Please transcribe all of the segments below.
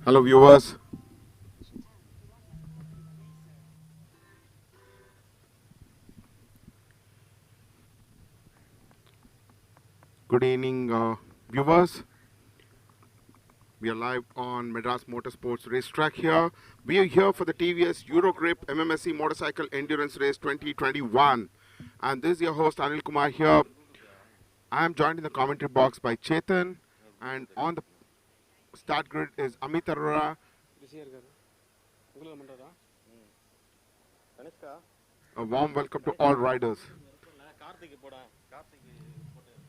Hello viewers. Good evening viewers. We are live on Madras Motorsports racetrack here. We are here for the TVS Eurogrip MMSC Motorcycle Endurance Race 2021. And this is your host Anil Kumar here. I am joined in the commentary box by Chetan. And on the start grid is Amit Arora. A warm welcome to all riders.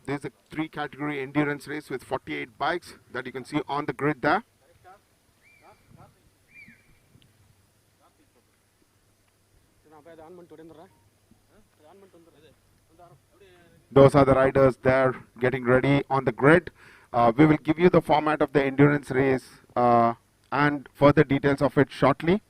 There's a 3-category endurance race with 48 bikes that you can see on the grid there. Those are the riders there getting ready on the grid. We will give you the format of the endurance race and further details of it shortly.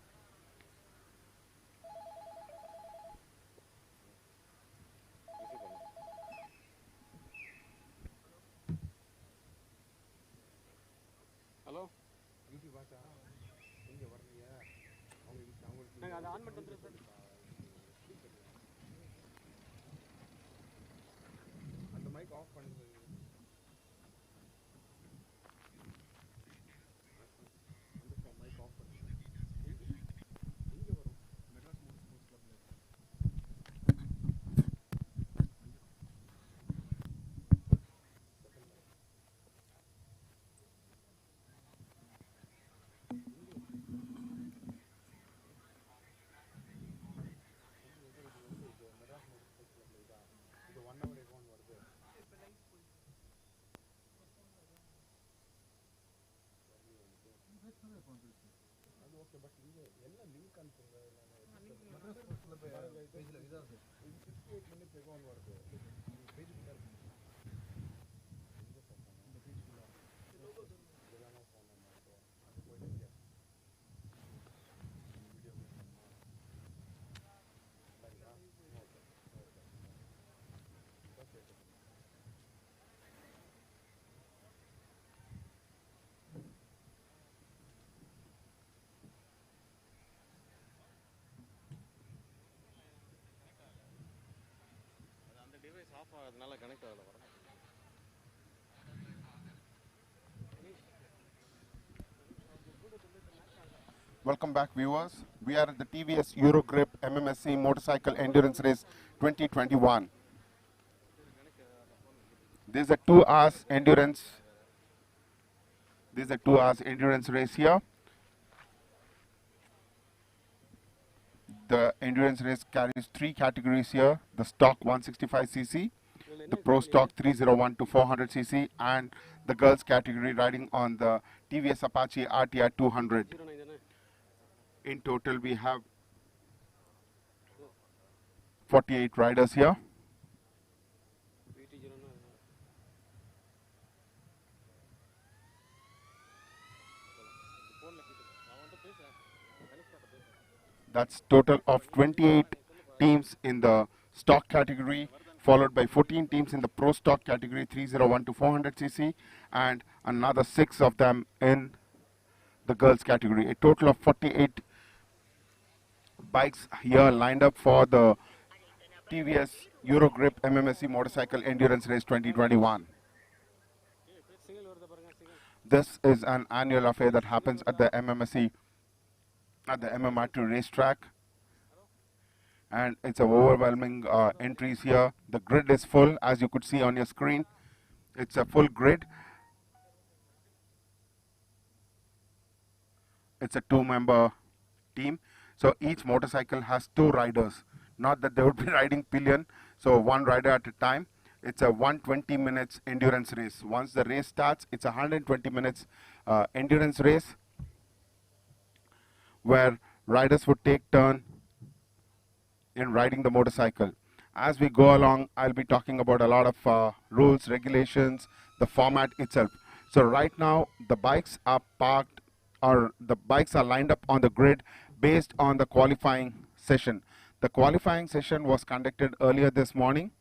Welcome back viewers. We are at the TVS Eurogrip MMSC Motorcycle Endurance Race 2021. This is a 2 hours endurance. This is a 2 hours endurance race here. The endurance race carries 3 categories here: the stock 165cc, the pro stock 301 to 400cc, and the girls category riding on the TVS Apache RTR 200. In total, we have 48 riders here. That's total of 28 teams in the stock category, followed by 14 teams in the pro stock category 301 to 400cc, and another 6 of them in the girls category. A total of 48 bikes here lined up for the TVS Eurogrip MMSC Motorcycle Endurance Race 2021. This is an annual affair that happens at the MMSC, at the MMR2 racetrack, and it's a overwhelming entries here. The grid is full, as you could see on your screen. It's a full grid. It's a 2-member team, so each motorcycle has 2 riders. Not that they would be riding pillion, so 1 rider at a time. It's a 120 minutes endurance race. Once the race starts, it's a 120 minutes endurance race where riders would take turn in riding the motorcycle. As we go along, I'll be talking about a lot of rules, regulations, the format itself. So right now, the bikes are parked, or the bikes are lined up on the grid based on the qualifying session. The qualifying session was conducted earlier this morning.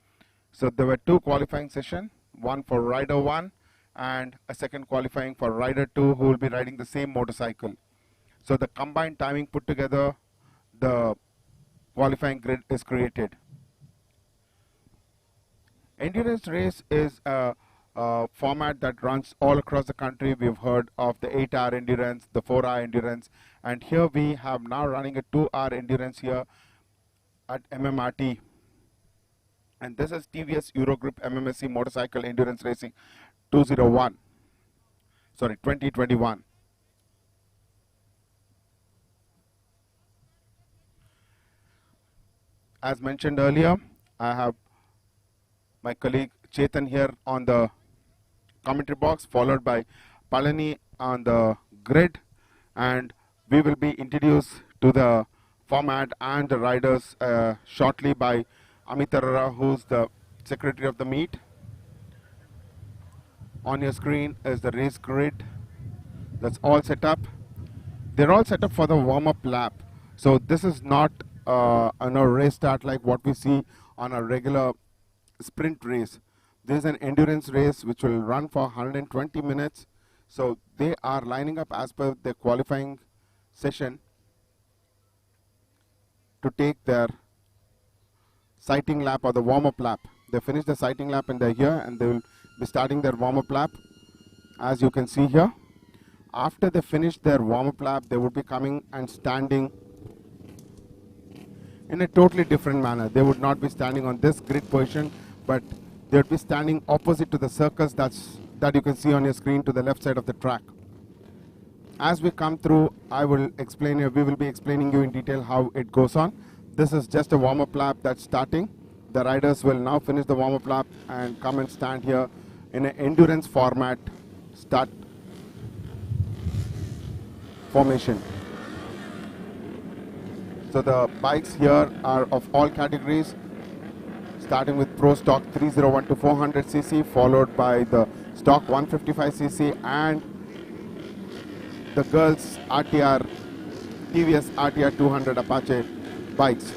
So there were 2 qualifying sessions, one for rider 1 and a second qualifying for rider 2 who will be riding the same motorcycle. So the combined timing put together, the qualifying grid is created. Endurance race is a format that runs all across the country. We've heard of the 8-hour endurance, the 4-hour endurance, and here we have now running a 2-hour endurance here at MMRT. And this is TVS Eurogrip MMSC Motorcycle Endurance Racing 2021. As mentioned earlier, I have my colleague Chetan here on the commentary box, followed by Palani on the grid, and we will be introduced to the format and the riders shortly by Amit Arora, who's the secretary of the meet. On your screen is the race grid. That's all set up. They're all set up for the warm-up lap. So this is not a race start like what we see on a regular sprint race. This is an endurance race which will run for 120 minutes. So they are lining up as per their qualifying session to take their sighting lap or the warm-up lap. They finish the sighting lap and they're here, and they will be starting their warm-up lap, as you can see here. After they finish their warm-up lap, they would be coming and standing in a totally different manner. They would not be standing on this grid position, but they would be standing opposite to the circus that you can see on your screen to the left side of the track. As we come through, we will be explaining you in detail how it goes on. This is just a warm-up lap that's starting. The riders will now finish the warm-up lap and come and stand here in an endurance format start formation. So the bikes here are of all categories, starting with Pro Stock 301 to 400cc, followed by the Stock 155cc and the girls RTR, TVS RTR 200 Apache bikes.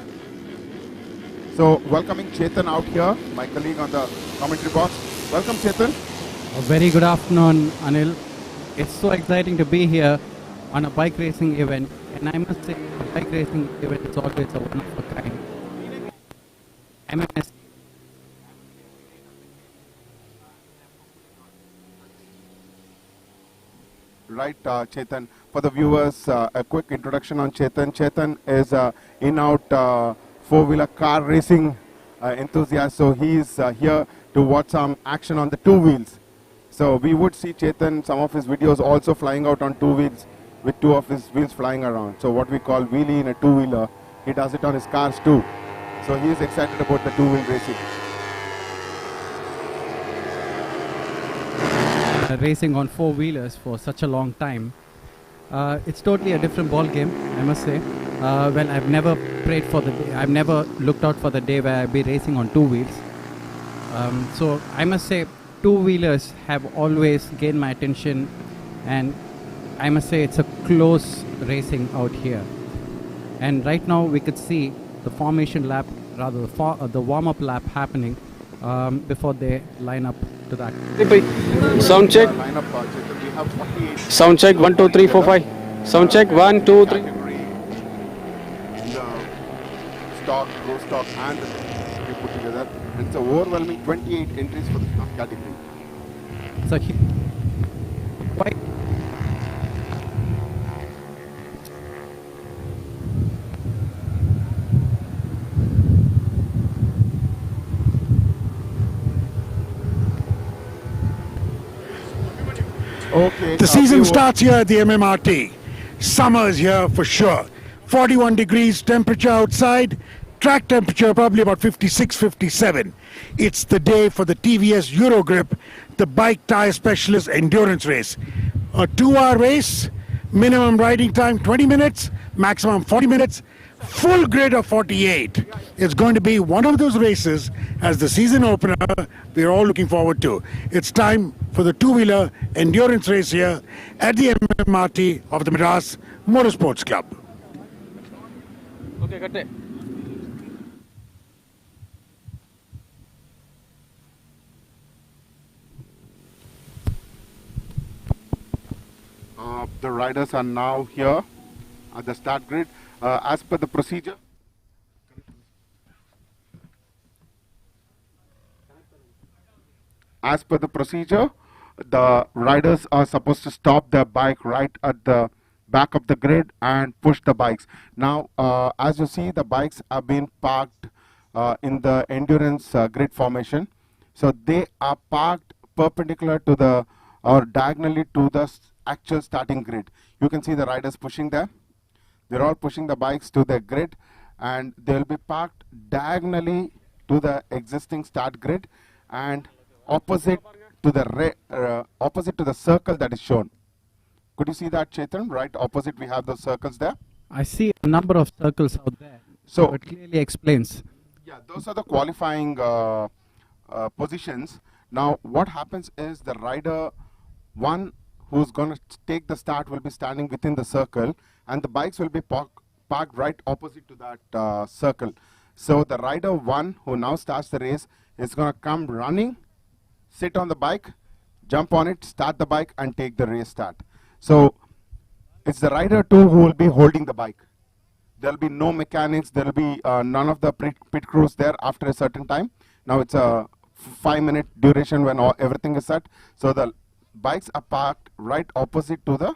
So welcoming Chetan out here, my colleague on the commentary box. Welcome, Chetan. A very good afternoon, Anil. It's so exciting to be here on a bike racing event, and I must say a bike racing event is always a one of a kind. MMS. Right, Chetan. For the viewers, a quick introduction on Chetan. Chetan is in-out four-wheeler car racing enthusiast, so he's here to watch some action on the two wheels. So we would see Chetan, some of his videos also flying out on two wheels with two of his wheels flying around. So what we call wheelie in a two-wheeler, he does it on his cars too. So he is excited about the two-wheel racing. Racing on four-wheelers for such a long time. It's totally a different ball game, I must say. Well, I've never prayed for the day. I've never looked out for the day where I'll be racing on two wheels. So I must say, two-wheelers have always gained my attention, and I must say it's a close racing out here. And right now we could see the formation lap, rather the warm-up lap happening before they line up to that. Sound check. Sound check 1 2 3 4 5. Sound check 1 2 3. Stock, Pro Stock, and the we put together. And it's an overwhelming 28 entries for the stock category. So Okay. The season starts here at the MMRT. Summer is here for sure. 41 degrees temperature outside. Track temperature probably about 56, 57. It's the day for the TVS Eurogrip, the bike tire specialist endurance race. A 2-hour race, minimum riding time 20 minutes, maximum 40 minutes, full grid of 48. It's going to be one of those races as the season opener we're all looking forward to. It's time for the two-wheeler endurance race here at the MMRT of the Madras Motorsports Club. Okay, cut it. the riders are now here at the start grid. As per the procedure, the riders are supposed to stop their bike right at the back of the grid and push the bikes. Now, as you see, the bikes are being parked in the endurance grid formation. So they are parked perpendicular to the or diagonally to the actual starting grid. You can see the riders pushing there. They're all pushing the bikes to the grid, and they'll be parked diagonally to the existing start grid and opposite to the circle that is shown. Could you see that, Chetan? Right opposite, we have those circles there. I see a number of circles out there. So it clearly explains. Yeah, those are the qualifying positions. Now, what happens is the rider one who's going to take the start will be standing within the circle, and the bikes will be parked right opposite to that circle. So the rider one who now starts the race is going to come running, sit on the bike, jump on it, start the bike, and take the race start. So it's the rider two who will be holding the bike. There will be no mechanics. There will be none of the pit crews there after a certain time. Now it's a 5-minute duration when everything is set. So the bikes are parked right opposite to the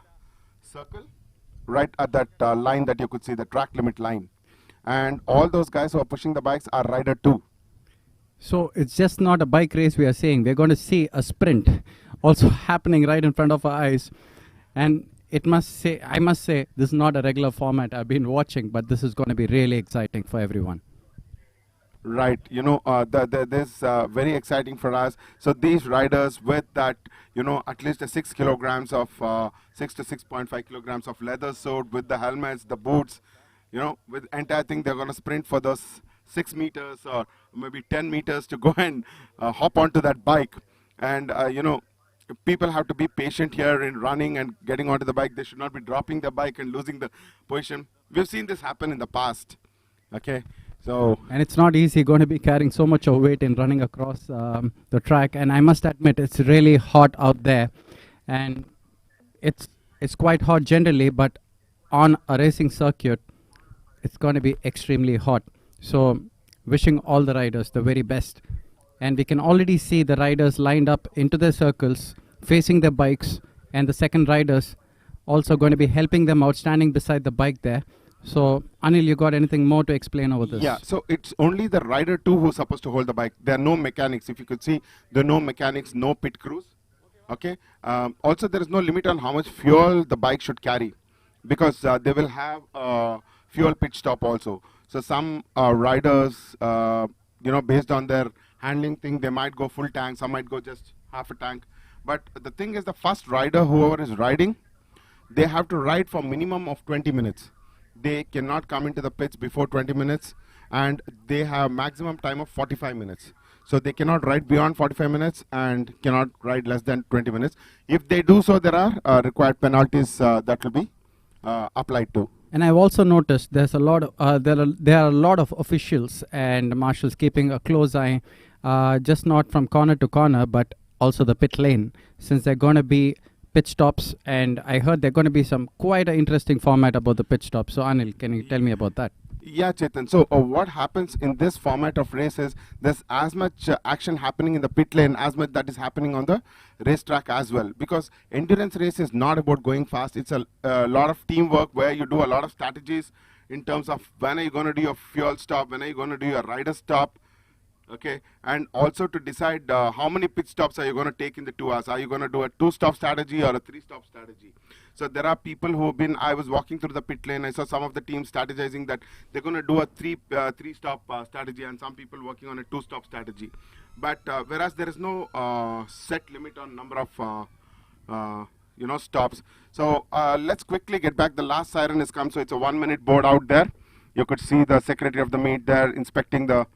circle, right at that line that you could see, the track limit line. And all those guys who are pushing the bikes are rider two. So it's just not a bike race we are saying. We're going to see a sprint also happening right in front of our eyes. And I must say, this is not a regular format I've been watching, but this is going to be really exciting for everyone. Right, you know, this very exciting for us. So these riders with that, you know, at least a 6 kilograms of 6 to 6.5 kilograms of leather suit with the helmets, the boots, you know, with entire thing, they're going to sprint for those 6 meters or maybe 10 meters to go and hop onto that bike. And you know, people have to be patient here in running and getting onto the bike. They should not be dropping the bike and losing the position. We've seen this happen in the past. Okay. So, and it's not easy going to be carrying so much of weight in running across the track. And I must admit, it's really hot out there, and it's quite hot generally, but on a racing circuit, it's going to be extremely hot. So wishing all the riders the very best. And we can already see the riders lined up into their circles, facing their bikes, and the second riders also going to be helping them out, standing beside the bike there. So, Anil, you got anything more to explain over this? Yeah, so it's only the rider two who's supposed to hold the bike. There are no mechanics. If you could see, there are no mechanics, no pit crews. Okay. Also, there is no limit on how much fuel the bike should carry, because they will have fuel pit stop also. So some riders, you know, based on their handling thing, they might go full tank, some might go just half a tank. But the thing is, the first rider, whoever is riding, they have to ride for minimum of 20 minutes. They cannot come into the pits before 20 minutes, and they have maximum time of 45 minutes. So they cannot ride beyond 45 minutes and cannot ride less than 20 minutes. If they do so, there are required penalties that will be applied to. And I've also noticed there's a lot of there are a lot of officials and marshals keeping a close eye, just not from corner to corner, but also the pit lane, since they're going to be pit stops. And I heard they're going to be some quite an interesting format about the pit stops. So Anil, can you tell me about that? Yeah, Chetan. So what happens in this format of races, there's as much action happening in the pit lane as much that is happening on the racetrack as well. Because endurance race is not about going fast. It's a lot of teamwork where you do a lot of strategies in terms of when are you going to do your fuel stop, when are you going to do your rider stop. Okay, and also to decide how many pit stops are you going to take in the 2 hours. Are you going to do a 2-stop strategy or a 3-stop strategy? So there are people who have been, I was walking through the pit lane, I saw some of the teams strategizing that they're going to do a 3-stop strategy, and some people working on a 2-stop strategy. But whereas there is no set limit on number of you know, stops. So let's quickly get back. The last siren has come, so it's a 1-minute board out there. You could see the secretary of the meet there inspecting the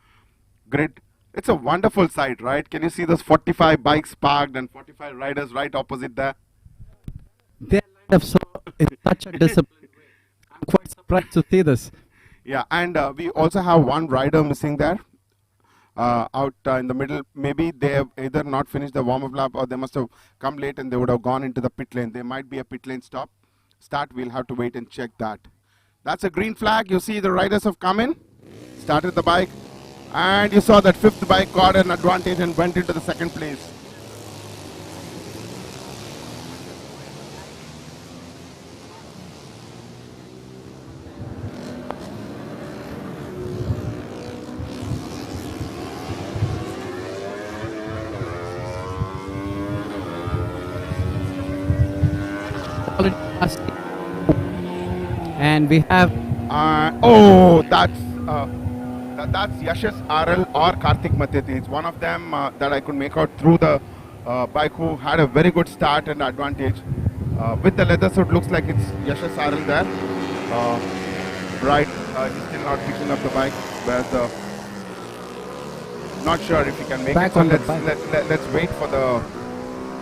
grid. It's a wonderful sight, right? Can you see those 45 bikes parked and 45 riders right opposite there? They're lined up so in such a discipline. I'm quite surprised to see this. Yeah, and we also have one rider missing there, out in the middle. Maybe they have either not finished the warm-up lap, or they must have come late and they would have gone into the pit lane. There might be a pit lane stop. start. We'll have to wait and check that. That's a green flag. You see the riders have come in, started the bike, and you saw that fifth bike got an advantage and went into the second place. And we have that's Yashas RL or Karthik Mateti. It's one of them that I could make out through the bike, who had a very good start and advantage. With the leather suit, looks like it's Yashas RL there. He's still not picking up the bike. Where's the... Not sure if he can make back it. So on the bike. let's wait for the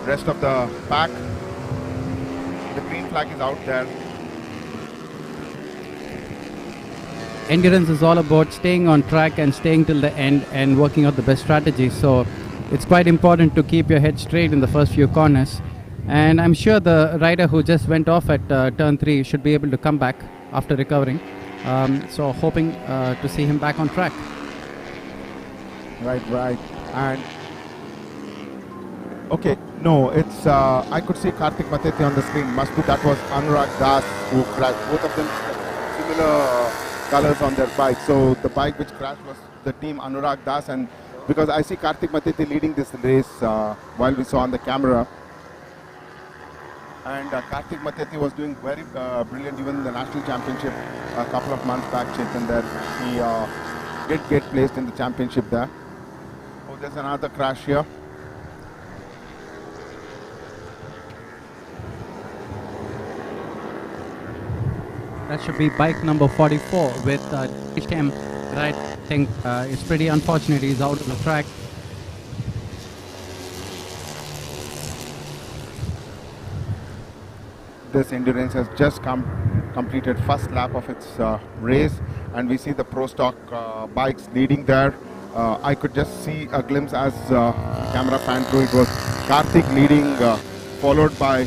rest of the pack. The green flag is out there. Endurance is all about staying on track and staying till the end and working out the best strategy. So it's quite important to keep your head straight in the first few corners. And I'm sure the rider who just went off at turn 3 should be able to come back after recovering. So hoping to see him back on track. Right. And okay, no, it's I could see Karthik Mateti on the screen. Must be that was Anurag Das who crashed. Both of them similar colors on their bike. So the bike which crashed was the team Anurag Das, and because I see Karthik Mateti leading this race while we saw on the camera. And Karthik Mateti was doing very brilliant even in the national championship a couple of months back, Chetan, there. He did get placed in the championship there. Oh, there's another crash here. That should be bike number 44 with HM. Right, I think it's pretty unfortunate he's out of the track. This endurance has just completed first lap of its race, and we see the pro stock bikes leading there. I could just see a glimpse as camera pan through. It was Karthik leading, followed by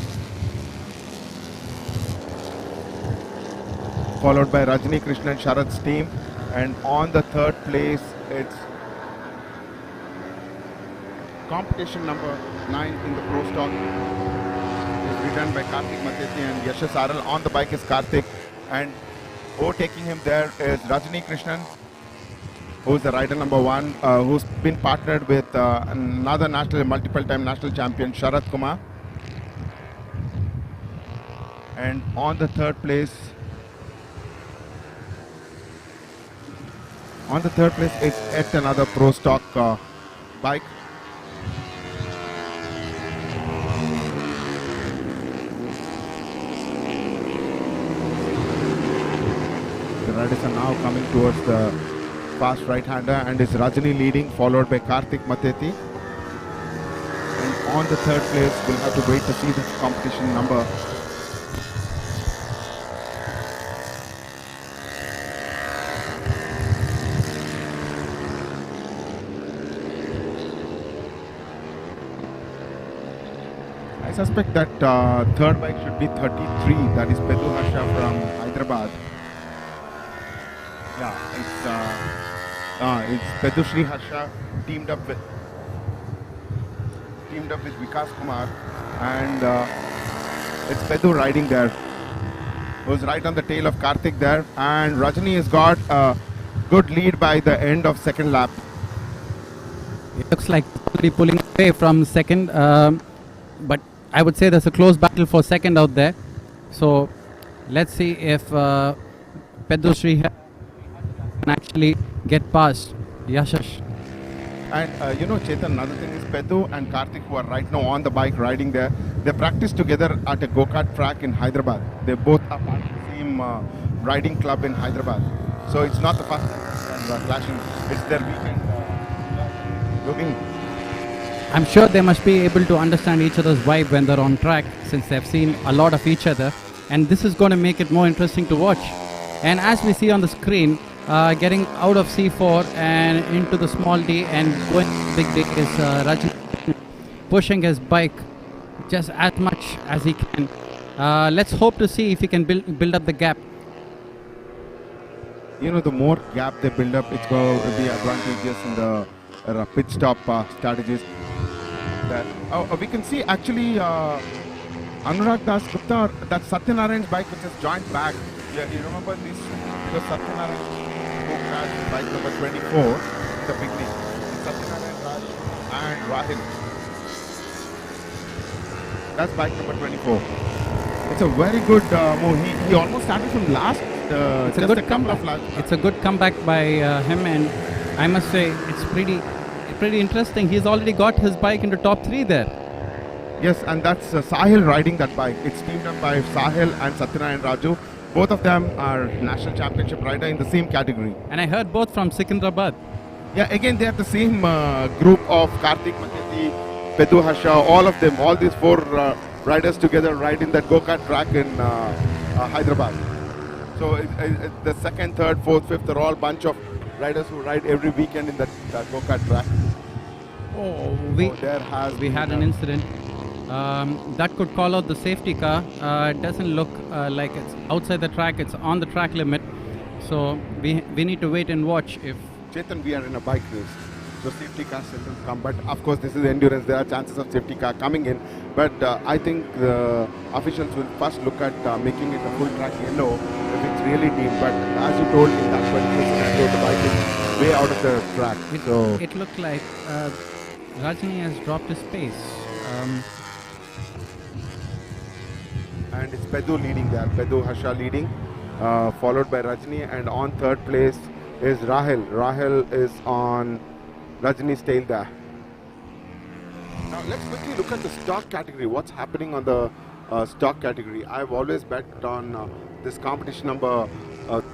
Rajni Krishnan Sharad's team, and on the third place it's competition number 9 in the pro stock. It's ridden by Karthik Mateti and Yashas RL. On the bike is Karthik, and overtaking him there is Rajni Krishnan, who's the rider number 1, who's been partnered with another multiple time national champion Sharad Kumar. And on the third place is yet another pro stock bike. The riders are now coming towards the fast right-hander, and is Rajani leading, followed by Karthik Mateti. And on the third place, we'll have to wait to see the competition number. I suspect that third bike should be 33, that is Pedu Harsha from Hyderabad. Yeah, it's Pedu Shri Harsha teamed up with Vikas Kumar, and it's Pedu riding there, who's right on the tail of Karthik there, and Rajani has got a good lead by the end of second lap. It looks like already pulling away from second, but I would say there's a close battle for second out there. So let's see if Pedro Sri can actually get past Yashash. And Chetan, another thing is Pedu and Karthik, who are right now on the bike riding there, they practice together at a go-kart track in Hyderabad. They both are part of the same riding club in Hyderabad. So it's not the first time they're clashing, it's their weekend. I'm sure they must be able to understand each other's vibe when they're on track, since they've seen a lot of each other, and this is going to make it more interesting to watch. And as we see on the screen, getting out of C4 and into the small D and going big D is Rajni, pushing his bike just as much as he can Let's hope to see if he can build up the gap. You know, the more gap they build up, it's going to be advantageous in the pit stop strategies. That we can see actually Anurag Das Gupta, that's Satyanarayan's bike which has joined back. Yeah, you remember this? Because Satyanarayan who crashed bike number 24 in the beginning. Satyanarayan Raj and Rahil. That's bike number 24. It's a very good move. He almost started from last. It's a good comeback. It's a good comeback by him, and I must say it's pretty interesting. He's already got his bike into top 3 there. Yes, and that's Sahil riding that bike. It's teamed up by Sahil and Satyanarayan Raju. Both of them are national championship rider in the same category. And I heard both from Secunderabad. Yeah, again they have the same group of Karthik Mateti, Pedu Harsha, all of them, all these 4 riders together ride in that go-kart track in Hyderabad. So the 2nd, 3rd, 4th, 5th are all bunch of riders who ride every weekend in that go-kart track. We had an incident. That could call out the safety car. It doesn't look like it's outside the track, it's on the track limit. So we need to wait and watch. If Chetan, we are in a bike race, so safety cars will come. But of course, this is endurance. There are chances of safety car coming in. But I think the officials will first look at making it a full track yellow if it's really deep. But as you told, in that particular scenario, the bike is way out of the track. It looked like Rajni has dropped his pace. And it's Pedu leading there. Pedu Harsha leading, followed by Rajni, and on 3rd place is Rahil. Rahil is on Rajni's tail there. Now let's quickly look at the stock category. What's happening on the stock category? I've always bet on this competition number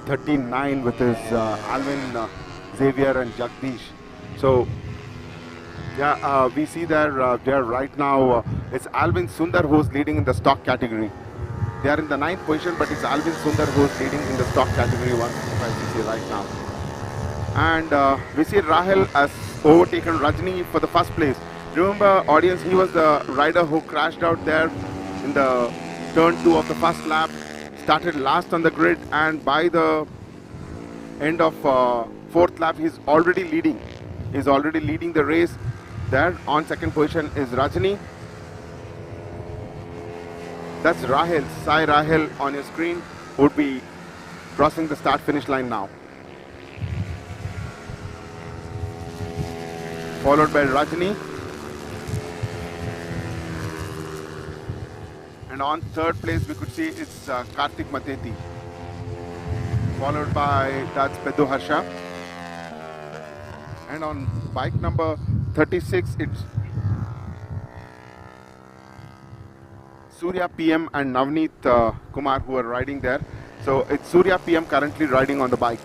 39 with his Alvin, Xavier and Jagdish. So yeah, we see there right now it's Alvin Sundar who's leading in the stock category. They are in the 9th position, but it's Alvin Sundar who's leading in the stock category 155cc right now. And we see Rahil has overtaken Rajni for the first place. Remember, audience, he was the rider who crashed out there in the turn 2 of the first lap, started last on the grid, and by the end of 4th lap, he's already leading. He's already leading the race. There on 2nd position is Rajni. That's Rahil, Sai Rahil on your screen, would be crossing the start-finish line now. Followed by Rajni. And on 3rd place we could see it's Karthik Mateti. Followed by, that's Pedu Harsha. And on bike number 36, it's Surya PM and Navneet Kumar who are riding there. So it's Surya PM currently riding on the bike.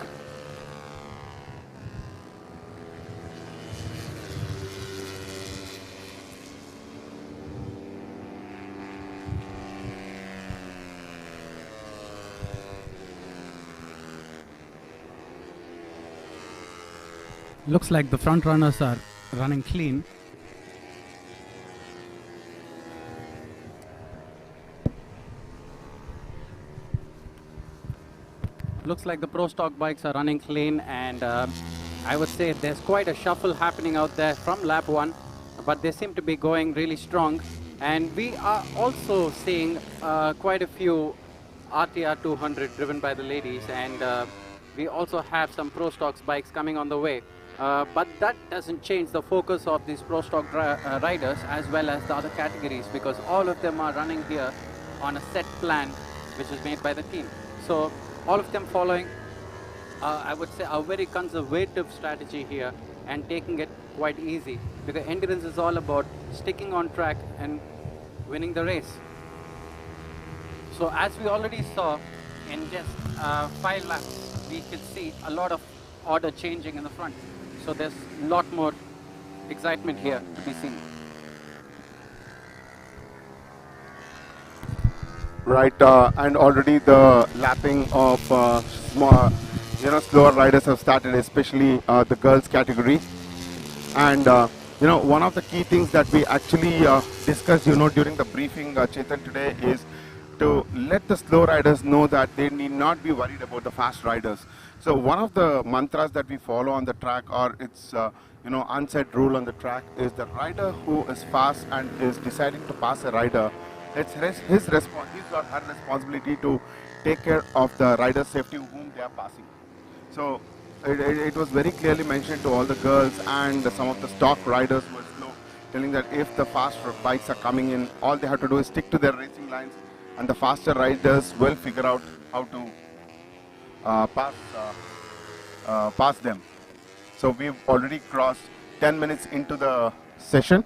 Looks like the front runners are running clean. Looks like the pro stock bikes are running clean, and I would say there's quite a shuffle happening out there from lap 1, but they seem to be going really strong. And we are also seeing quite a few RTR 200 driven by the ladies, and we also have some pro stocks bikes coming on the way. But that doesn't change the focus of these pro stock riders as well as the other categories, because all of them are running here on a set plan which is made by the team. So all of them following, I would say, a very conservative strategy here and taking it quite easy, because endurance is all about sticking on track and winning the race. So as we already saw in just 5 laps, we could see a lot of order changing in the front. So there's a lot more excitement here to be seen. Right, and already the lapping of small, slower riders have started, especially the girls category. And one of the key things that we actually discussed, during the briefing, Chetan, today is to let the slow riders know that they need not be worried about the fast riders. So one of the mantras that we follow on the track, or it's unsaid rule on the track, is the rider who is fast and is deciding to pass a rider, it's his or her responsibility to take care of the rider's safety whom they are passing. So it was very clearly mentioned to all the girls and some of the stock riders who were slow, telling that if the fast bikes are coming in, all they have to do is stick to their racing lines, and the faster riders will figure out how to pass them. So we've already crossed 10 minutes into the session.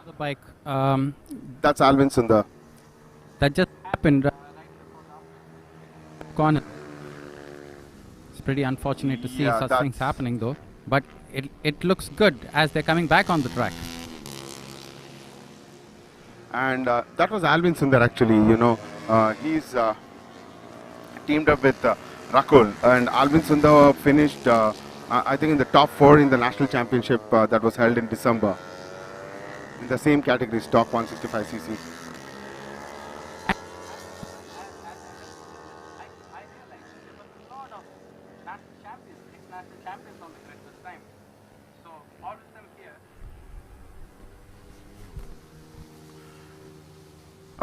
The bike That's Alvin Sundar. that just happened right corner. It's pretty unfortunate to see Yeah, such things happening though, but it looks good as they're coming back on the track. And that was Alvin Sundar actually, he's teamed up with Rakul, and Alvin Sundar finished I think in the top 4 in the national championship that was held in December in the same category, stock 165cc.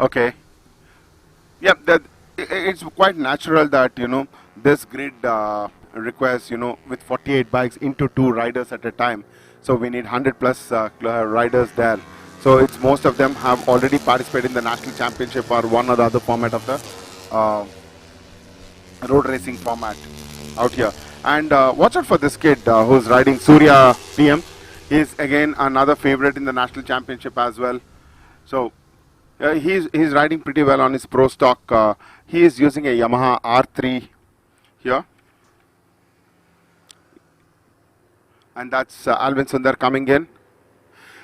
Okay. Yeah, it's quite natural that this grid requires with 48 bikes into 2 riders at a time. So we need 100 plus riders there. So it's most of them have already participated in the national championship or one or the other format of the road racing format out here. And watch out for this kid who's riding Surya PM. He's again another favorite in the national championship as well. So he's riding pretty well on his pro stock. He is using a Yamaha R3 here. And that's Alvin Sundar coming in.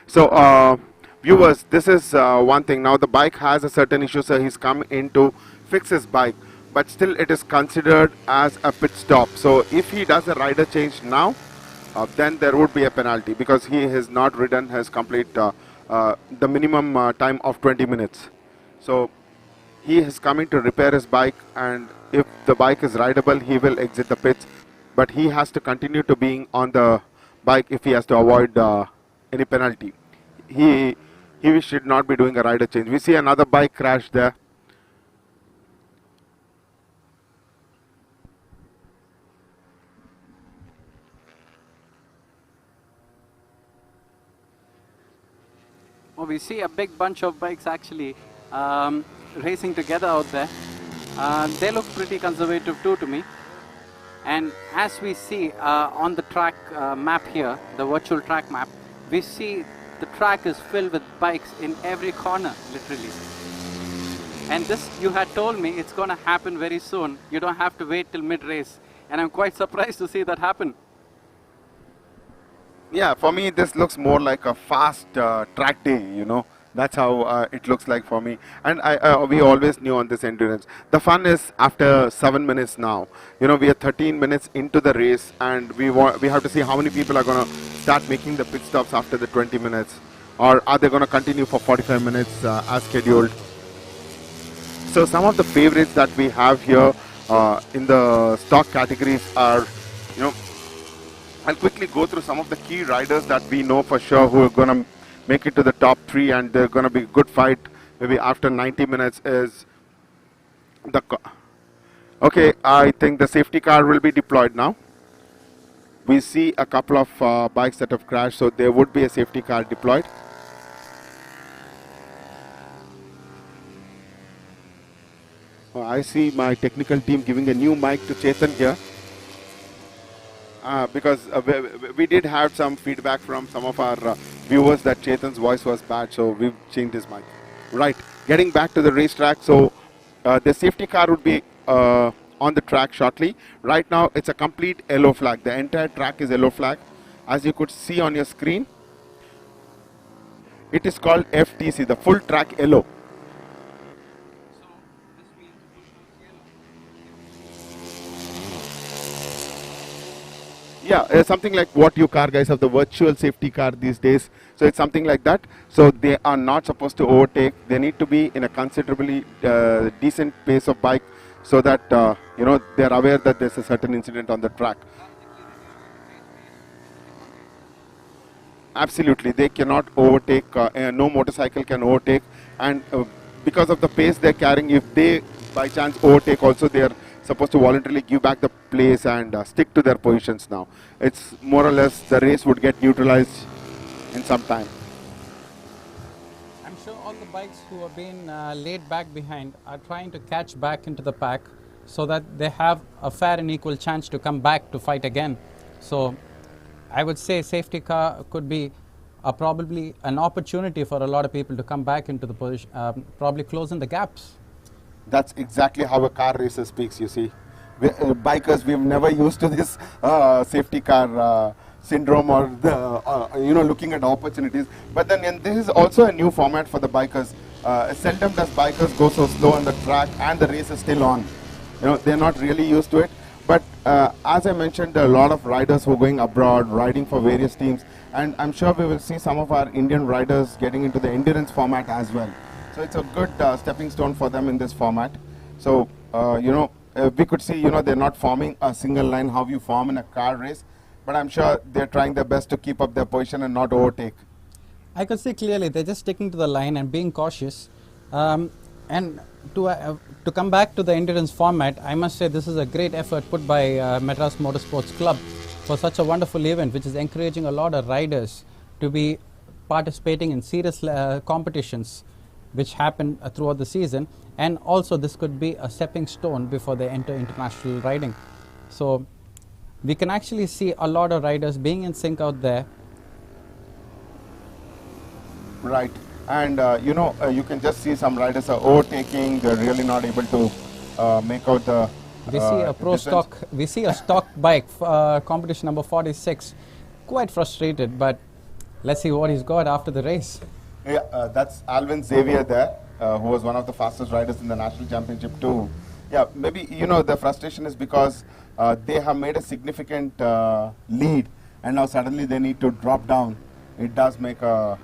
So viewers, this is one thing. Now the bike has a certain issue, so he's come in to fix his bike. But still it is considered as a pit stop. So if he does a rider change now, then there would be a penalty because he has not ridden his complete the minimum time of 20 minutes. So he is coming to repair his bike, and if the bike is rideable, he will exit the pits. But he has to continue to being on the bike if he has to avoid any penalty. He should not be doing a rider change. We see another bike crash there. Oh, we see a big bunch of bikes actually racing together out there. They look pretty conservative too to me. And as we see on the track map here, the virtual track map, we see the track is filled with bikes in every corner, literally. And this, you had told me, it's going to happen very soon. You don't have to wait till mid-race. And I'm quite surprised to see that happen. Yeah, for me this looks more like a fast track day, That's how it looks like for me. And we always knew on this endurance. The fun is after 7 minutes now. We are 13 minutes into the race, and we have to see how many people are going to start making the pit stops after the 20 minutes. Or are they going to continue for 45 minutes as scheduled? So some of the favorites that we have here in the stock categories are, I'll quickly go through some of the key riders that we know for sure who are going to make it to the top 3, and they're going to be a good fight maybe after 90 minutes is the... Okay, I think the safety car will be deployed now. We see a couple of bikes that have crashed, so there would be a safety car deployed. I see my technical team giving a new mic to Chetan here. Because we did have some feedback from some of our viewers that Chetan's voice was bad, so we've changed his mic. Right, getting back to the racetrack, so the safety car would be on the track shortly. Right now, it's a complete yellow flag. The entire track is yellow flag. As you could see on your screen, it is called FTC, the full track yellow. Yeah, something like what you car guys have, the virtual safety car these days. So it's something like that. So they are not supposed to overtake. They need to be in a considerably decent pace of bike, so that they are aware that there's a certain incident on the track. Absolutely, they cannot overtake. No motorcycle can overtake, and because of the pace they're carrying, if they by chance overtake, also they are supposed to voluntarily give back the place and stick to their positions. Now it's more or less the race would get neutralized in some time. I'm sure all the bikes who have been laid back behind are trying to catch back into the pack so that they have a fair and equal chance to come back to fight again. So I would say safety car could be probably an opportunity for a lot of people to come back into the position, probably closing the gaps. That's exactly how a car racer speaks, you see. Bikers, we've never used to this safety car syndrome, or the looking at opportunities. But then this is also a new format for the bikers. Seldom does bikers go so slow on the track and the race is still on. They're not really used to it. But as I mentioned, there are a lot of riders who are going abroad, riding for various teams, and I'm sure we will see some of our Indian riders getting into the endurance format as well. So it's a good stepping stone for them in this format. So we could see they're not forming a single line how you form in a car race, but I'm sure they're trying their best to keep up their position and not overtake. I could see clearly they're just sticking to the line and being cautious. And to come back to the endurance format, I must say this is a great effort put by Madras Motorsports Club for such a wonderful event, which is encouraging a lot of riders to be participating in serious competitions which happen throughout the season, and also this could be a stepping stone before they enter international riding. So we can actually see a lot of riders being in sync out there. Right. And you can just see some riders are overtaking. They're really not able to make out the We see a pro distance. stock, we see a stock bike, competition number 46, quite frustrated, but let's see what he's got after the race. Yeah, that's Alvin Xavier there, who was one of the fastest riders in the national championship too. Yeah, maybe the frustration is because they have made a significant lead, and now suddenly they need to drop down. It does make a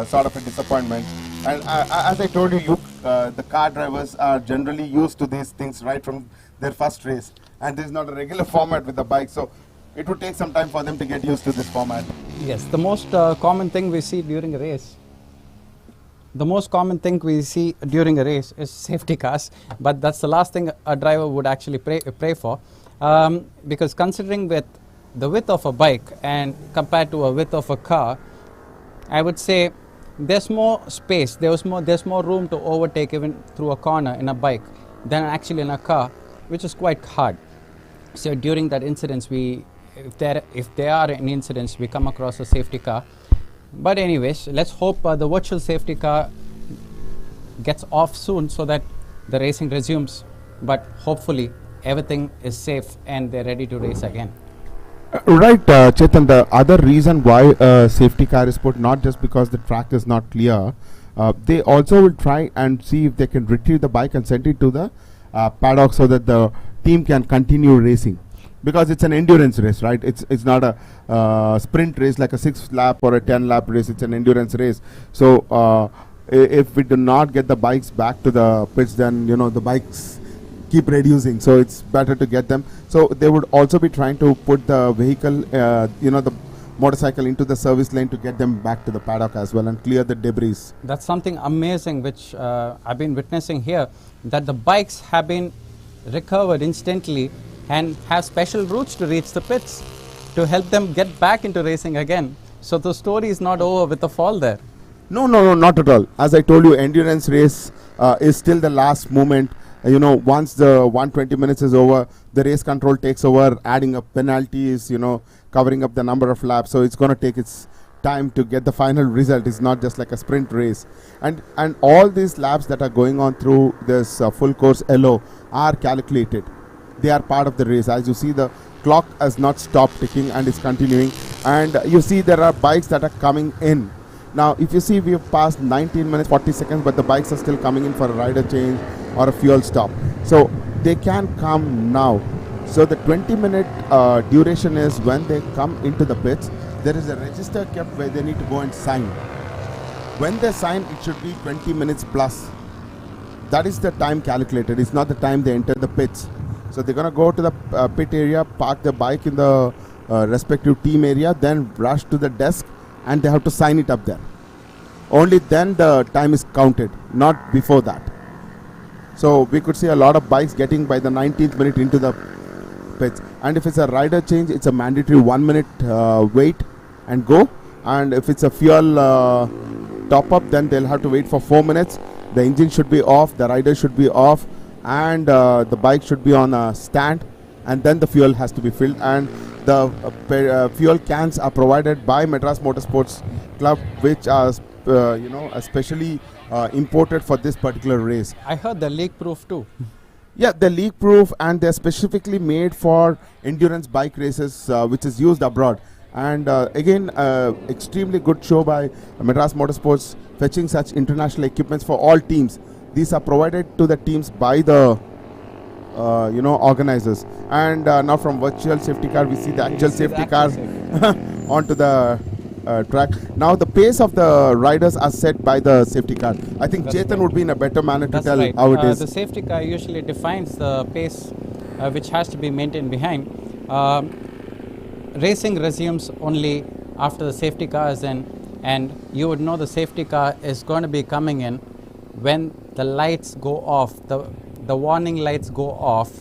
sort of a disappointment. And as I told you, the car drivers are generally used to these things right from their first race, and this is not a regular format with the bike, so it would take some time for them to get used to this format. Yes, the most common thing we see during a race. The most common thing we see during a race is safety cars, but that's the last thing a driver would actually pray for, because considering with the width of a bike and compared to a width of a car, I would say there's more space, there's more room to overtake even through a corner in a bike than actually in a car, which is quite hard. So during that incidents, if there are any incidents, we come across a safety car. But anyways, let's hope the virtual safety car gets off soon so that the racing resumes. But hopefully everything is safe and they're ready to race again. Right, Chetan, the other reason why a safety car is put, not just because the track is not clear, they also will try and see if they can retrieve the bike and send it to the paddock so that the team can continue racing. Because it's an endurance race, right? It's not a sprint race like a 6-lap or a 10-lap race. It's an endurance race. So if we do not get the bikes back to the pits, then the bikes keep reducing. So it's better to get them. So they would also be trying to put the vehicle, the motorcycle into the service lane to get them back to the paddock as well and clear the debris. That's something amazing which I've been witnessing here, that the bikes have been recovered instantly and have special routes to reach the pits to help them get back into racing again. So the story is not over with the fall there. No, not at all. As I told you, endurance race is still the last moment. Once the 120 minutes is over, the race control takes over, adding up penalties, covering up the number of laps. So it's going to take its time to get the final result. It's not just like a sprint race. And all these laps that are going on through this full course LO are calculated. They are part of the race. As you see, the clock has not stopped ticking and is continuing. And you see there are bikes that are coming in. Now, if you see, we have passed 19 minutes, 40 seconds, but the bikes are still coming in for a rider change or a fuel stop. So they can come now. So the 20-minute duration is when they come into the pits. There is a register kept where they need to go and sign. When they sign, it should be 20 minutes plus. That is the time calculated. It's not the time they enter the pits. So they're going to go to the pit area, park the bike in the respective team area, then rush to the desk, and they have to sign it up there. Only then the time is counted, not before that. So we could see a lot of bikes getting by the 19th minute into the pits. And if it's a rider change, it's a mandatory 1 minute wait and go. And if it's a fuel top up, then they'll have to wait for 4 minutes. The engine should be off, the rider should be off, and the bike should be on a stand, and then the fuel has to be filled. And the fuel cans are provided by Madras Motorsports Club, which are especially imported for this particular race. I heard they're leak proof too. Yeah, they're leak proof, and they're specifically made for endurance bike races, which is used abroad. And again, extremely good show by Madras Motorsports, fetching such international equipments for all teams. These are provided to the teams by the organizers. And now from virtual safety car, we see the actual safety car onto the track. Now the pace of the riders are set by the safety car. I think Chetan would be in a better manner to tell how it is. The safety car usually defines the pace which has to be maintained behind. Racing resumes only after the safety car is in, and you would know the safety car is going to be coming in when the lights go off, the warning lights go off,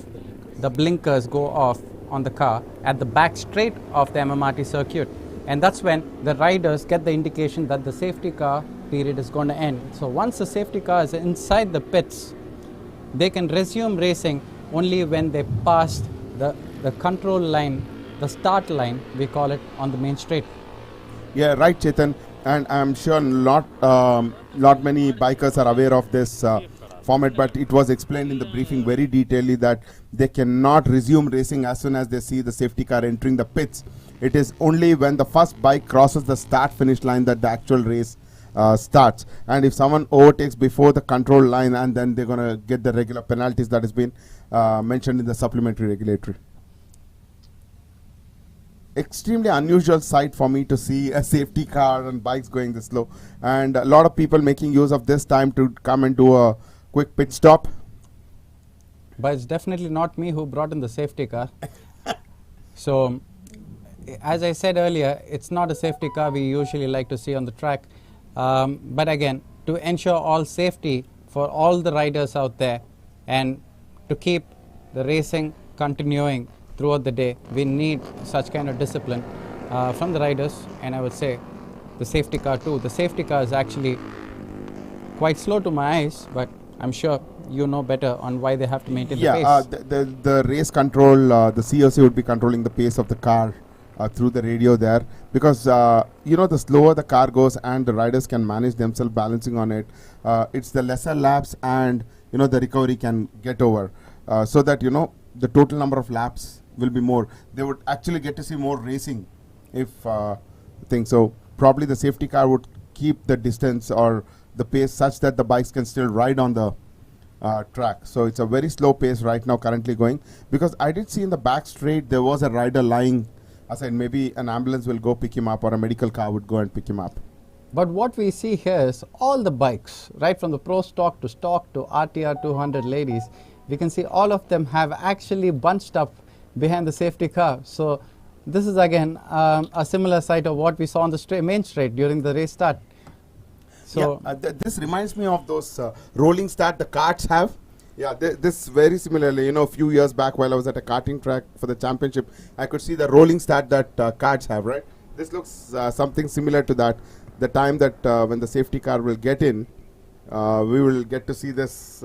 the blinkers go off on the car at the back straight of the MMRT circuit. And that's when the riders get the indication that the safety car period is going to end. So once the safety car is inside the pits, they can resume racing only when they pass the control line, the start line, we call it, on the main straight. Yeah, right, Chetan. And I'm sure not many bikers are aware of this format, but it was explained in the briefing very detailedly that they cannot resume racing as soon as they see the safety car entering the pits. It is only when the first bike crosses the start-finish line that the actual race starts. And if someone overtakes before the control line, and then they're going to get the regular penalties that has been mentioned in the supplementary regulatory. Extremely unusual sight for me to see a safety car and bikes going this slow, and a lot of people making use of this time to come and do a quick pit stop. But it's definitely not me who brought in the safety car. So, as I said earlier, it's not a safety car we usually like to see on the track. But again, to ensure all safety for all the riders out there and to keep the racing continuing throughout the day, we need such kind of discipline from the riders, and I would say the safety car too. The safety car is actually quite slow to my eyes, but I'm sure you know better on why they have to maintain the pace. The race control, the COC would be controlling the pace of the car through the radio there, because the slower the car goes and the riders can manage themselves balancing on it, it's the lesser laps, and the recovery can get over, so that the total number of laps will be more. They would actually get to see more racing if things. So probably the safety car would keep the distance or the pace such that the bikes can still ride on the track. So it's a very slow pace right now currently going, because I did see in the back straight there was a rider lying aside. Maybe an ambulance will go pick him up, or a medical car would go and pick him up. But what we see here is all the bikes, right from the Pro Stock to RTR 200 ladies, we can see all of them have actually bunched up behind the safety car. So this is again a similar sight of what we saw on the main straight during the race start. So this reminds me of those rolling start the karts have. Yeah, this very similarly, a few years back while I was at a karting track for the championship, I could see the rolling start that karts have, right? This looks something similar to that. The time that when the safety car will get in, we will get to see this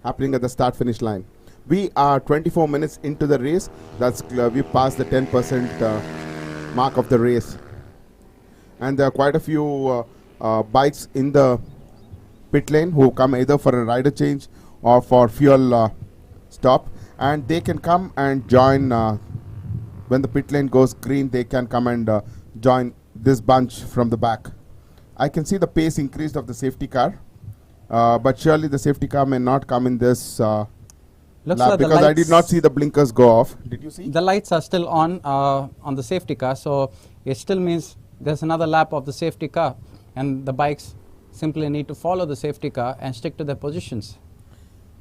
happening at the start-finish line. We are 24 minutes into the race. That's we passed the 10% mark of the race, and there are quite a few bikes in the pit lane who come either for a rider change or for fuel stop, and they can come and join when the pit lane goes green. They can come and join this bunch from the back. I can see the pace increased of the safety car, but surely the safety car may not come in this Looks lap? like the Because I did not lights- see the blinkers go off. Did you see? The lights are still on the safety car, so it still means there's another lap of the safety car, and the bikes simply need to follow the safety car and stick to their positions.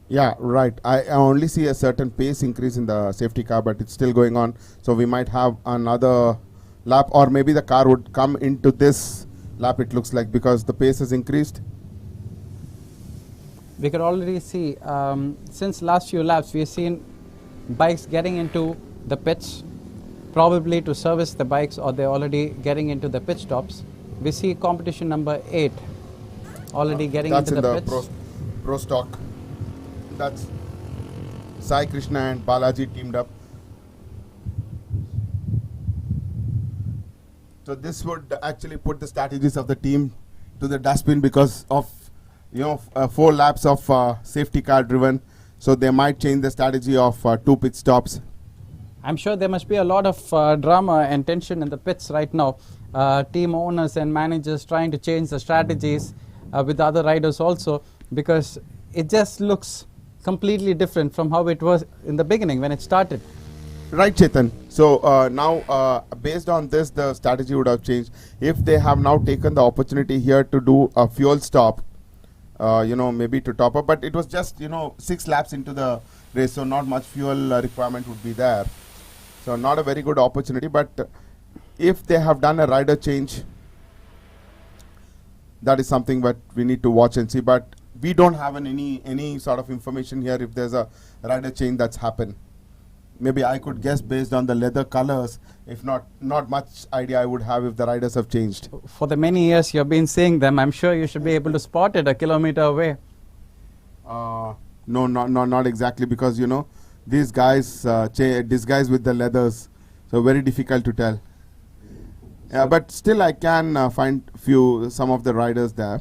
Yeah, right. I only see a certain pace increase in the safety car, but it's still going on. So we might have another lap, or maybe the car would come into this lap, it looks like, because the pace has increased. We could already see, since last few laps, we've seen bikes getting into the pits, probably to service the bikes, or they're already getting into the pit stops. We see competition number 8 already getting That's into in the the pits. pro stock. That's Sai Krishna and Balaji teamed up. So this would actually put the strategies of the team to the dustbin because of 4 laps of safety car driven. So they might change the strategy of 2 pit stops. I'm sure there must be a lot of drama and tension in the pits right now. Team owners and managers trying to change the strategies with the other riders also, because it just looks completely different from how it was in the beginning when it started. Right, Chetan. So now, based on this, the strategy would have changed. If they have now taken the opportunity here to do a fuel stop, maybe to top up, but it was just 6 laps into the race, so not much fuel requirement would be there. So not a very good opportunity. But if they have done a rider change, that is something that we need to watch and see. But we don't have any sort of information here if there's a rider change that's happened. Maybe I could guess based on the leather colors. If not much idea I would have if the riders have changed. For the many years you've been seeing them, I'm sure you should be able to spot it a kilometer away. No, not exactly, because these guys disguise with the leathers, so very difficult to tell. Yeah, but still I can find some of the riders there.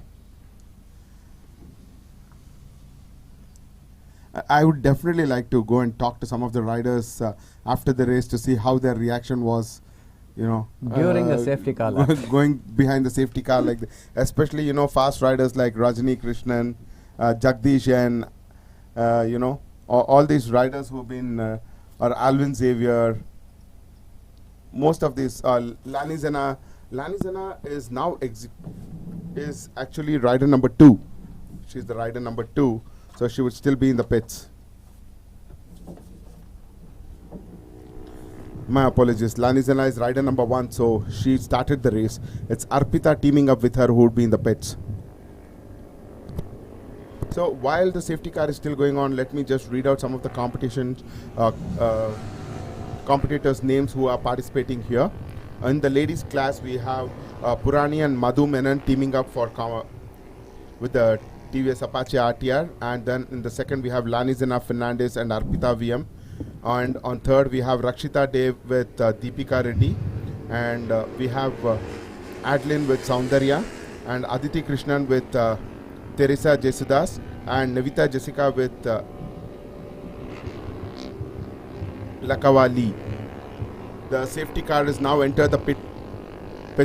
I would definitely like to go and talk to some of the riders after the race to see how their reaction was, During the safety car lap. going behind the safety car, like especially fast riders like Rajani Krishnan, Jagdish, and all these riders who've been or Alvin Xavier. Most of these Lani Zena is now is actually rider number 2. She's the rider number 2. So she would still be in the pits. My apologies. Lani Zena is rider number 1, so she started the race. It's Arpita teaming up with her who would be in the pits. So while the safety car is still going on, let me just read out some of the competitors' names who are participating here. In the ladies class, we have Purani and Madhu Menon teaming up with the TVS Apache RTR, and then in the second we have Lani Zena Fernandez and Arpita VM, and on third we have Rakshita Dev with Deepika Reddy, and we have Adeline with Soundarya, and Aditi Krishnan with Teresa Jesudas, and Navita Jessica with Lakawali. The safety car is now entered the pit,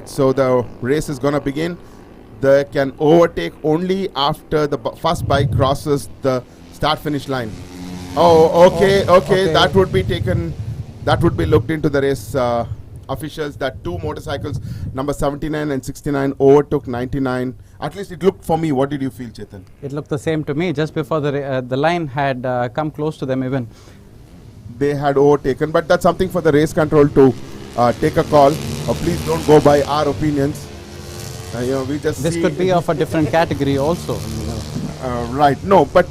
so the race is gonna begin. They can overtake only after the first bike crosses the start-finish line. Okay. That would be taken. That would be looked into the race officials. That 2 motorcycles, number 79 and 69, overtook 99. At least it looked for me. What did you feel, Chetan? It looked the same to me. Just before the line had come close to them even. They had overtaken, but that's something for the race control to take a call. Please don't go by our opinions. We just This could be of a different category also. Right. No, but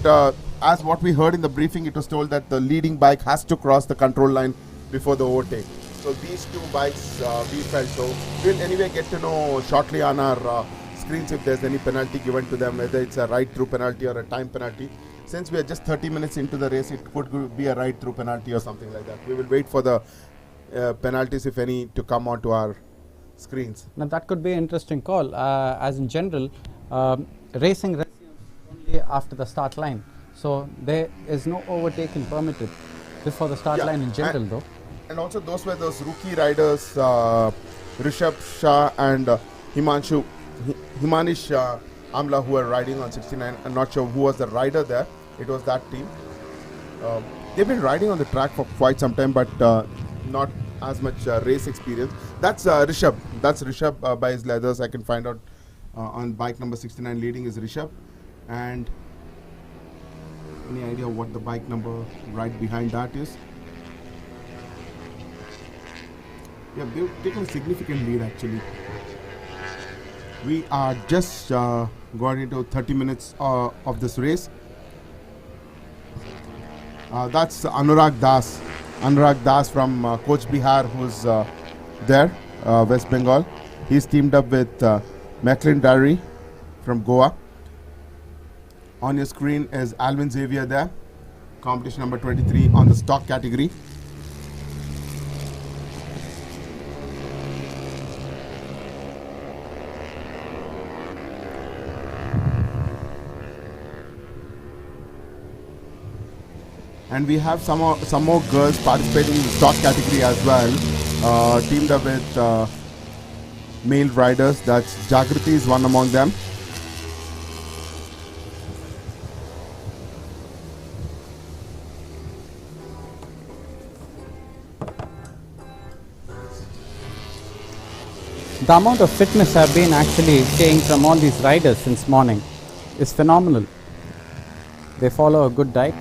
as what we heard in the briefing, it was told that the leading bike has to cross the control line before the overtake. So these 2 bikes, we felt so. We'll anyway get to know shortly on our screens if there's any penalty given to them, whether it's a ride-through penalty or a time penalty. Since we are just 30 minutes into the race, it could be a ride-through penalty or something like that. We will wait for the penalties, if any, to come onto our screens. Now that could be an interesting call, as in general, racing resumes only after the start line. So there is no overtaking permitted before the start line in general though. And also those were those rookie riders, Rishabh Shah and Himanish Amla, who were riding on 69. I'm not sure who was the rider there. It was that team. They've been riding on the track for quite some time, but not as much race experience. That's Rishabh. That's Rishabh by his leathers. I can find out on bike number 69 leading is Rishabh. And any idea what the bike number right behind that is? Yeah, they've taken a significant lead actually. We are just got into 30 minutes of this race. That's Anurag Das. Anurag Das from Coach Bihar, who's there, West Bengal. He's teamed up with Macklin Diary from Goa. On your screen is Alvin Xavier there, competition number 23 on the stock category. And we have some more girls participating in the stock category as well, teamed up with male riders. That's Jagriti is one among them. The amount of fitness I've been actually seeing from all these riders since morning is phenomenal. They follow a good diet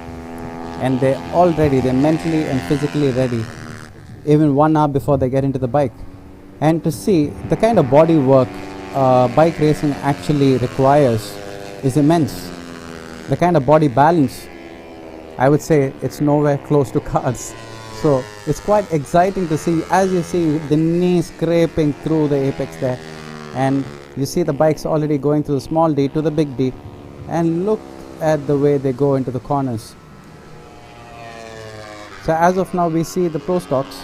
and they're mentally and physically ready, even 1 hour before they get into the bike. And to see the kind of body work bike racing actually requires is immense. The kind of body balance, I would say it's nowhere close to cars. So it's quite exciting to see, as you see the knee scraping through the apex there, and you see the bikes already going through the small D to the big D, and look at the way they go into the corners. So as of now we see the pro stocks,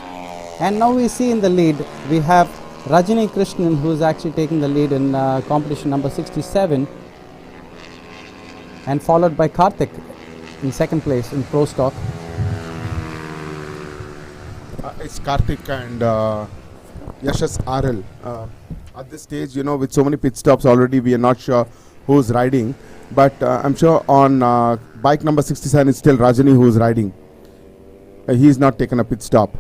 and now we see in the lead we have Rajini Krishnan, who is actually taking the lead in competition number 67, and followed by Karthik in second place in pro stock. It's Karthik and Yashas RL. At this stage, you know, with so many pit stops already, we are not sure who's riding. But I'm sure on bike number 67 it's still Rajani who's riding. He's not taken a pit stop.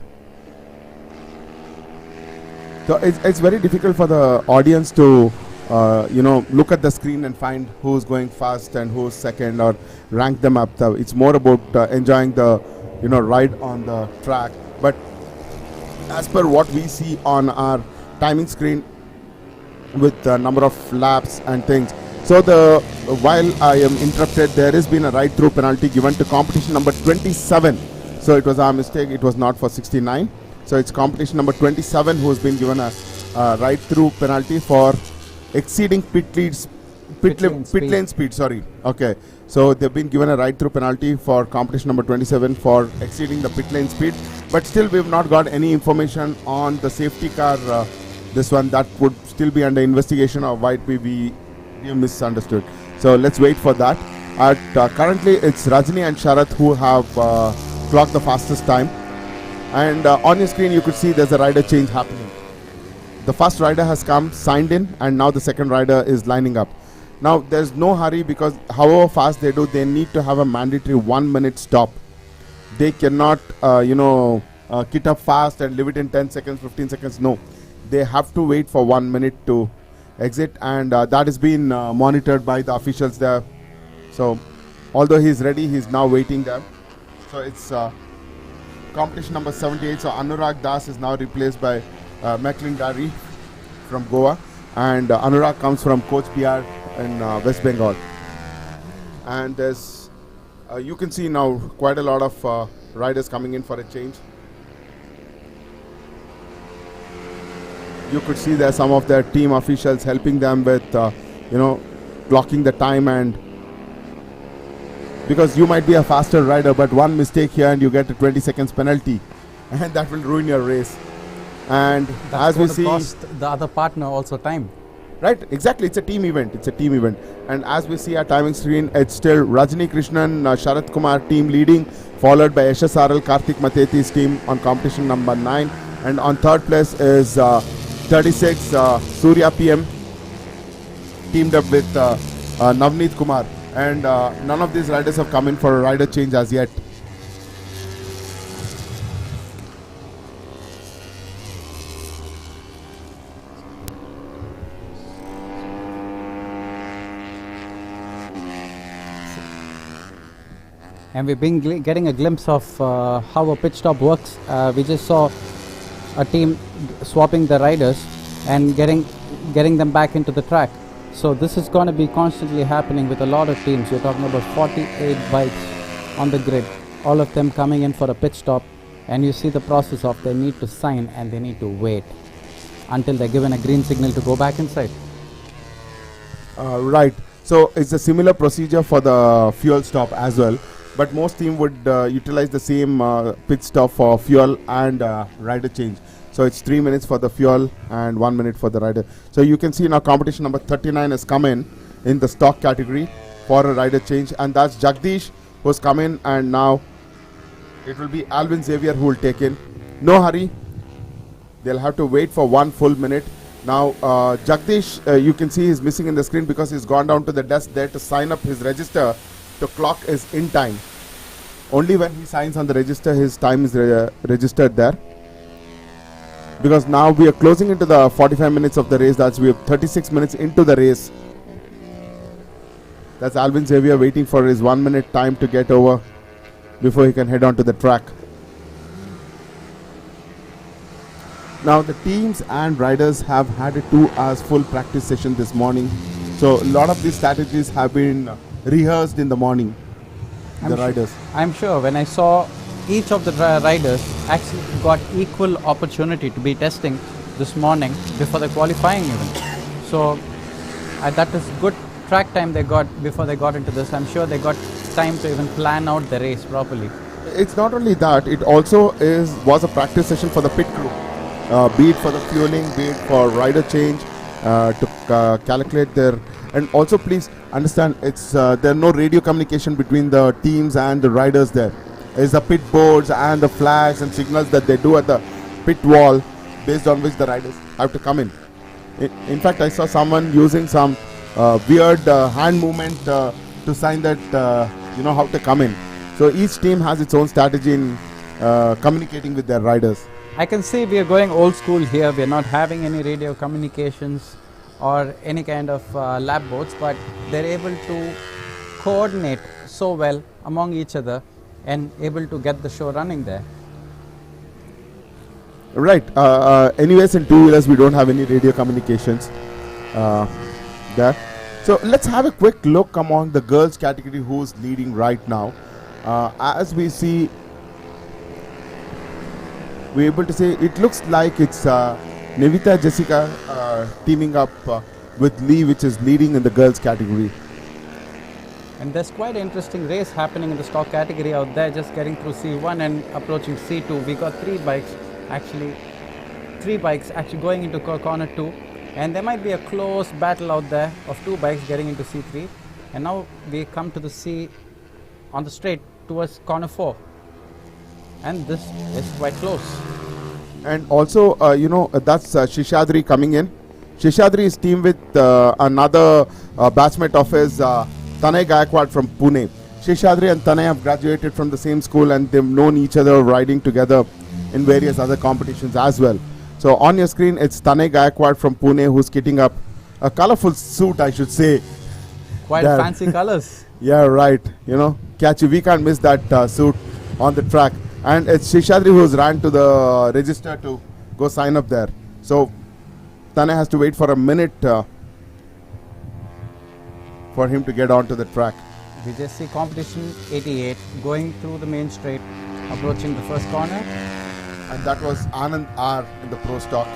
So it's very difficult for the audience to, look at the screen and find who's going fast and who's second or rank them up. It's more about enjoying the, ride on the track. But as per what we see on our timing screen with the number of laps and things, so while I am interrupted, there has been a ride-through penalty given to competition number 27. So it was our mistake, it was not for 69. So it's competition number 27 who has been given a ride-through penalty for exceeding pit lane speed. Sorry. Okay. So they've been given a ride-through penalty for competition number 27 for exceeding the pit lane speed. But still, we've not got any information on the safety car. This one that would still be under investigation, or might be we misunderstood. So let's wait for that. Currently, it's Rajni and Sharath who have clocked the fastest time. And on your screen, you could see there's a rider change happening. The first rider has come, signed in, and now the second rider is lining up. Now, there's no hurry because however fast they do, they need to have a mandatory 1 minute stop. They cannot, kit up fast and leave it in 10 seconds, 15 seconds. No, they have to wait for 1 minute to exit, and that is being monitored by the officials there. So, although he's ready, he's now waiting there. So, it's competition number 78. So, Anurag Das is now replaced by Macklin Dari from Goa, and Anurag comes from Coach PR in West Bengal. And there's you can see now quite a lot of riders coming in for a change. You could see there some of their team officials helping them with blocking the time, and because you might be a faster rider, but one mistake here and you get a 20 seconds penalty, and that will ruin your race. And that's as we see, cost the other partner also time. Right, exactly. It's a team event. And as we see our timing screen, it's still Rajni Krishnan, Sharath Kumar team leading, followed by SSRL Karthik Mateti's team on competition number 9. And on third place is 36 Surya PM, teamed up with Navneet Kumar. And none of these riders have come in for a rider change as yet. and we've been getting a glimpse of how a pit stop works. We just saw a team swapping the riders and getting them back into the track. So this is going to be constantly happening with a lot of teams. We're talking about 48 bikes on the grid, all of them coming in for a pit stop, and you see the process of they need to sign and they need to wait until they're given a green signal to go back inside. Right. So it's a similar procedure for the fuel stop as well, but most team would utilize the same pit stop for fuel and rider change. So it's 3 minutes for the fuel and 1 minute for the rider. So you can see now competition number 39 has come in the stock category for a rider change, and that's Jagdish who's come in, and now it will be Alvin Xavier who will take in. No hurry. They'll have to wait for 1 full minute. Now Jagdish, you can see he's missing in the screen because he's gone down to the desk there to sign up his register to clock his in time. Only when he signs on the register his time is registered there. Because now we are closing into the 45 minutes of the race. We have 36 minutes into the race. That's Alvin Xavier waiting for his 1 minute time to get over before he can head on to the track. Now the teams and riders have had a 2 hours full practice session this morning. So a lot of these strategies have been rehearsed in the morning. Riders. I'm sure when I saw each of the riders actually got equal opportunity to be testing this morning before the qualifying event. So that is good track time they got before they got into this. I'm sure they got time to even plan out the race properly. It's not only that, it also was a practice session for the pit crew. Be it for the fueling, be it for rider change, to calculate their... And also please understand, it's there are no radio communication between the teams and the riders there. Is the pit boards and the flags and signals that they do at the pit wall, based on which the riders have to come in. In fact, I saw someone using some weird hand movement to sign that how to come in. So each team has its own strategy in communicating with their riders. I can see we are going old school here. We are not having any radio communications or any kind of lap boards, but they're able to coordinate so well among each other and able to get the show running there. Right. Anyways, in two-wheelers we don't have any radio communications there. So let's have a quick look among the girls category who's leading right now. As we see, we're able to say it looks like it's Nevita Jessica teaming up with Lee, which is leading in the girls category. And there's quite an interesting race happening in the stock category out there, just getting through C1 and approaching C2. We got three bikes actually going into corner 2, and there might be a close battle out there of 2 bikes getting into C3. And now we come to the C on the straight towards corner 4, and this is quite close. And also, that's Shishadri coming in. Shishadri is teamed with another batchmate of his, Tanay Gaikwad from Pune. Shishadri and Tanay have graduated from the same school, and they've known each other riding together in various other competitions as well. So on your screen, it's Tanay Gaikwad from Pune who's kitting up a colorful suit, I should say. Quite fancy colors. Yeah, right. Catchy. We can't miss that suit on the track. And it's Shishadri who's ran to the register to go sign up there. So Tanay has to wait for a minute for him to get onto the track. We just see competition 88 going through the main straight, approaching the first corner. And that was Anand R in the pro stock.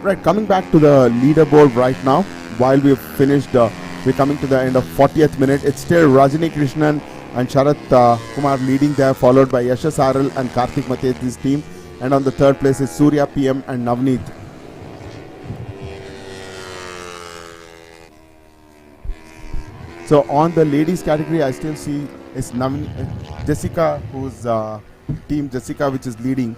Right, coming back to the leaderboard right now, while we've finished, we're coming to the end of 40th minute. It's still Rajani Krishnan and Sharat Kumar leading there, followed by Yashas Aral and Karthik Mateti's team. And on the third place is Surya PM and Navneet. So on the ladies category, I still see it's Jessica, who's team Jessica, which is leading.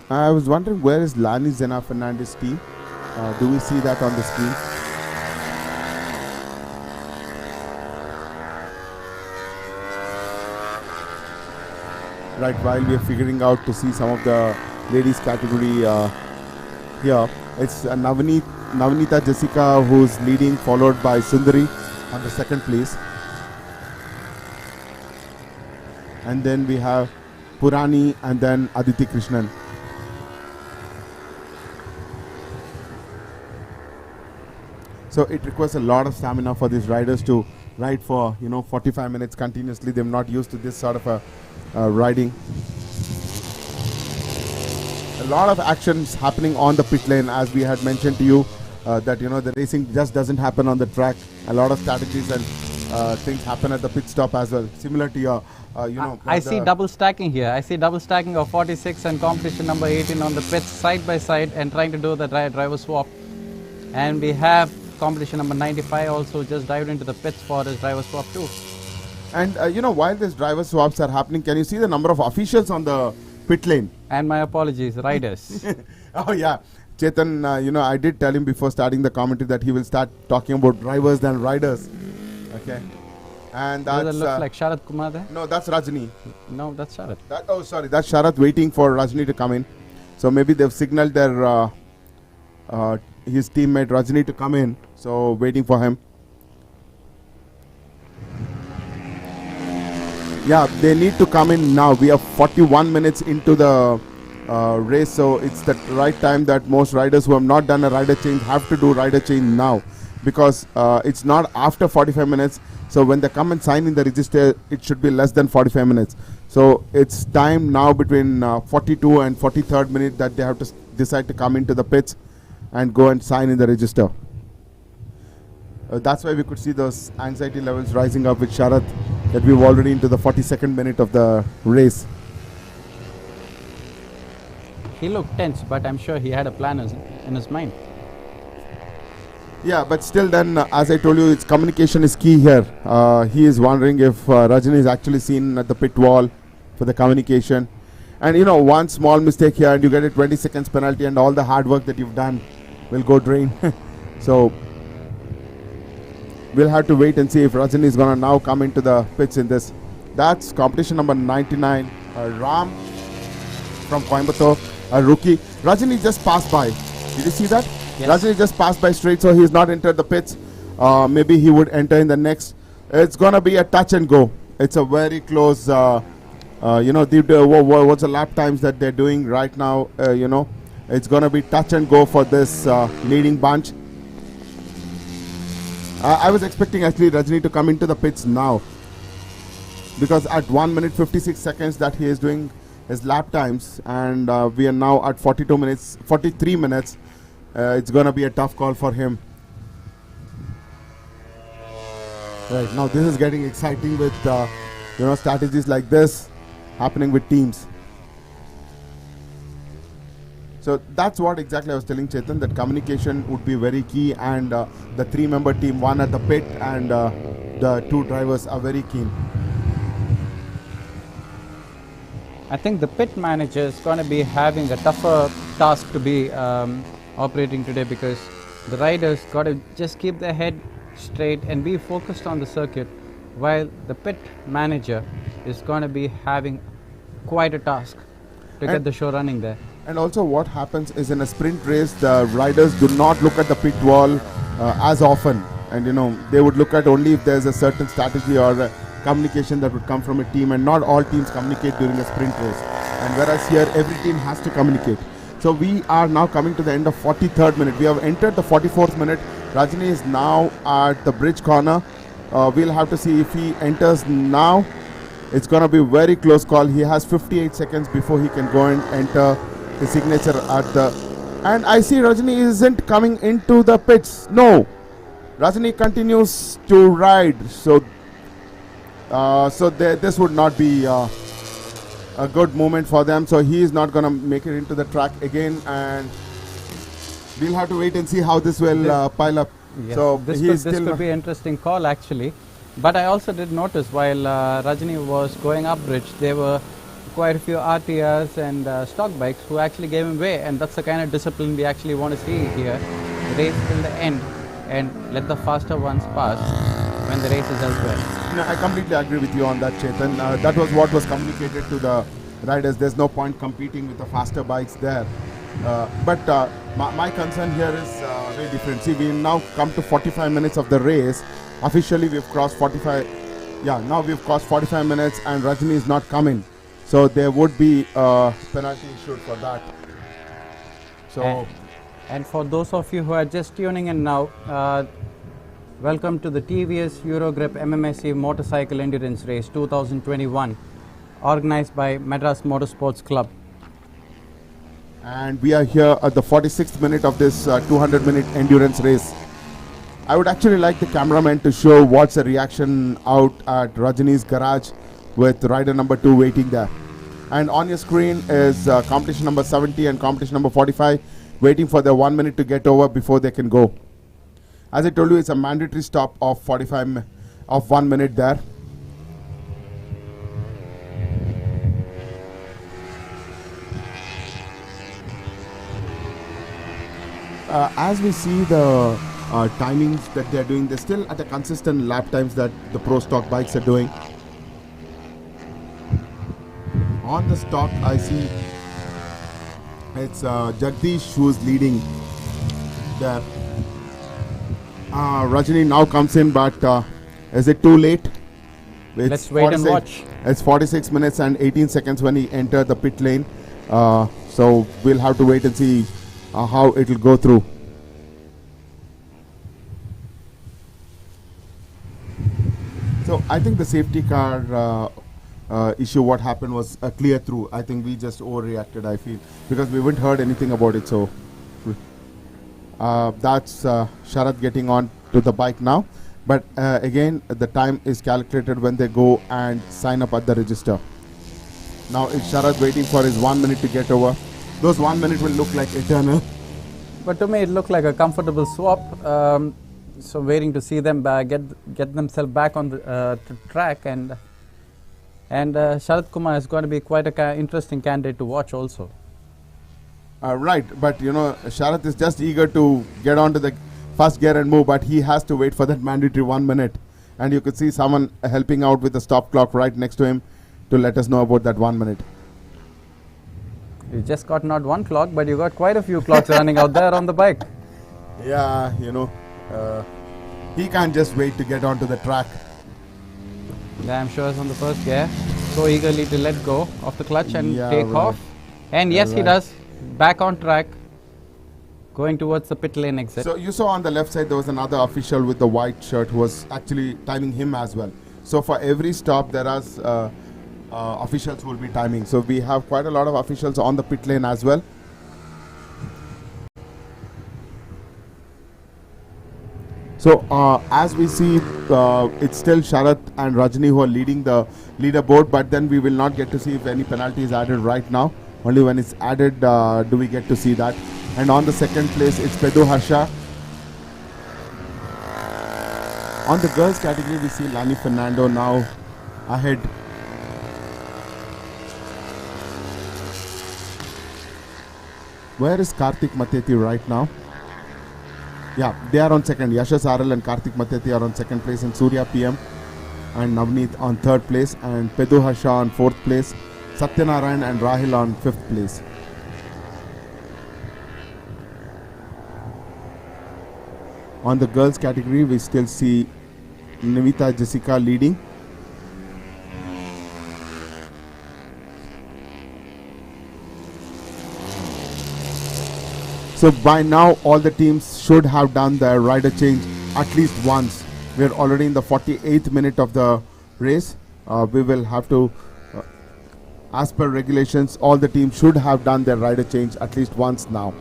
I was wondering, where is Lani Zena Fernandez team? Do we see that on the screen? Right, while we are figuring out to see some of the ladies category here, it's Navneet Navneeta Jessica, who's leading, followed by Sundari on the second place. And then we have Purani and then Aditi Krishnan. So it requires a lot of stamina for these riders to ride for 45 minutes continuously. They're not used to this sort of a riding. A lot of actions happening on the pit lane, as we had mentioned to you, that the racing just doesn't happen on the track. A lot of strategies and things happen at the pit stop as well, similar to your I see double stacking here. I see double stacking of 46 and competition number 18 on the pits side by side and trying to do the driver swap. And we have competition number 95 also just dived into the pits for his driver swap too. And while these driver swaps are happening, can you see the number of officials on the pit lane? And my apologies, riders. Oh yeah, Chetan, I did tell him before starting the commentary that he will start talking about drivers than riders. Okay. And Does that's it look like Sharat Kumar there? no, that's Rajni. No, that's Sharat. That's Sharat waiting for Rajni to come in. So maybe they've signaled their his teammate Rajni to come in. So waiting for him. Yeah, they need to come in now. We are 41 minutes into the race, so it's the right time that most riders who have not done a rider change have to do rider change now, because it's not after 45 minutes. So when they come and sign in the register, it should be less than 45 minutes. So it's time now between 42 and 43rd minute that they have to decide to come into the pits and go and sign in the register. That's why we could see those anxiety levels rising up with Sharat, that we've already into the 42nd minute of the race. He looked tense, but I'm sure he had a plan in his mind. Yeah, but still then, as I told you, its communication is key here. He is wondering if Rajani is actually seen at the pit wall for the communication. And one small mistake here and you get a 20 seconds penalty and all the hard work that you've done will go drain. So we'll have to wait and see if Rajani is going to now come into the pits in this. That's competition number 99. Ram from Coimbatore, a rookie. Rajani just passed by. Did you see that? Yes. Rajani just passed by straight, so he's not entered the pits. Maybe he would enter in the next. It's going to be a touch and go. It's a very close, what's the lap times that they're doing right now, It's going to be touch and go for this leading bunch. I was expecting actually Rajani to come into the pits now, because at 1 minute 56 seconds that he is doing his lap times, and we are now at 43 minutes. It's going to be a tough call for him. Right, now this is getting exciting with strategies like this happening with teams. So that's what exactly I was telling Chetan, that communication would be very key, and the 3-member team, one at the pit and the 2 drivers are very keen. I think the pit manager is going to be having a tougher task to be operating today, because the riders got to just keep their head straight and be focused on the circuit, while the pit manager is going to be having quite a task to get the show running there. And also what happens is, in a sprint race, the riders do not look at the pit wall as often, and they would look at only if there's a certain strategy or communication that would come from a team, and not all teams communicate during a sprint race, and whereas here every team has to communicate. So we are now coming to the end of 43rd minute. We have entered the 44th minute. Rajani is now at the bridge corner. We'll have to see if he enters now. It's going to be a very close call. He has 58 seconds before he can go and enter the signature at the... And I see Rajani isn't coming into the pits. No. Rajani continues to ride. So this would not be a good moment for them. So he is not going to make it into the track again, and we'll have to wait and see how this will pile up. Yes. So this could be an interesting call actually. But I also did notice while Rajani was going up bridge, there were quite a few RTRs and stock bikes who actually gave him way, and that's the kind of discipline we actually want to see here. Race till the end and let the faster ones pass when the race is elsewhere. No, I completely agree with you on that, Chetan. That was what was communicated to the riders. There's no point competing with the faster bikes there. But my concern here is very different. See, we now come to 45 minutes of the race. Officially, we've crossed 45. Yeah, now we've crossed 45 minutes, and Rajni is not coming. So there would be a penalty issued for that. So, And for those of you who are just tuning in now, welcome to the TVS Eurogrip MMSC Motorcycle Endurance Race 2021, organized by Madras Motorsports Club. and we are here at the 46th minute of this 200-minute endurance race. I would actually like the cameraman to show what's the reaction out at Rajini's garage with rider number 2 waiting there. And on your screen is competition number 70 and competition number 45 waiting for their 1 minute to get over before they can go. As I told you, it's a mandatory stop of 1 minute there. As we see the timings that they're doing, they're still at a consistent lap times that the pro stock bikes are doing. On the stock, I see it's Jagdish who's leading there. Rajini now comes in, but is it too late? Let's wait and watch. It's 46 minutes and 18 seconds when he entered the pit lane. So we'll have to wait and see how it will go through. So I think the safety car issue, what happened was clear through. I think we just overreacted, I feel, because we haven't heard anything about it. So that's Sharad getting on to the bike now. But again, the time is calculated when they go and sign up at the register. Now it's Sharad waiting for his 1 minute to get over. Those 1 minute will look like eternal. But to me, it looked like a comfortable swap. So waiting to see them get themselves back on the track, and Sharad Kumar is going to be quite a interesting candidate to watch also. Right, but you know, Sharath is just eager to get onto the first gear and move, but he has to wait for that mandatory 1 minute. And you could see someone helping out with the stop clock right next to him to let us know about that 1 minute. You just got not one clock, but you got quite a few clocks running out there on the bike. Yeah, you know, he can't just wait to get onto the track. Yeah, I'm sure it's on the first gear. So eagerly to let go of the clutch and Yeah, take right. off. And yes, he Right. does. Back on track, going towards the pit lane exit. So you saw on the left side there was another official with the white shirt who was actually timing him as well. So for every stop there are officials who will be timing. So we have quite a lot of officials on the pit lane as well. So as we see, it's still Sharath and Rajni who are leading the leaderboard, but then we will not get to see if any penalty is added right now. Only when it's added do we get to see that. And on the second place, it's Pedu Harsha. On the girls category, we see Lani Fernando now ahead. Where is Karthik Mateti right now? Yeah, they are on second. Yasha Saral and Karthik Mateti are on second place, and Surya PM and Navneet on third place, and Pedu Harsha on fourth place, Satyanarayan and Rahil on fifth place. On the girls category, we still see Nivita Jessica leading. So by now all the teams should have done their rider change at least once. We are already in the 48th minute of the race. We will have to, as per regulations, all the teams should have done their rider change at least once now.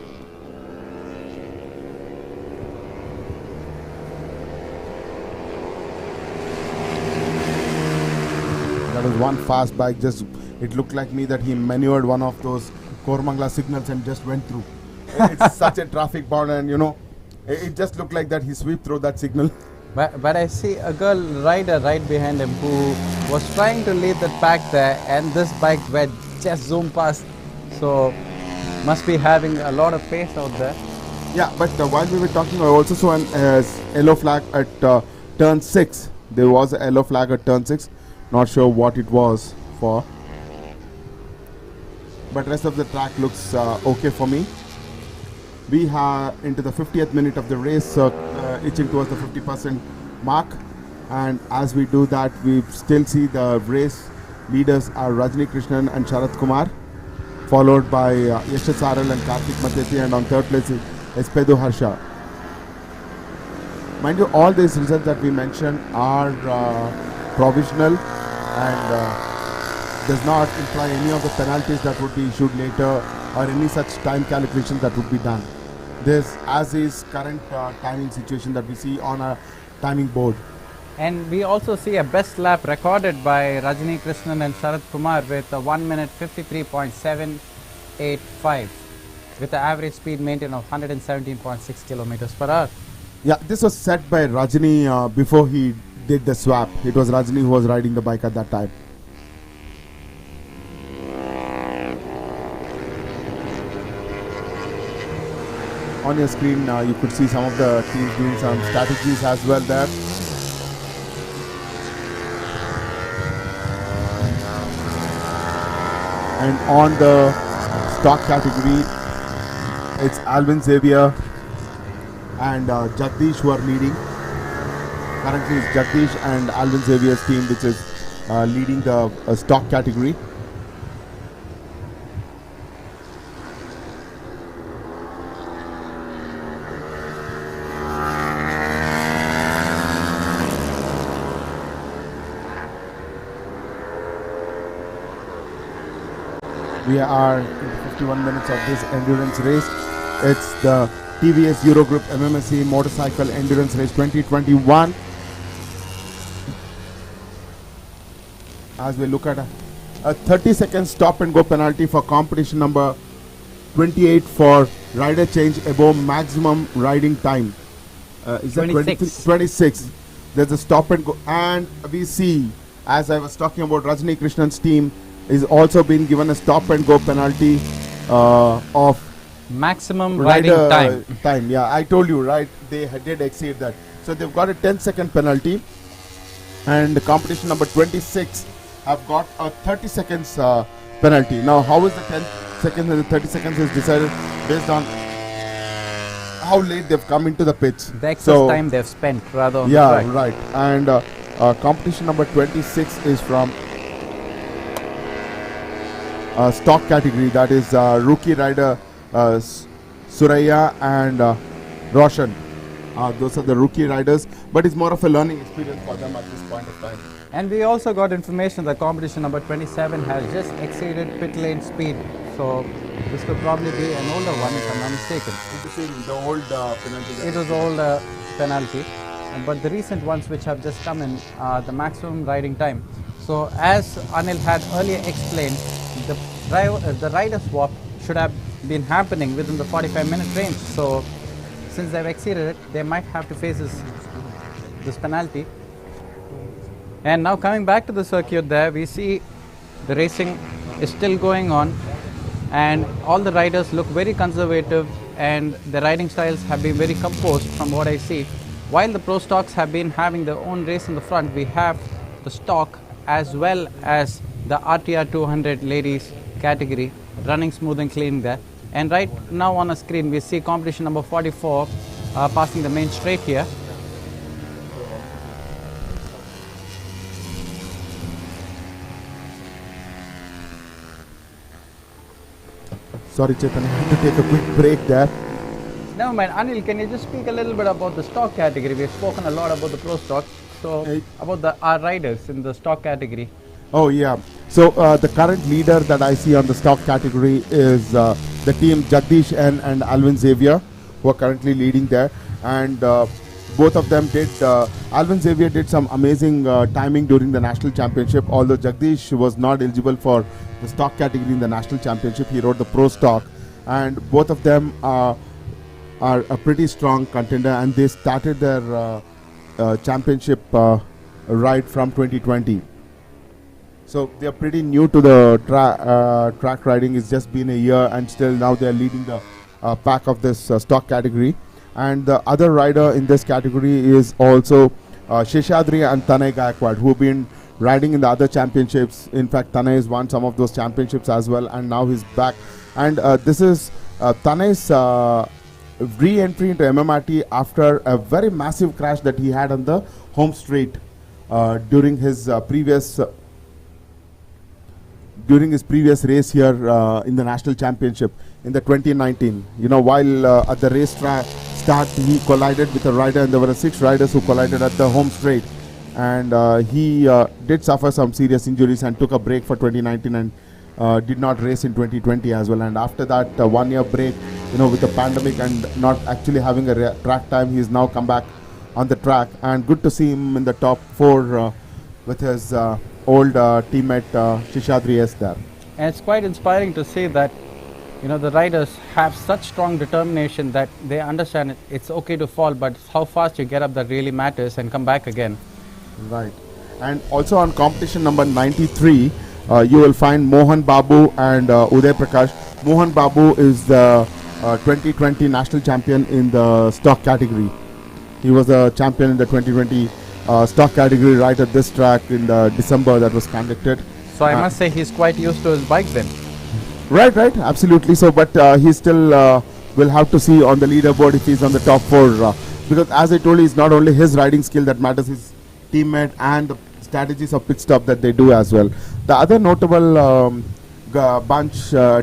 That was one fast bike. Just it looked like me that he maneuvered one of those Kormangla signals and just went through. It's such a traffic bound, and you know, it just looked like that he swept through that signal. But I see a girl rider right behind him who was trying to lead the pack there, and this bike went just zoomed past. So must be having a lot of pace out there. Yeah, but while we were talking, I also saw an yellow flag at turn 6. There was a yellow flag at turn 6. Not sure what it was for. But rest of the track looks okay for me. We are into the 50th minute of the race, itching towards the 50% mark. And as we do that, we still see the race leaders are Rajni Krishnan and Sharat Kumar, followed by Yashas Saral and Karthik Mateti, and on third place is Espedu Harsha. Mind you, all these results that we mentioned are provisional and does not imply any of the penalties that would be issued later or any such time calculations that would be done. This as is current timing situation that we see on a timing board. And we also see a best lap recorded by Rajni Krishnan and Sharat Kumar with a 1 minute 53.785 with an average speed maintained of 117.6 kilometers per hour. Yeah, this was set by Rajni before he did the swap. It was Rajni who was riding the bike at that time. On your screen, you could see some of the teams doing some strategies as well there. And on the stock category, it's Alvin Xavier and Jagdish who are leading. Currently it's Jagdish and Alvin Xavier's team which is leading the stock category. We are in 51 minutes of this endurance race. It's the TVS Eurogroup MMSC Motorcycle Endurance Race 2021. As we look at a 30-second stop and go penalty for competition number 28 for rider change above maximum riding time. Is that 26? There's a stop and go, and we see, as I was talking about, Rajni Krishnan's team is also being given a stop and go penalty of maximum riding time. Yeah, I told you, right? They did exceed that. So they've got a 10-second penalty, and competition number 26 have got a 30 seconds penalty. Now, how is the 10 seconds and the 30 seconds is decided based on how late they've come into the pitch. The excess time they've spent rather on the track. Right. And competition number 26 is from stock category, that is rookie rider Suraya and Roshan. Those are the rookie riders, but it's more of a learning experience for them at this point of time. And we also got information that competition number 27 has just exceeded pit lane speed. So this could probably be an older one if I'm not mistaken. The old penalty. It was old penalty, but the recent ones which have just come in are the maximum riding time. So as Anil had earlier explained, the rider swap should have been happening within the 45-minute range. So since they've exceeded it, they might have to face this penalty. And now coming back to the circuit there, we see the racing is still going on and all the riders look very conservative and the riding styles have been very composed from what I see. While the pro stocks have been having their own race in the front, we have the stock as well as the RTR 200 ladies category running smooth and clean there. And right now on the screen we see competition number 44 passing the main straight here. Sorry Chetan, I have to take a quick break there. Never mind. Anil, can you just speak a little bit about the stock category? We've spoken a lot about the pro stock. So about our riders in the stock category. Oh yeah. So the current leader that I see on the stock category is the team Jagdish and Alvin Xavier, who are currently leading there. And both of them did, Alvin Xavier did some amazing timing during the national championship, although Jagdish was not eligible for the stock category in the national championship. He rode the pro stock, and both of them are a pretty strong contender, and they started their championship ride from 2020. So they are pretty new to the track riding. It's just been a year, and still now they are leading the pack of this stock category. And the other rider in this category is also Sheshadri and Tanay Gaikwad, who have been riding in the other championships. In fact, Tanay has won some of those championships as well, and now he's back. And this is Tanay's re-entry into MMRT after a very massive crash that he had on the home straight during his previous race here in the national championship in the 2019. You know, while at the race start, he collided with a rider, and there were 6 riders who collided at the home straight, and he did suffer some serious injuries and took a break for 2019 and did not race in 2020 as well. And after that 1 year break, you know, with the pandemic and not actually having a track time, he's now come back on the track, and good to see him in the top 4 with his old teammate Shishadri S there. And it's quite inspiring to see that, you know, the riders have such strong determination that they understand it's okay to fall, but how fast you get up that really matters, and come back again. Right. And also on competition number 93, you will find Mohan Babu and Uday Prakash. Mohan Babu is the 2020 national champion in the stock category. He was a champion in the 2020 stock category right at this track in the December that was conducted. So I must say he's quite used to his bike then. Right, absolutely. So, but he still will have to see on the leaderboard if he's on the top 4. Because as I told you, it's not only his riding skill that matters, his teammate and the strategies of pit stop that they do as well. The other notable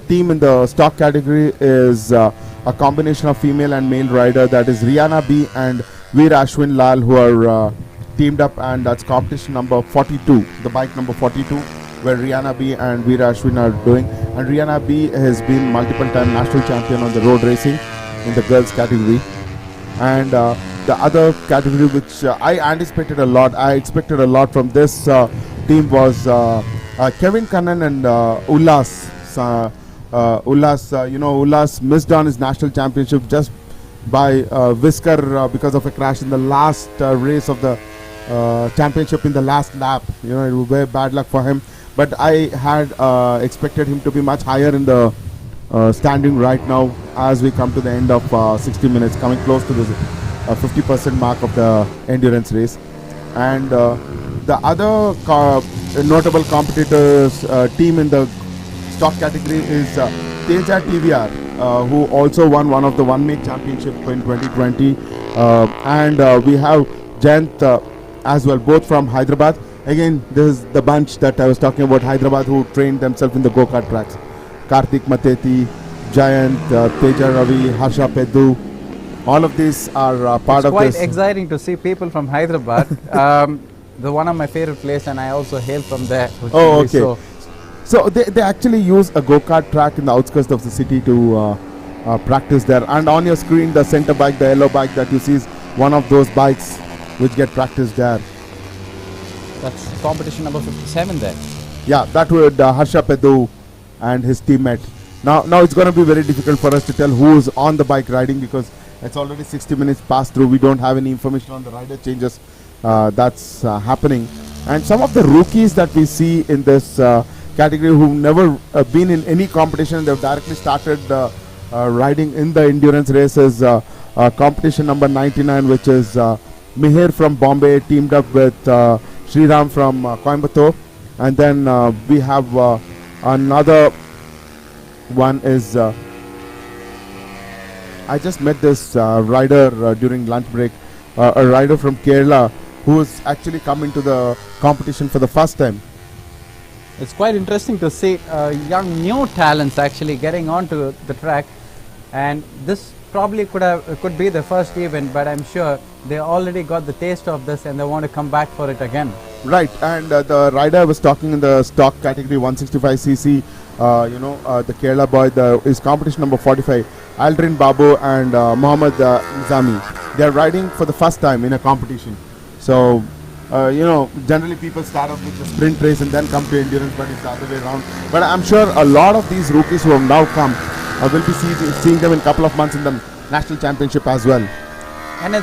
team in the stock category is a combination of female and male rider, that is Rihanna B and Veer Ashwin Lal, who are teamed up, and that's competition number 42, the bike number 42, where Rihanna B and Veer Ashwin are doing. And Rihanna B has been multiple time national champion on the road racing in the girls category. And the other category which I anticipated a lot, I expected a lot from this team was Kevin Kannan and Ullas. Ullas missed on his national championship just by whisker because of a crash in the last race of the championship in the last lap. You know, it was very bad luck for him. But I had expected him to be much higher in the standing right now as we come to the end of 60 minutes, coming close to the 50% mark of the endurance race. And the other notable competitors team in the stock category is Teja TVR, who also won one of the one-make championship in 2020. And we have Jayant as well, both from Hyderabad. Again, this is the bunch that I was talking about, Hyderabad, who trained themselves in the go-kart tracks. Karthik Mateti, Jayant, Teja Ravi, Harsha Peddu, all of these are part of this. It's quite exciting to see people from Hyderabad, the one of my favorite place, and I also hail from there. Oh, okay. So they actually use a go-kart track in the outskirts of the city to practice there. And on your screen, the center bike, the yellow bike that you see is one of those bikes which get practiced there. That's competition number 57 there. Yeah, that would Harsha Peddu and his teammate. Now it's going to be very difficult for us to tell who's on the bike riding, because it's already 60 minutes passed through. We don't have any information on the rider changes that's happening. And some of the rookies that we see in this category who've never been in any competition, they've directly started riding in the endurance races. Competition number 99, which is Mihir from Bombay, teamed up with Sriram from Coimbatore. And then we have another one is I just met this rider during lunch break, a rider from Kerala who's actually come into the competition for the first time. It's quite interesting to see young new talents actually getting onto the track, and this probably could be the first event, but I'm sure they already got the taste of this and they want to come back for it again. Right, and the rider I was talking in the stock category 165cc, the Kerala boy, is competition number 45, Aldrin Babu and Mohammad Nizami. They are riding for the first time in a competition. So, generally people start off with the sprint race and then come to endurance, but it's the other way around. But I'm sure a lot of these rookies who have now come will be seeing them in a couple of months in the national championship as well. And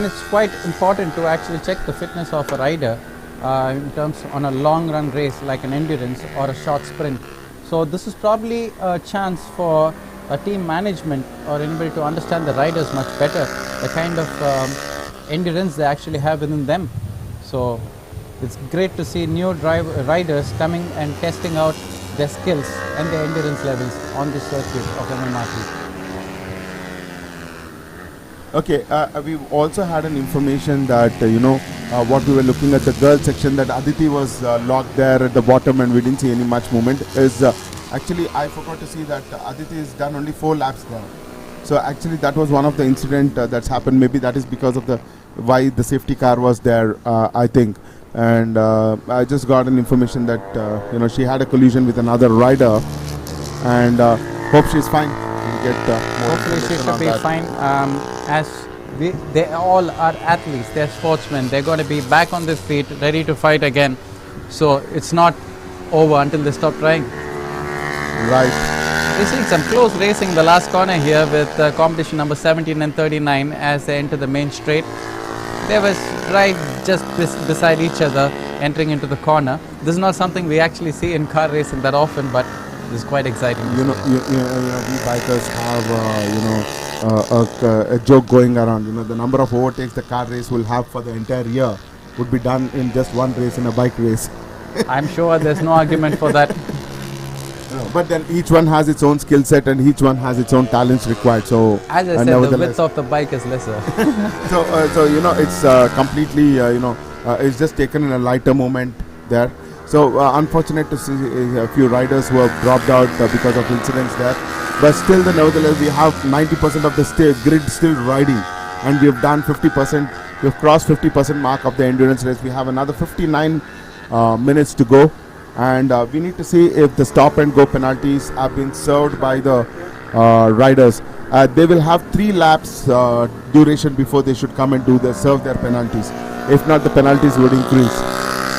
it's quite important to actually check the fitness of a rider in terms on a long run race like an endurance or a short sprint. So this is probably a chance for a team management or anybody to understand the riders much better, the kind of endurance they actually have within them. So it's great to see new riders coming and testing out their skills and their endurance levels on this circuit of MMRT. Okay, we've also had an information that what we were looking at the girls section, that Aditi was locked there at the bottom and we didn't see any much movement. Is actually I forgot to see that Aditi has done only 4 laps there. So actually that was one of the incident that's happened. Maybe that is because of the why the safety car was there. I think, and I just got an information that she had a collision with another rider, and hope she's fine. We'll get more Hopefully she information on should be that. fine. As they all are athletes, they're sportsmen. They're going to be back on their feet, ready to fight again. So it's not over until they stop trying. Right. We're seeing some close racing the last corner here with competition number 17 and 39 as they enter the main straight. They were right just beside each other, entering into the corner. This is not something we actually see in car racing that often, but this is quite exciting. We bikers have a joke going around. The number of overtakes the car race will have for the entire year would be done in just one race, in a bike race. I'm sure there's no argument for that. But then each one has its own skill set and each one has its own talents required. So As I said, the width of the bike is lesser. it's completely it's just taken in a lighter moment there. So unfortunate to see a few riders who have dropped out because of incidents there. But still, nevertheless, we have 90% of the grid still riding, and we have done 50%. We have crossed 50% mark of the endurance race. We have another 59 minutes to go. And we need to see if the stop and go penalties have been served by the riders. They will have 3 laps duration before they should come and serve their penalties. If not, the penalties would increase.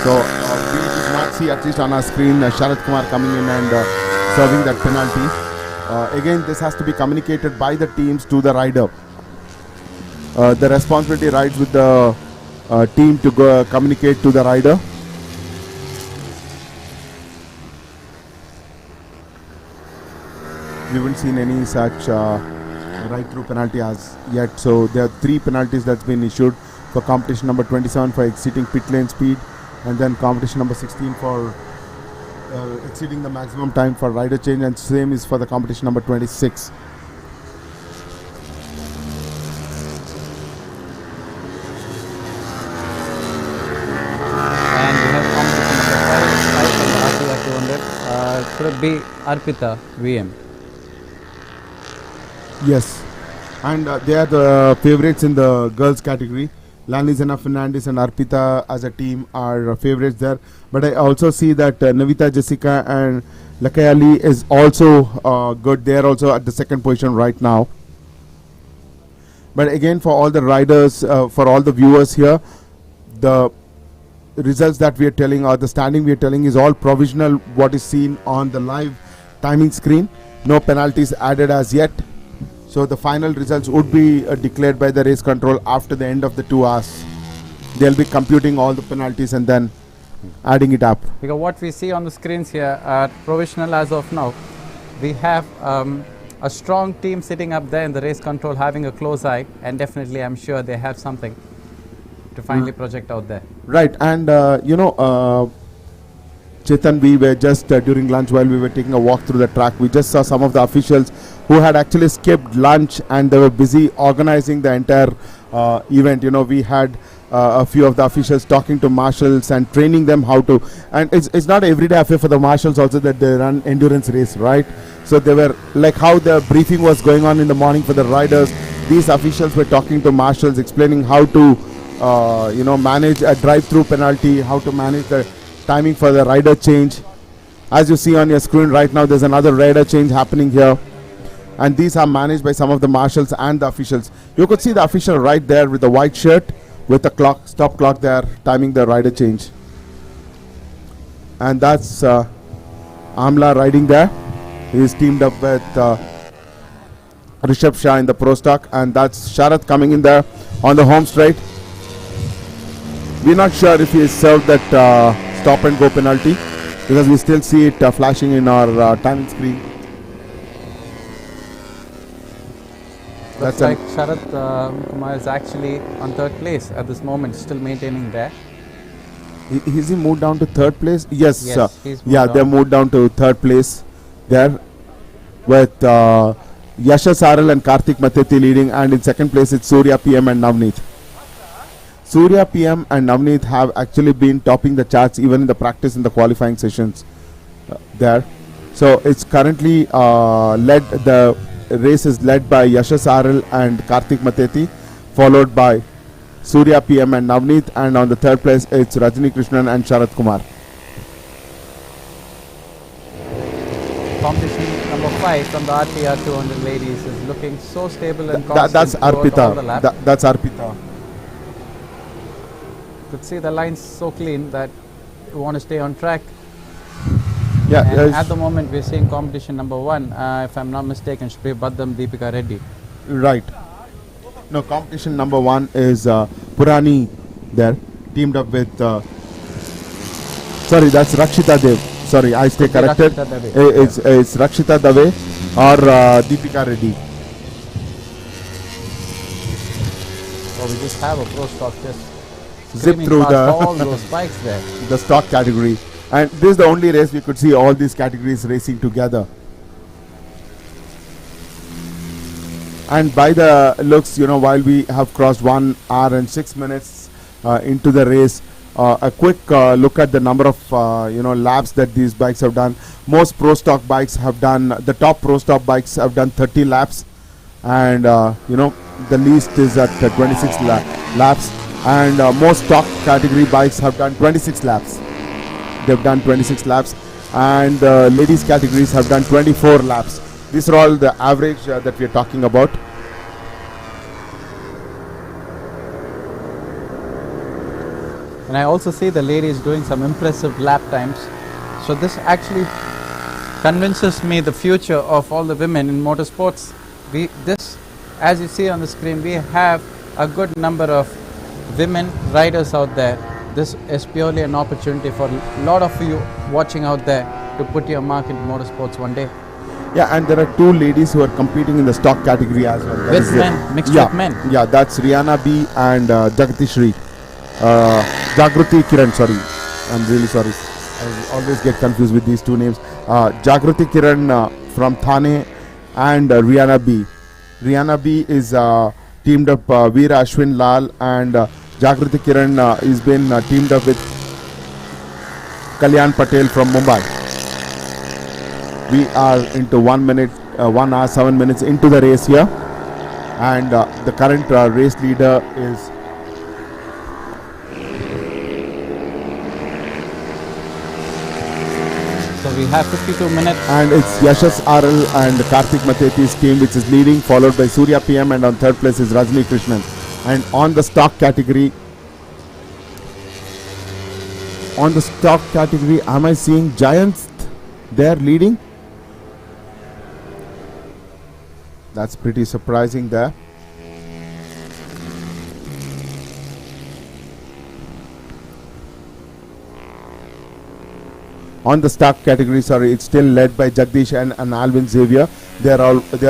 So we did not see, at least on our screen, Sharad Kumar coming in and serving that penalty. Again, this has to be communicated by the teams to the rider. The responsibility rides with the team to go communicate to the rider. We haven't seen any such right-through penalty as yet. So there are 3 penalties that's been issued for competition number 27 for exceeding pit lane speed, and then competition number 16 for exceeding the maximum time for rider change, and same is for the competition number 26. And we have competition number 5 in the RTR 200. Could it be Arpita VM? Yes, and they are the favorites in the girls category. Lanizana Fernandez and Arpita as a team are favorites there. But I also see that Navita Jessica and Lakayali is also good. They are also at the 2nd position right now. But again, for all the riders, for all the viewers here, the results that we are telling, or the standing we are telling, is all provisional, what is seen on the live timing screen. No penalties added as yet. So the final results would be declared by the race control after the end of the 2 hours. They'll be computing all the penalties and then adding it up. Because what we see on the screens here are provisional as of now. We have a strong team sitting up there in the race control having a close eye, and definitely I'm sure they have something to finally project out there. Right, and Chetan, we were just during lunch, while we were taking a walk through the track, we just saw some of the officials who had actually skipped lunch and they were busy organizing the entire event. We had a few of the officials talking to marshals and training them how to, and it's not an everyday affair for the marshals also that they run endurance race, right? So they were like how the briefing was going on in the morning for the riders. These officials were talking to marshals, explaining how to manage a drive-through penalty, how to manage the timing for the rider change. As you see on your screen right now, there's another rider change happening here, and these are managed by some of the marshals and the officials. You could see the official right there with the white shirt with the clock, stop clock there, timing the rider change. And that's Amla riding there. He is teamed up with Rishabh Shah in the Pro Stock, and that's Sharath coming in there on the home straight. We're not sure if he has served that stop and go penalty, because we still see it flashing in our timing screen. Looks like Sharath Kumar is actually on 3rd place at this moment, still maintaining there. Is he moved down to 3rd place? Yes, Yes, he's moved yeah, down. they moved down to 3rd place there with Yashas Aral and Karthik Mateti leading, and in second place it's Surya PM and Navneet. Surya PM and Navneet have actually been topping the charts even in the practice in the qualifying sessions there. So it's currently the race is led by Yashas Aral and Karthik Mateti, followed by Surya PM and Navneet, and on the third place it's Rajni Krishnan and Sharat Kumar. Competition number 5 from the RTR 200 ladies is looking so stable and constant. That's throughout all the Arpita. laps. That's Arpita. Could see the lines so clean that you want to stay on track. Yeah, And at the moment we're seeing competition number 1, if I'm not mistaken, should be Baddam Deepika Reddy. right. No, competition number 1 is Purani there, teamed up with. Sorry, that's Rakshita Dev. Sorry, I stay corrected. Rakshita Dave. It's Rakshita Dave or Deepika Reddy. So we just have a pro stock just Zip screaming through past all the those bikes there. the stock category, and this is the only race we could see all these categories racing together. And by the looks, while we have crossed 1 hour and 6 minutes into the race, a quick look at the number of laps that these bikes have done. Most pro stock bikes have done, the top pro stock bikes have done 30 laps, and the least is at 26 laps, and most stock category bikes have done 26 laps. They've done 26 laps, and ladies categories have done 24 laps. These are all the average that we are talking about. And I also see the ladies doing some impressive lap times. So this actually convinces me the future of all the women in motorsports. As you see on the screen, we have a good number of women riders out there. This is purely an opportunity for a lot of you watching out there to put your mark in motorsports one day. Yeah, and there are 2 ladies who are competing in the stock category as well. That With is men, mixed with men. Yeah, that's Rihanna B and Jagatishri. Jagruti Kiran, sorry. I'm really sorry. I always get confused with these 2 names. Jagruti Kiran from Thane and Rihanna B. Rihanna B is teamed up Veera Ashwin Lal, and Jagruti Kiran is been teamed up with Kalyan Patel from Mumbai. We are into 1 hour 7 minutes into the race here, and the current race leader is So we have 52 minutes. and it's Yashas Aral and Karthik Mateti's team which is leading, followed by Surya PM, and on third place is Rajni Krishnan. And on the stock category, am I seeing Giants there leading? That's pretty surprising there. On the stock category, sorry, it's still led by Jagdish and Alvin Xavier. They are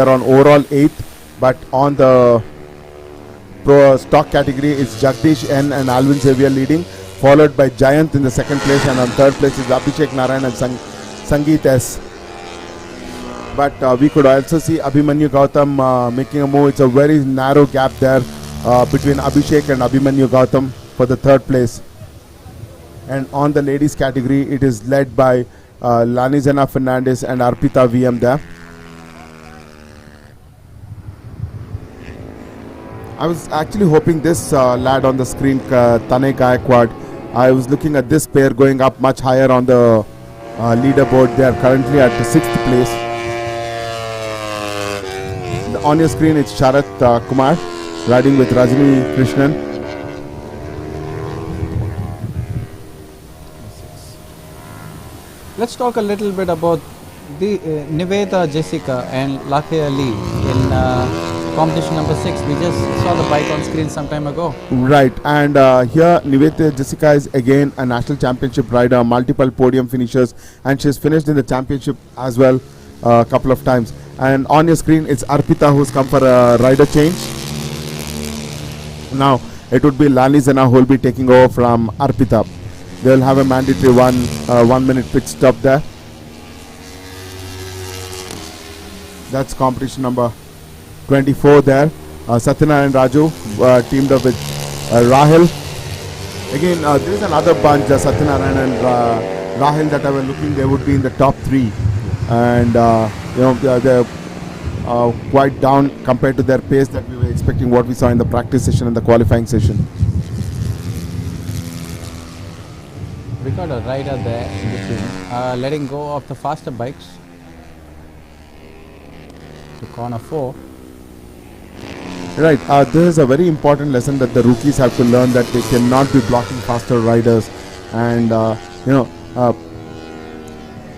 on overall 8th, but on the pro stock category, it's Jagdish N and Alvin Xavier leading, followed by Giant in the second place, and on third place is Abhishek Narayan and Sangeet S. But we could also see Abhimanyu Gautam making a move. It's a very narrow gap there between Abhishek and Abhimanyu Gautam for the third place. And on the ladies category, it is led by Lanizana Fernandez and Arpita VM there. I was actually hoping this lad on the screen, Tane Gaikwad, I was looking at this pair going up much higher on the leaderboard. They are currently at the 6th place. On your screen, it's Sharat Kumar riding with Rajni Krishnan. Let's talk a little bit about the Niveda Jessica and Lakhya Lee in competition number 6. We just saw the bike on screen some time ago. Right, and here Niveda Jessica is again a national championship rider, multiple podium finishers, and she's finished in the championship as well a couple of times. And on your screen, it's Arpita who's come for a rider change. Now it would be Lani Zena who will be taking over from Arpita. They will have a mandatory 1 minute pit stop there. That's competition number 24 there. Satyanarayan Raju teamed up with Rahil. Again, there is another bunch, Satyanarayan and Rahil, that I was looking, they would be in the top 3. And they're quite down compared to their pace that we were expecting, what we saw in the practice session and the qualifying session. We got a rider there in between, letting go of the faster bikes to corner 4. Right, this is a very important lesson that the rookies have to learn, that they cannot be blocking faster riders, and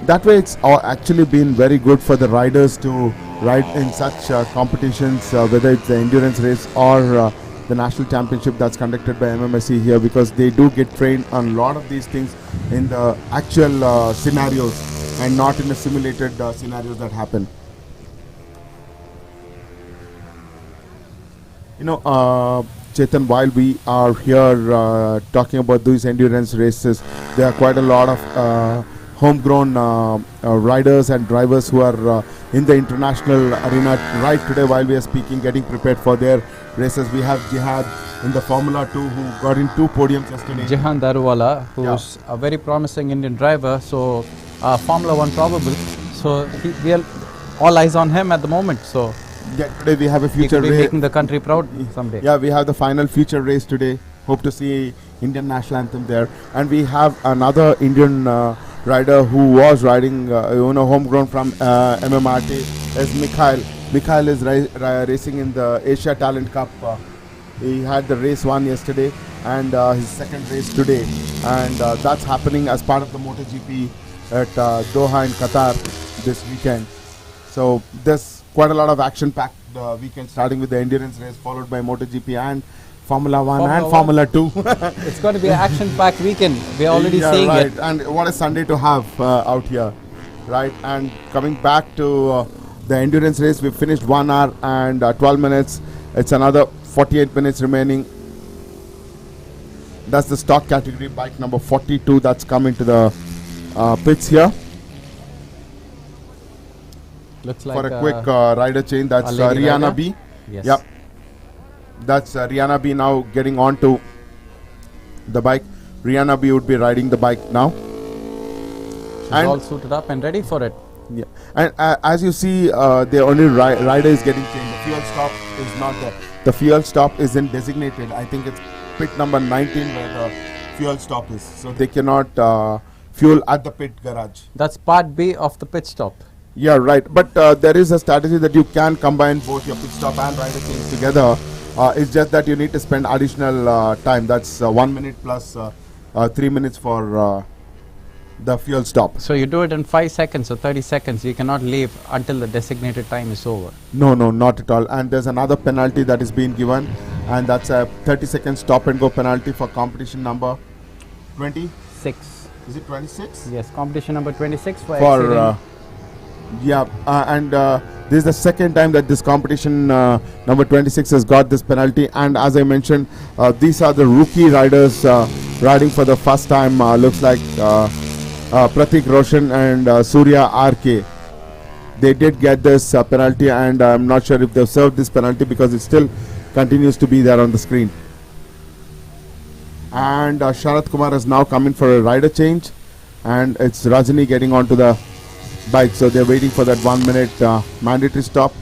that way it's actually been very good for the riders to ride in such competitions, whether it's the endurance race or the national championship that's conducted by MMSC here, because they do get trained on a lot of these things in the actual scenarios and not in the simulated scenarios that happen. Chetan, while we are here talking about these endurance races, there are quite a lot of homegrown riders and drivers who are in the international arena right today while we are speaking, getting prepared for their races. We have Jihad in the Formula 2 who got in 2 podiums yesterday. Jihan Daruwala, who's a very promising Indian driver, so Formula 1 probable. So we are all eyes on him at the moment. So yeah, today we have a he future could be race. making the country proud someday. Yeah, we have the final future race today. Hope to see Indian national anthem there. And we have another Indian rider who was riding, homegrown from MMRT, is Mikhail. Mikhail is racing in the Asia Talent Cup. He had the race 1 yesterday and his second race today. And that's happening as part of the MotoGP at Doha in Qatar this weekend. So there's quite a lot of action-packed weekend, starting with the endurance race, followed by MotoGP and Formula 1 and Formula 2. It's going to be an action-packed weekend. We're already seeing it. And what a Sunday to have out here, right? And coming back to the endurance race, we finished 1 hour and 12 minutes. It's another 48 minutes remaining. That's the stock category, bike number 42 that's come into the pits here. Looks like for a quick rider change. That's Rihanna rider? B. Yes. Yep. That's Rihanna B now getting onto the bike. Rihanna B would be riding the bike now. She's and all suited up and ready for it. Yeah. And as you see, the only rider is getting changed. The fuel stop is not there. The fuel stop isn't designated. I think it's pit number 19 where the fuel stop is. So they cannot fuel at the pit garage. That's part B of the pit stop. Yeah, right. But there is a strategy that you can combine both your pit stop and rider change together. It's just that you need to spend additional time. That's 1 minute plus 3 minutes for the fuel stop. So you do it in 5 seconds or 30 seconds. You cannot leave until the designated time is over. No, not at all. And there's another penalty that is being given, and that's a 30-second stop and go penalty for competition number 26. Is it 26? Yes, competition number 26 for this is the second time that this competition number 26 has got this penalty. And as I mentioned, these are the rookie riders riding for the first time. Looks like Pratik Roshan and Surya RK. They did get this penalty, and I'm not sure if they've served this penalty because it still continues to be there on the screen. And Sharath Kumar has now come in for a rider change, and it's Rajani getting onto the bike. So they're waiting for that 1 minute mandatory stop,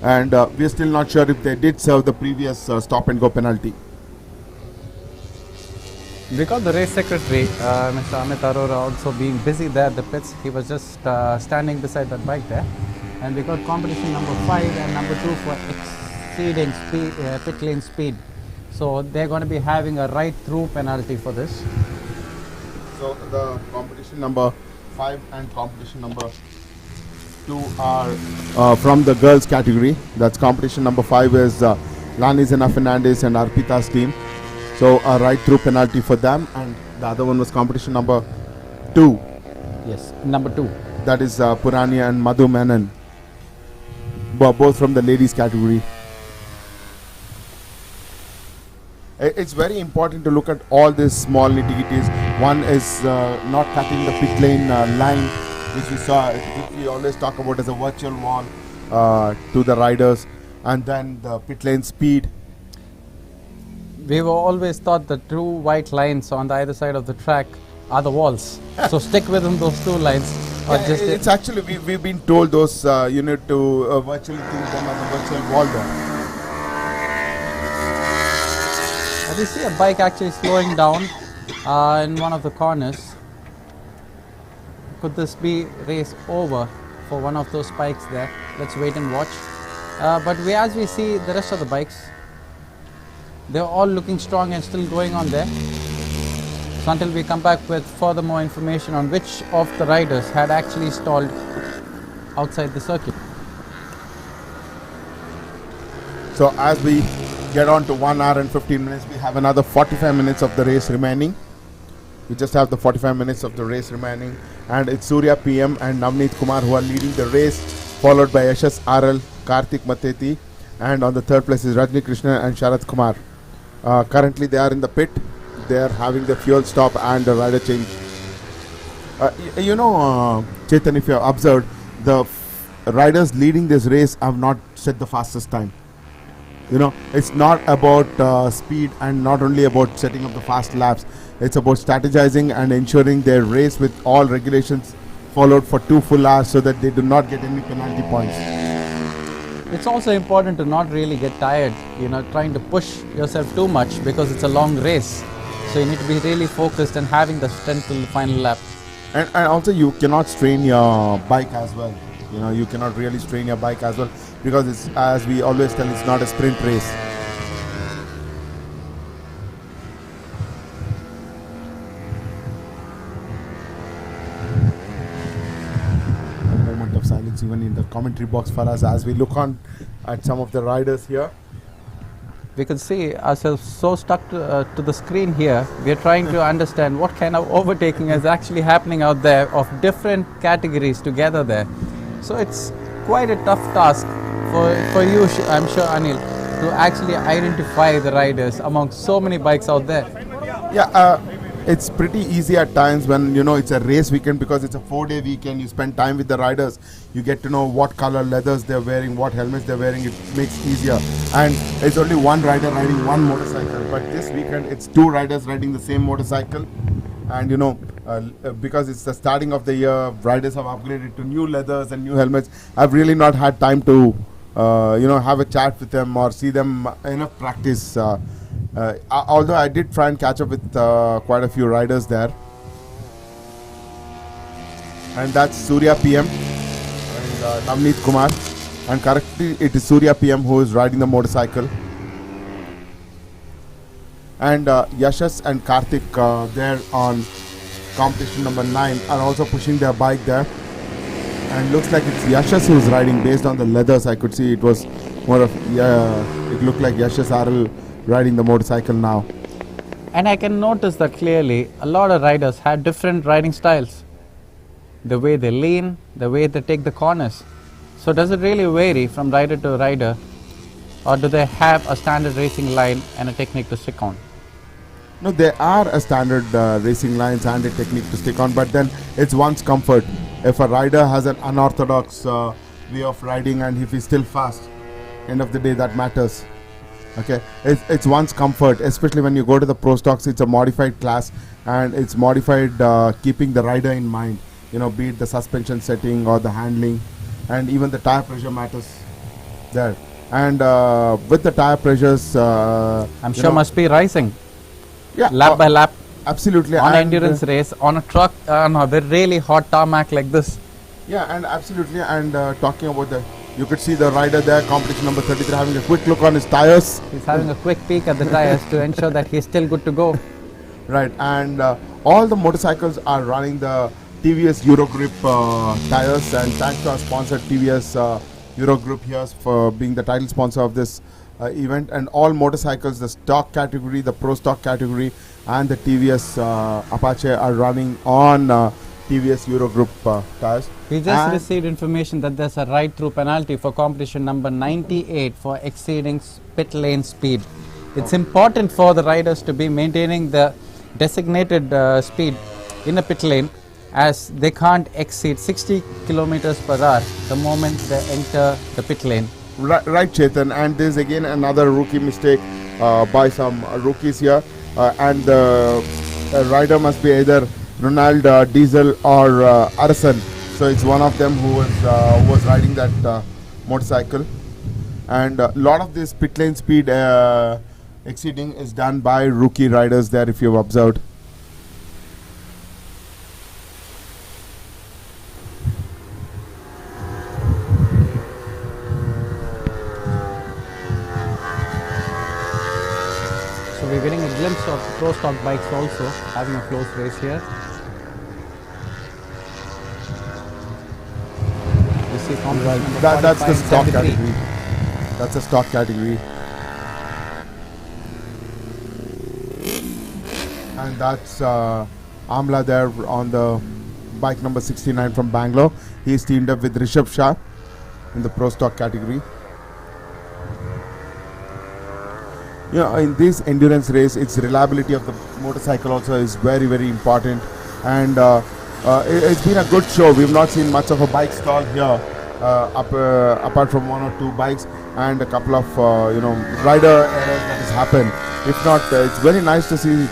and we're still not sure if they did serve the previous stop and go penalty. We got the race secretary, Mr. Amit Arora, also being busy there at the pits. He was just standing beside that bike there. And we got competition number 5 and number 2 for exceeding speed, pit lane speed. So they're going to be having a right through penalty for this. So the competition number 5 and competition number 2 are from the girls category. That's competition number 5 is Lani Zena Fernandez and Arpita's team. So a right through penalty for them, and the other one was competition number 2. Yes, number 2. That is Purani and Madhu Menon, both from the ladies category. It's very important to look at all these small nitty-gritties. One is not cutting the pit lane line, which we saw, which we always talk about as a virtual wall. to the riders, and then the pit lane speed. We've always thought the two white lines on the either side of the track are the walls. So stick within those two lines. Or Yeah, just it's actually, we've been told those, you need to virtually think them as a virtual wall there. we see a bike actually slowing down in one of the corners. Could this be race over for one of those bikes there? Let's wait and watch. But as we see the rest of the bikes, they're all looking strong and still going on there. So until we come back with further more information on which of the riders had actually stalled outside the circuit. So as we get on to 1 hour and 15 minutes, we have another 45 minutes of the race remaining. We just have the 45 minutes of the race remaining, and it's Surya PM and Navneet Kumar who are leading the race, followed by Yashas RL, Karthik Mateti, and on the third place is Rajni Krishna and Sharath Kumar. Currently they are in the pit. They are having the fuel stop and the rider change. Chetan, if you have observed, the riders leading this race have not set the fastest time. It's not about speed and not only about setting up the fast laps. It's about strategizing and ensuring their race with all regulations followed for 2 full hours so that they do not get any penalty points. It's also important to not really get tired, trying to push yourself too much because it's a long race. So you need to be really focused and having the strength till the final lap. And also you cannot strain your bike as well. You cannot really strain your bike as well because it's, as we always tell, it's not a sprint race. A moment of silence even in the commentary box for us as we look on at some of the riders here. We could see ourselves so stuck to the screen here. We are trying to understand what kind of overtaking is actually happening out there of different categories together there. So it's quite a tough task for you, I'm sure, Anil, to actually identify the riders among so many bikes out there. Yeah, it's pretty easy at times when it's a race weekend because it's a 4-day weekend. You spend time with the riders, you get to know what color leathers they're wearing, what helmets they're wearing. It makes it easier, and it's only one rider riding one motorcycle, but this weekend it's 2 riders riding the same motorcycle. And because it's the starting of the year, riders have upgraded to new leathers and new helmets. I've really not had time to have a chat with them or see them enough practice. Although I did try and catch up with quite a few riders there. And that's Surya PM and Navneet Kumar. And correctly, it is Surya PM who is riding the motorcycle. And Yashas and Karthik, they're on competition number 9, are also pushing their bike there. And looks like it's Yashas who's riding based on the leathers. I could see it was more of, it looked like Yashas RL riding the motorcycle now. And I can notice that clearly a lot of riders had different riding styles. The way they lean, the way they take the corners. So does it really vary from rider to rider, or do they have a standard racing line and a technique to stick on? No, there are a standard racing lines and a technique to stick on, but then it's one's comfort. If a rider has an unorthodox way of riding and if he's still fast, end of the day that matters. Okay, it's one's comfort, especially when you go to the pro stocks. It's a modified class and it's modified keeping the rider in mind, be it the suspension setting or the handling, and even the tire pressure matters there. And with the tire pressures, I'm sure must be rising. Yeah, lap by lap. Absolutely. On an endurance race, on a truck, on a really hot tarmac like this. Yeah, and absolutely. And talking about you could see the rider there, competition number 33, having a quick look on his tires. He's having a quick peek at the tires to ensure that he's still good to go. Right, and all the motorcycles are running the TVS Eurogrip tires, and thanks to our sponsor TVS Eurogroup here for being the title sponsor of this event. And all motorcycles, the stock category, the pro stock category, and the TVS Apache are running on TVS Eurogroup tires. We just received information that there's a ride-through penalty for competition number 98 for exceeding pit lane speed. It's important for the riders to be maintaining the designated speed in a pit lane as they can't exceed 60 kilometers per hour the moment they enter the pit lane. Right, Chetan, and there's again another rookie mistake by some rookies here, and the rider must be either Ronald Diesel or Arson. So it's one of them who was riding that motorcycle, and a lot of this pit lane speed exceeding is done by rookie riders there, if you've observed. We're getting a glimpse of the pro stock bikes also having a close race here. You see That's the stock 73. category. That's a stock category. And that's Amla there on the bike number 69 from Bangalore. He's teamed up with Rishabh Shah in the pro stock category. In this endurance race, its reliability of the motorcycle also is very, very important, and it's been a good show. We've not seen much of a bike stall here, apart from one or two bikes and a couple of rider errors that has happened. If not, it's very nice to see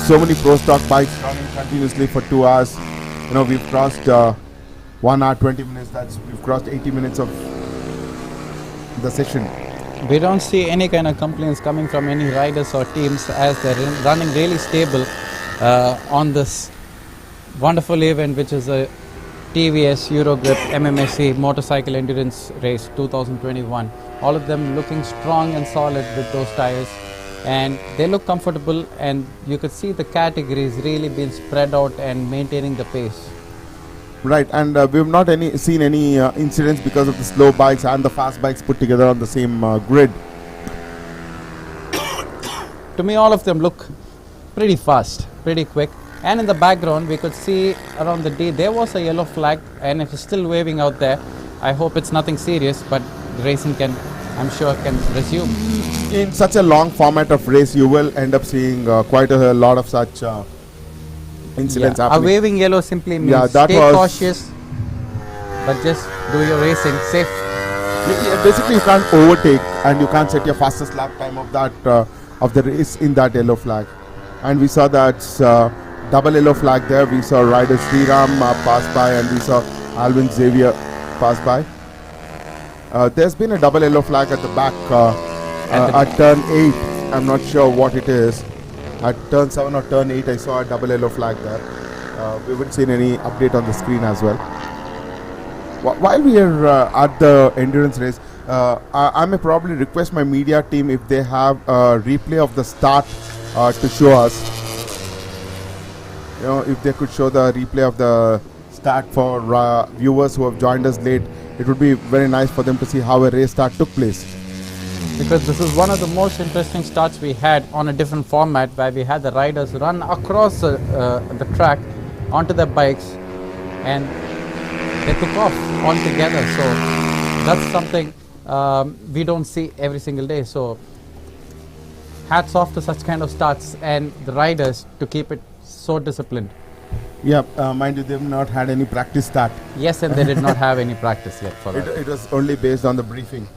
so many pro stock bikes running continuously for 2 hours. We've crossed 1 hour 20 minutes. We've crossed 80 minutes of the session. We don't see any kind of complaints coming from any riders or teams, as they're running really stable on this wonderful event, which is a TVS Eurogrip MMSC Motorcycle Endurance Race 2021. All of them looking strong and solid with those tires, and they look comfortable, and you could see the categories really being spread out and maintaining the pace. Right, and we've not seen any incidents because of the slow bikes and the fast bikes put together on the same grid. To me, all of them look pretty fast, pretty quick. And in the background, we could see around the D there was a yellow flag, and it is still waving out there. I hope it's nothing serious, but racing I'm sure can resume. In such a long format of race, you will end up seeing quite a lot of such incidents happening. A waving yellow simply means stay cautious, but just do your racing safe. Basically, you can't overtake and you can't set your fastest lap time of that of the race in that yellow flag. And we saw that double yellow flag there. We saw rider Sriram pass by, and we saw Alvin Xavier pass by. There's been a double yellow flag at the back at turn 8. I'm not sure what it is. At turn 7 or turn 8, I saw a double yellow flag there. We haven't seen any update on the screen as well. While we are at the endurance race, I may probably request my media team if they have a replay of the start to show us. If they could show the replay of the start for viewers who have joined us late, it would be very nice for them to see how a race start took place. Because this is one of the most interesting starts we had on a different format, where we had the riders run across the track onto their bikes, and they took off all together. So that's something we don't see every single day. So hats off to such kind of starts and the riders to keep it so disciplined. Yeah, mind you, they've not had any practice start. Yes, and they did not have any practice yet for that. It was only based on the briefing.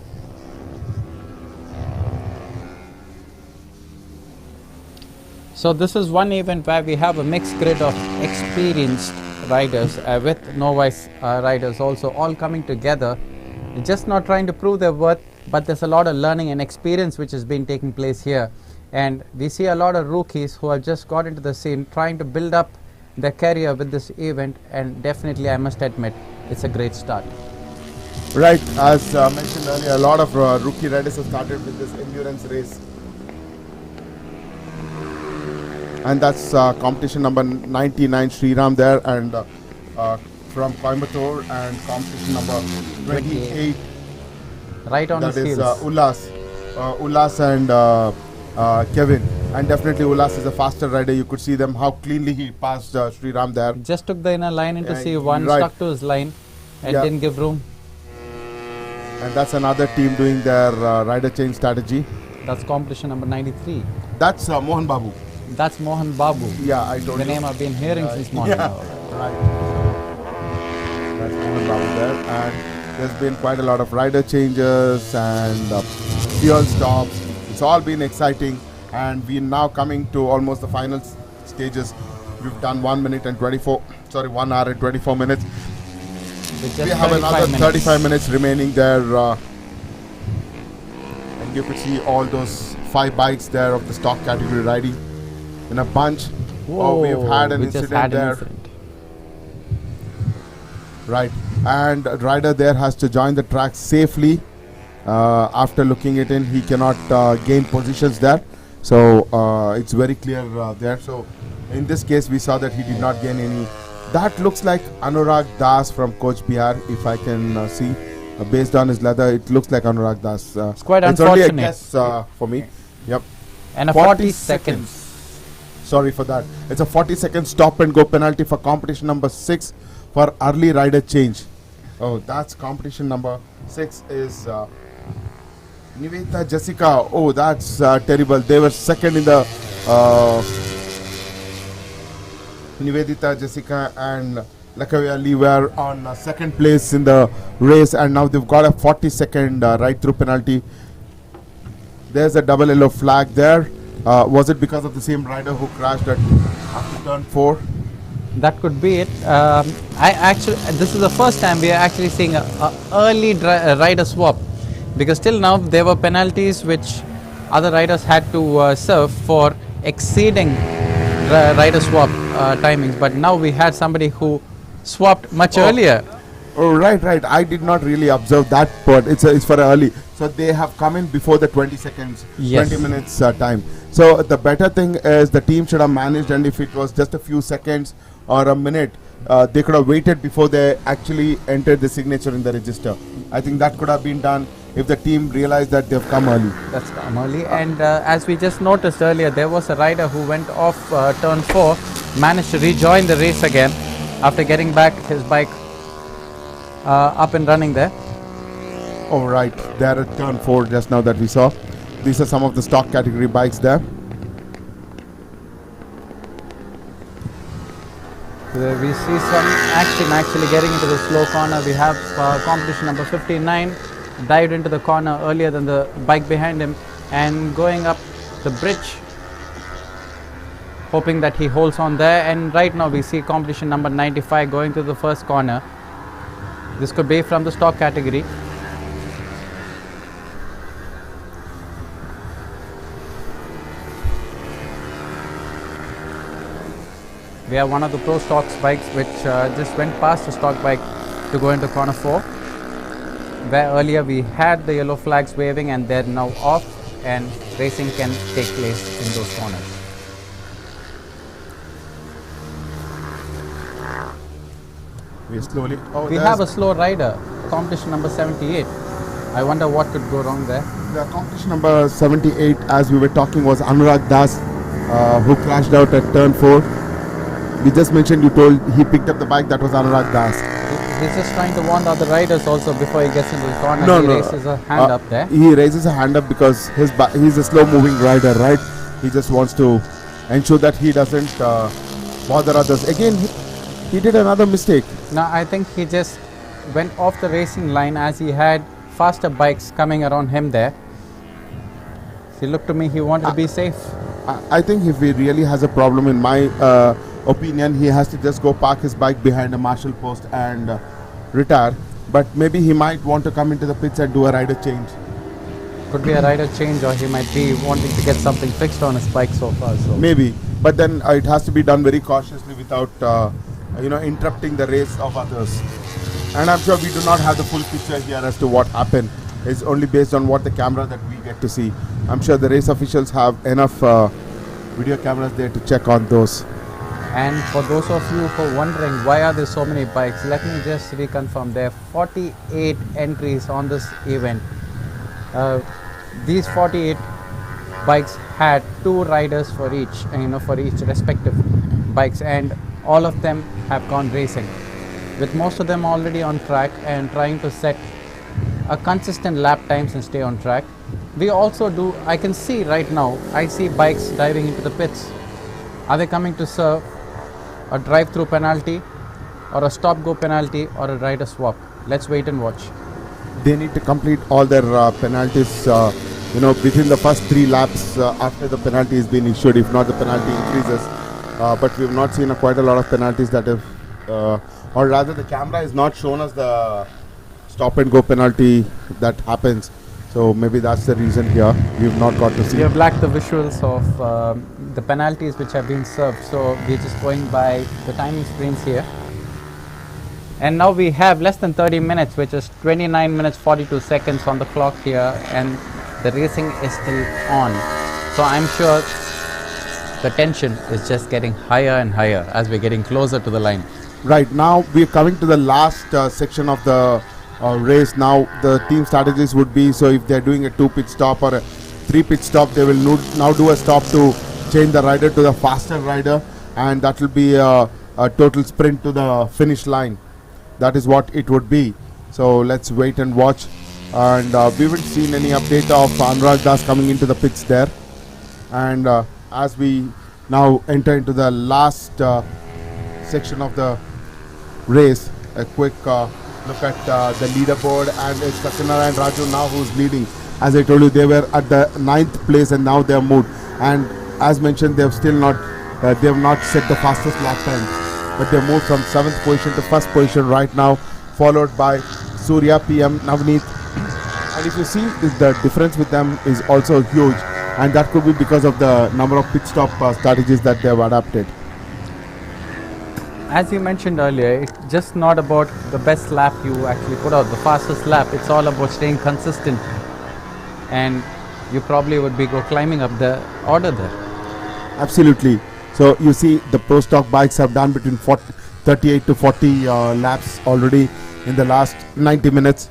So this is one event where we have a mixed grid of experienced riders with novice riders also, all coming together, just not trying to prove their worth, but there's a lot of learning and experience which has been taking place here. And we see a lot of rookies who have just got into the scene, trying to build up their career with this event, and definitely I must admit it's a great start. Right, as mentioned earlier, a lot of rookie riders have started with this endurance race. And that's competition number 99, Sriram there, and from Coimbatore, and competition number 28. Right on his heels. That is Ullas and Kevin. And definitely Ullas is a faster rider. You could see them how cleanly he passed Sriram there. Just took the inner line into C1, right. stuck to his line, and didn't give room. And that's another team doing their rider change strategy. That's competition number 93. That's Mohan Babu. That's Mohan Babu. Yeah, I told you. The name I've been hearing since morning. Yeah. Right. That's Mohan Babu there. And there's been quite a lot of rider changes and fuel stops. It's all been exciting. And we're now coming to almost the final stages. We've done 1 minute and 1 hour and 24 minutes. We have another 35 minutes remaining there. And you could see all those 5 bikes there of the stock category riding in a bunch. Whoa, we've had an we just incident had an there. incident. Right, and a rider there has to join the track safely. After looking it in, he cannot gain positions there. So it's very clear there. So in this case, we saw that he did not gain any. That looks like Anurag Das from Coach Bihar, if I can see. Based on his leather, it looks like Anurag Das. It's quite It's only a unfortunate. guess for me. Yep. And a 40 seconds. Sorry for that. It's a 40-second stop and go penalty for competition number 6 for early rider change. Oh, that's competition number 6 is Nivedita Jessica. Oh, that's terrible. They were second in the Nivedita Jessica and Lakavya Lee were on second place in the race, and now they've got a 40-second right through penalty. There's a double yellow flag there. Was it because of the same rider who crashed after turn 4? That could be it. This is the first time we are actually seeing a early rider swap, because till now there were penalties which other riders had to serve for exceeding rider swap timings. But now we had somebody who swapped much earlier. Oh, right. I did not really observe that part. It's for early. So they have come in before the 20 seconds, Yes. 20 minutes time. So the better thing is the team should have managed, and if it was just a few seconds or a minute, they could have waited before they actually entered the signature in the register. I think that could have been done if the team realized that they've come early. That's come early. And as we just noticed earlier, there was a rider who went off turn 4, managed to rejoin the race again after getting back his bike up and running there. Oh, right. There at turn 4 just now that we saw. These are some of the stock category bikes there. We see some action actually getting into the slow corner. We have competition number 59 dived into the corner earlier than the bike behind him and going up the bridge, hoping that he holds on there. And right now we see competition number 95 going to the first corner. This could be from the stock category. We have one of the Pro Stocks bikes which just went past the stock bike to go into corner 4, where earlier we had the yellow flags waving and they're now off and racing can take place in those corners. We slowly. We have a slow rider, competition number 78. I wonder what could go wrong there. The competition number 78, as we were talking, was Anurag Das, who crashed out at turn 4. We just mentioned, you told he picked up the bike, that was Anurag Das. He's just trying to warn the other riders also before he gets into the corner. No, he no. raises a hand up there. He raises a hand up because he's a slow moving rider, right? He just wants to ensure that he doesn't bother others. Again, he did another mistake. No, I think he just went off the racing line as he had faster bikes coming around him there. He looked to me, he wanted to be safe. I think if he really has a problem, in my opinion, he has to just go park his bike behind a marshal post and retire. But maybe he might want to come into the pits and do a rider change. Could be a rider change, or he might be wanting to get something fixed on his bike so far. So Maybe, but then it has to be done very cautiously without interrupting the race of others. And I'm sure we do not have the full picture here as to what happened. It's only based on what the camera that we get to see. I'm sure the race officials have enough video cameras there to check on those. And for those of you who are wondering why are there so many bikes, let me just reconfirm. There are 48 entries on this event. These 48 bikes had 2 riders for each, for each respective bikes, and all of them have gone racing, with most of them already on track and trying to set a consistent lap times and stay on track. We also do, I can see right now, I see bikes diving into the pits. Are they coming to serve a drive-through penalty or a stop-go penalty, or a rider swap. Let's wait and watch. They need to complete all their penalties, within the first 3 laps after the penalty has been issued. If not, the penalty increases. But we have not seen quite a lot of penalties that have, or rather, the camera has not shown us the stop and go penalty that happens. So maybe that's the reason here. We've not got to see. We have lacked the visuals of the penalties which have been served. So we're just going by the timing screens here. And now we have less than 30 minutes, which is 29 minutes 42 seconds on the clock here, and the racing is still on. So I'm sure the tension is just getting higher and higher as we're getting closer to the line. Right, now we're coming to the last section of the race. Now the team strategies would be, so if they're doing a 2 pit stop or a 3 pit stop, they will now do a stop to change the rider to the faster rider, and that will be a total sprint to the finish line. That is what it would be. So let's wait and watch. And we haven't seen any update of Anurag Das coming into the pits there. And as we now enter into the last section of the race, a quick look at the leaderboard, and it's Satyanarayan Raju now who's leading. As I told you, they were at the 9th place and now they have moved. And as mentioned, they have still not set the fastest lap time. But they moved from 7th position to 1st position right now, followed by Surya, PM, Navneet. And if you see, the difference with them is also huge, and that could be because of the number of pit stop strategies that they have adapted. As you mentioned earlier, it's just not about the best lap you actually put out, the fastest lap. It's all about staying consistent, and you probably would be climbing up the order there. Absolutely. So you see, the Pro Stock bikes have done between 38 to 40 laps already in the last 90 minutes.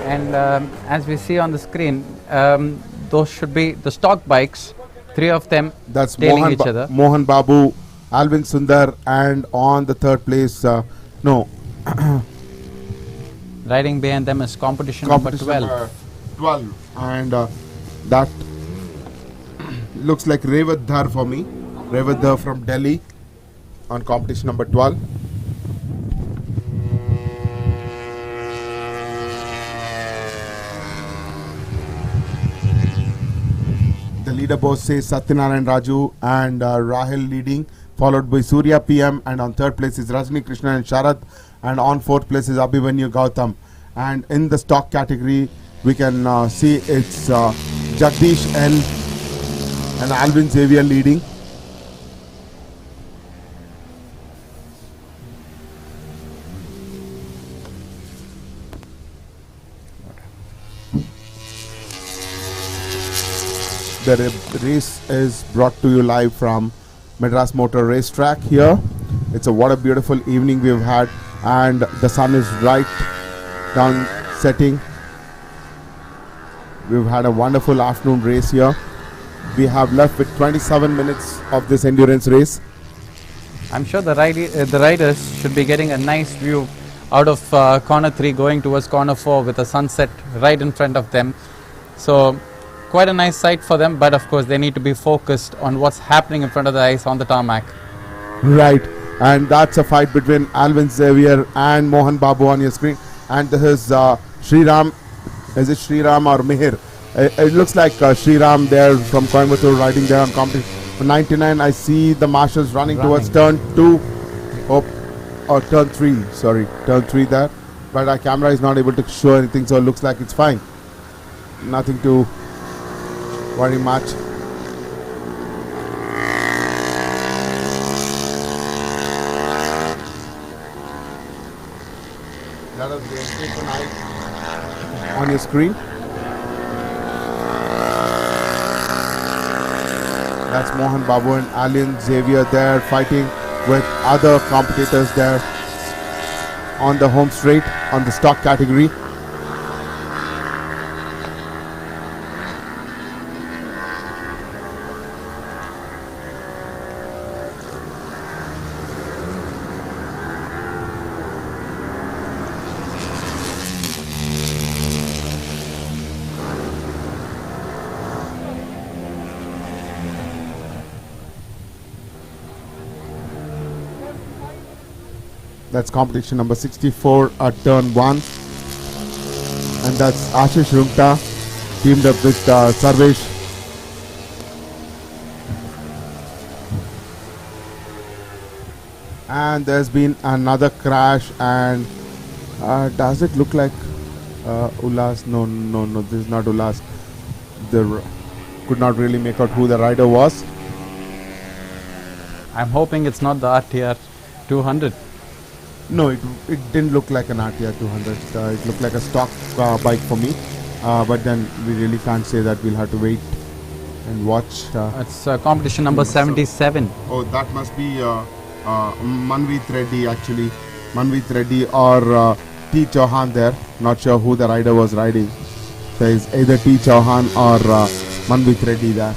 And as we see on the screen, those should be the stock bikes, 3 of them That's tailing each other. Mohan Babu, Alvin Sundar, and on the 3rd place, Riding behind them is competition number 12. 12. And that looks like Revat Dhar for me. Revat Dhar from Delhi on competition number 12. The leaderboard says Satyanarayan Raju and Rahil leading, followed by Surya, PM, and on 3rd place is Rajni Krishna and Sharad, and on 4th place is Abhimanyu Gautam. And in the stock category, we can see it's Jagdish L and Alvin Xavier leading. The race is brought to you live from Madras Motor Racetrack here. What a beautiful evening we've had, and the sun is right down setting. We've had a wonderful afternoon race here. We have left with 27 minutes of this endurance race. I'm sure the riders should be getting a nice view out of corner 3 going towards corner 4 with the sunset right in front of them. So quite a nice sight for them, but of course they need to be focused on what's happening in front of the eyes on the tarmac. Right, and that's a fight between Alvin Xavier and Mohan Babu on your screen. And this is Sriram. Is it Sriram or Mihir? It looks like Sriram there from Coimbatore riding there on competition. For 99, I see the marshals running towards turn 2. Or turn 3, sorry, turn 3 there. But our camera is not able to show anything, so it looks like it's fine. Nothing to worry much. That is the entry tonight on your screen. That's Mohan Babu and Alvin Xavier there fighting with other competitors there on the home straight on the stock category. That's competition number 64 at turn 1. And that's Ashish Rungta teamed up with Sarvesh. And there's been another crash, and does it look like Ullas? No, this is not Ullas. Could not really make out who the rider was. I'm hoping it's not the RTR 200. No, it didn't look like an RTR 200. It looked like a stock bike for me. But then we really can't say that. We'll have to wait and watch. It's competition number 77. Oh, that must be Manveet Reddy actually. Manveet Reddy or T. Chauhan there. Not sure who the rider was riding. So it's either T. Chauhan or Manveet Reddy there.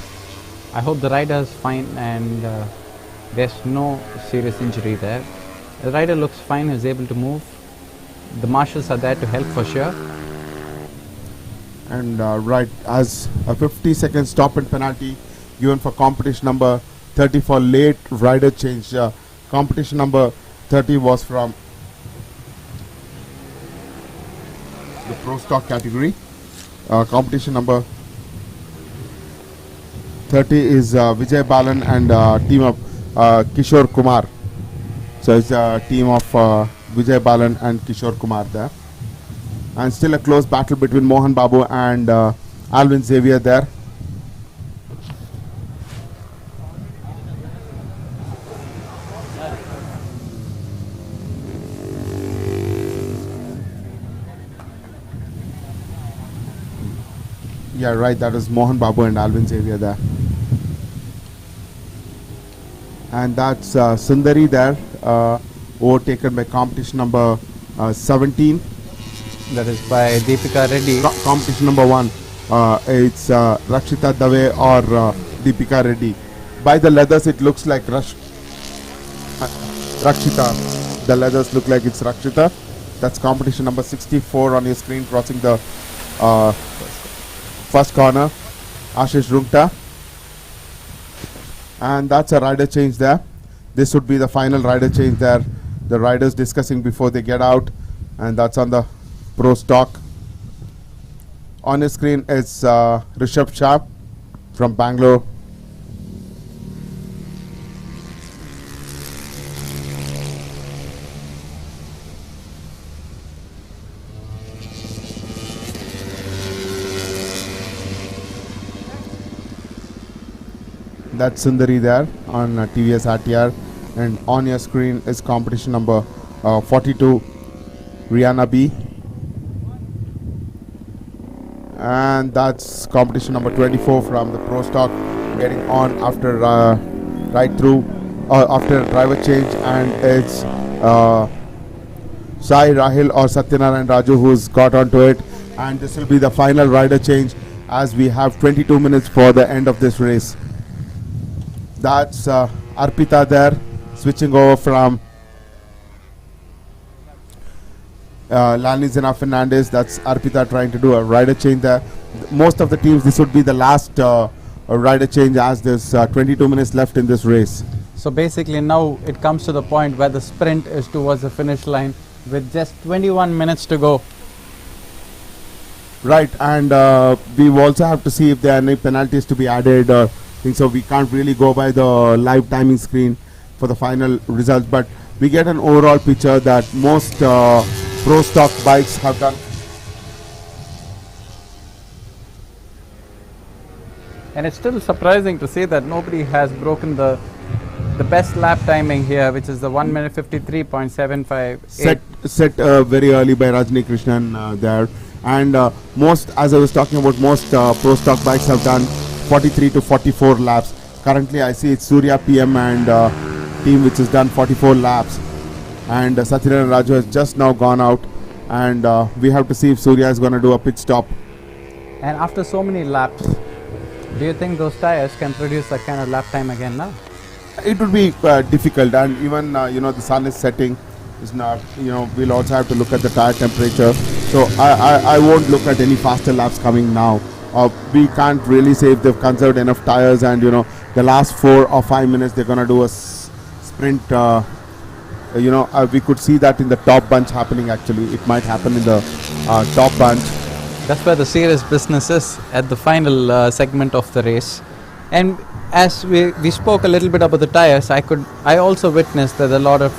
I hope the rider is fine and there's no serious injury there. The rider looks fine, is able to move. The marshals are there to help for sure. And right, as a 50-second stop and penalty given for competition number 30 for late rider change. Competition number 30 was from the pro stock category. Competition number 30 is Vijay Balan and team of Kishore Kumar. So it's a team of Vijay Balan and Kishore Kumar there. And still a close battle between Mohan Babu and Alvin Xavier there. Yeah, right, that is Mohan Babu and Alvin Xavier there. And that's Sundari there, overtaken by competition number 17. That is by Deepika Reddy. Competition number 1, it's Rakshita Dave or Deepika Reddy. By the leathers it looks like Rakshita. The leathers look like it's Rakshita. That's competition number 64 on your screen, crossing the first corner. Ashish Rungta. And that's a rider change there. This would be the final rider change there. The riders discussing before they get out. And that's on the pro stock. On your screen is Rishabh Shah from Bangalore. That's Sundari there on TVS RTR, and on your screen is competition number 42, Rihanna B. And that's competition number 24 from the pro stock, getting on after right through after driver change, and it's Sai Rahil or Satyanarayan Raju who's got onto it, and this will be the final rider change as we have 22 minutes for the end of this race. That's Arpita there, switching over from Lani Zena Fernandez. That's Arpita trying to do a rider change there. Most of the teams, this would be the last rider change as there's 22 minutes left in this race. So basically now it comes to the point where the sprint is towards the finish line with just 21 minutes to go. Right, and we also have to see if there are any penalties to be added or things, so we can't really go by the live timing screen for the final results, but we get an overall picture that most pro stock bikes have done. And it's still surprising to see that nobody has broken the best lap timing here, which is the 1 minute 53.75. Set very early by Rajni Krishnan there, and most, as I was talking about, most pro stock bikes have done 43 to 44 laps. Currently I see it's Surya PM and team which has done 44 laps, and Satyanarayan Raju has just now gone out, and we have to see if Surya is going to do a pit stop. And after so many laps, do you think those tires can produce that kind of lap time again now? It would be difficult, and even the sun is setting. Is not, we'll also have to look at the tire temperature. So I won't look at any faster laps coming now. We can't really say if they've conserved enough tires, and the last 4 or 5 minutes they're gonna do a sprint we could see that in the top bunch happening. Actually, it might happen in the top bunch. That's where the serious business is, at the final segment of the race. And as we spoke a little bit about the tires, I also witnessed that a lot of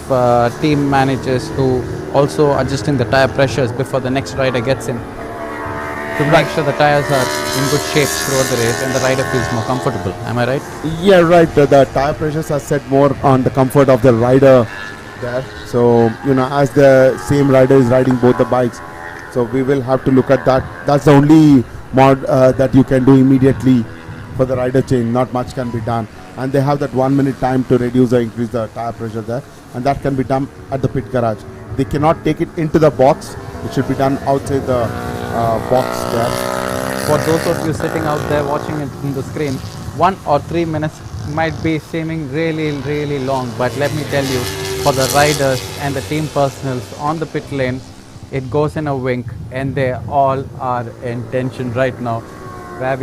team managers who also adjusting the tire pressures before the next rider gets in, to make sure the tires are in good shape throughout the race and the rider feels more comfortable. Am I right? Yeah, right. The tire pressures are set more on the comfort of the rider there. So, as the same rider is riding both the bikes, so we will have to look at that. That's the only mod that you can do immediately for the rider change. Not much can be done. And they have that 1 minute time to reduce or increase the tire pressure there. And that can be done at the pit garage. They cannot take it into the box. It should be done outside the box there. For those of you sitting out there watching it in the screen, 1 or 3 minutes might be seeming really, really long. But let me tell you, for the riders and the team personals on the pit lane, it goes in a wink, and they all are in tension right now, where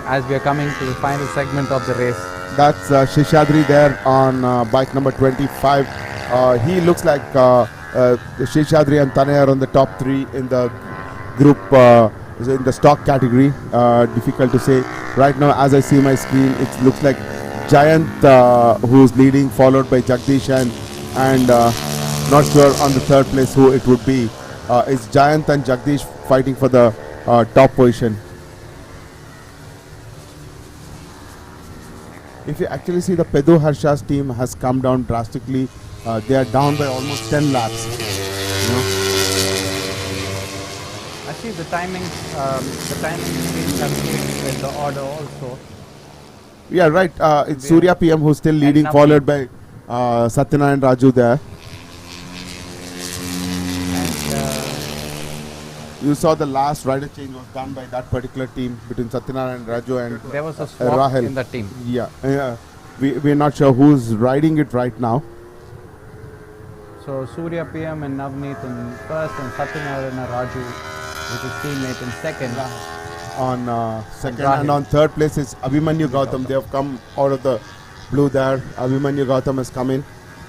as we are coming to the final segment of the race. That's Sheshadri there on bike number 25. He looks like Sheshadri and Tanay are on the top 3 in the group in the stock category. Difficult to say right now. As I see my screen, it looks like Giant who's leading, followed by Jagdish and not sure on the third place who it would be. It's Giant and Jagdish fighting for the top position. If you actually see, the Pedu Harsha's team has come down drastically. They are down by almost 10 laps. I see the timing screens have changed with the order also. Yeah, right. It's Surya PM who's still leading, followed by Satyanarayan Raju there. You saw the last rider change was done by that particular team between Satyanarayan and Raju and there was a swap Rahel in the team. Yeah, we're not sure who's riding it right now. So Surya PM and Navneet in first, and Satyanarayan and Raju with his teammate in second. On second, and on third place is Abhimanyu Gautam. They have come out of the blue there. Abhimanyu Gautam has come in.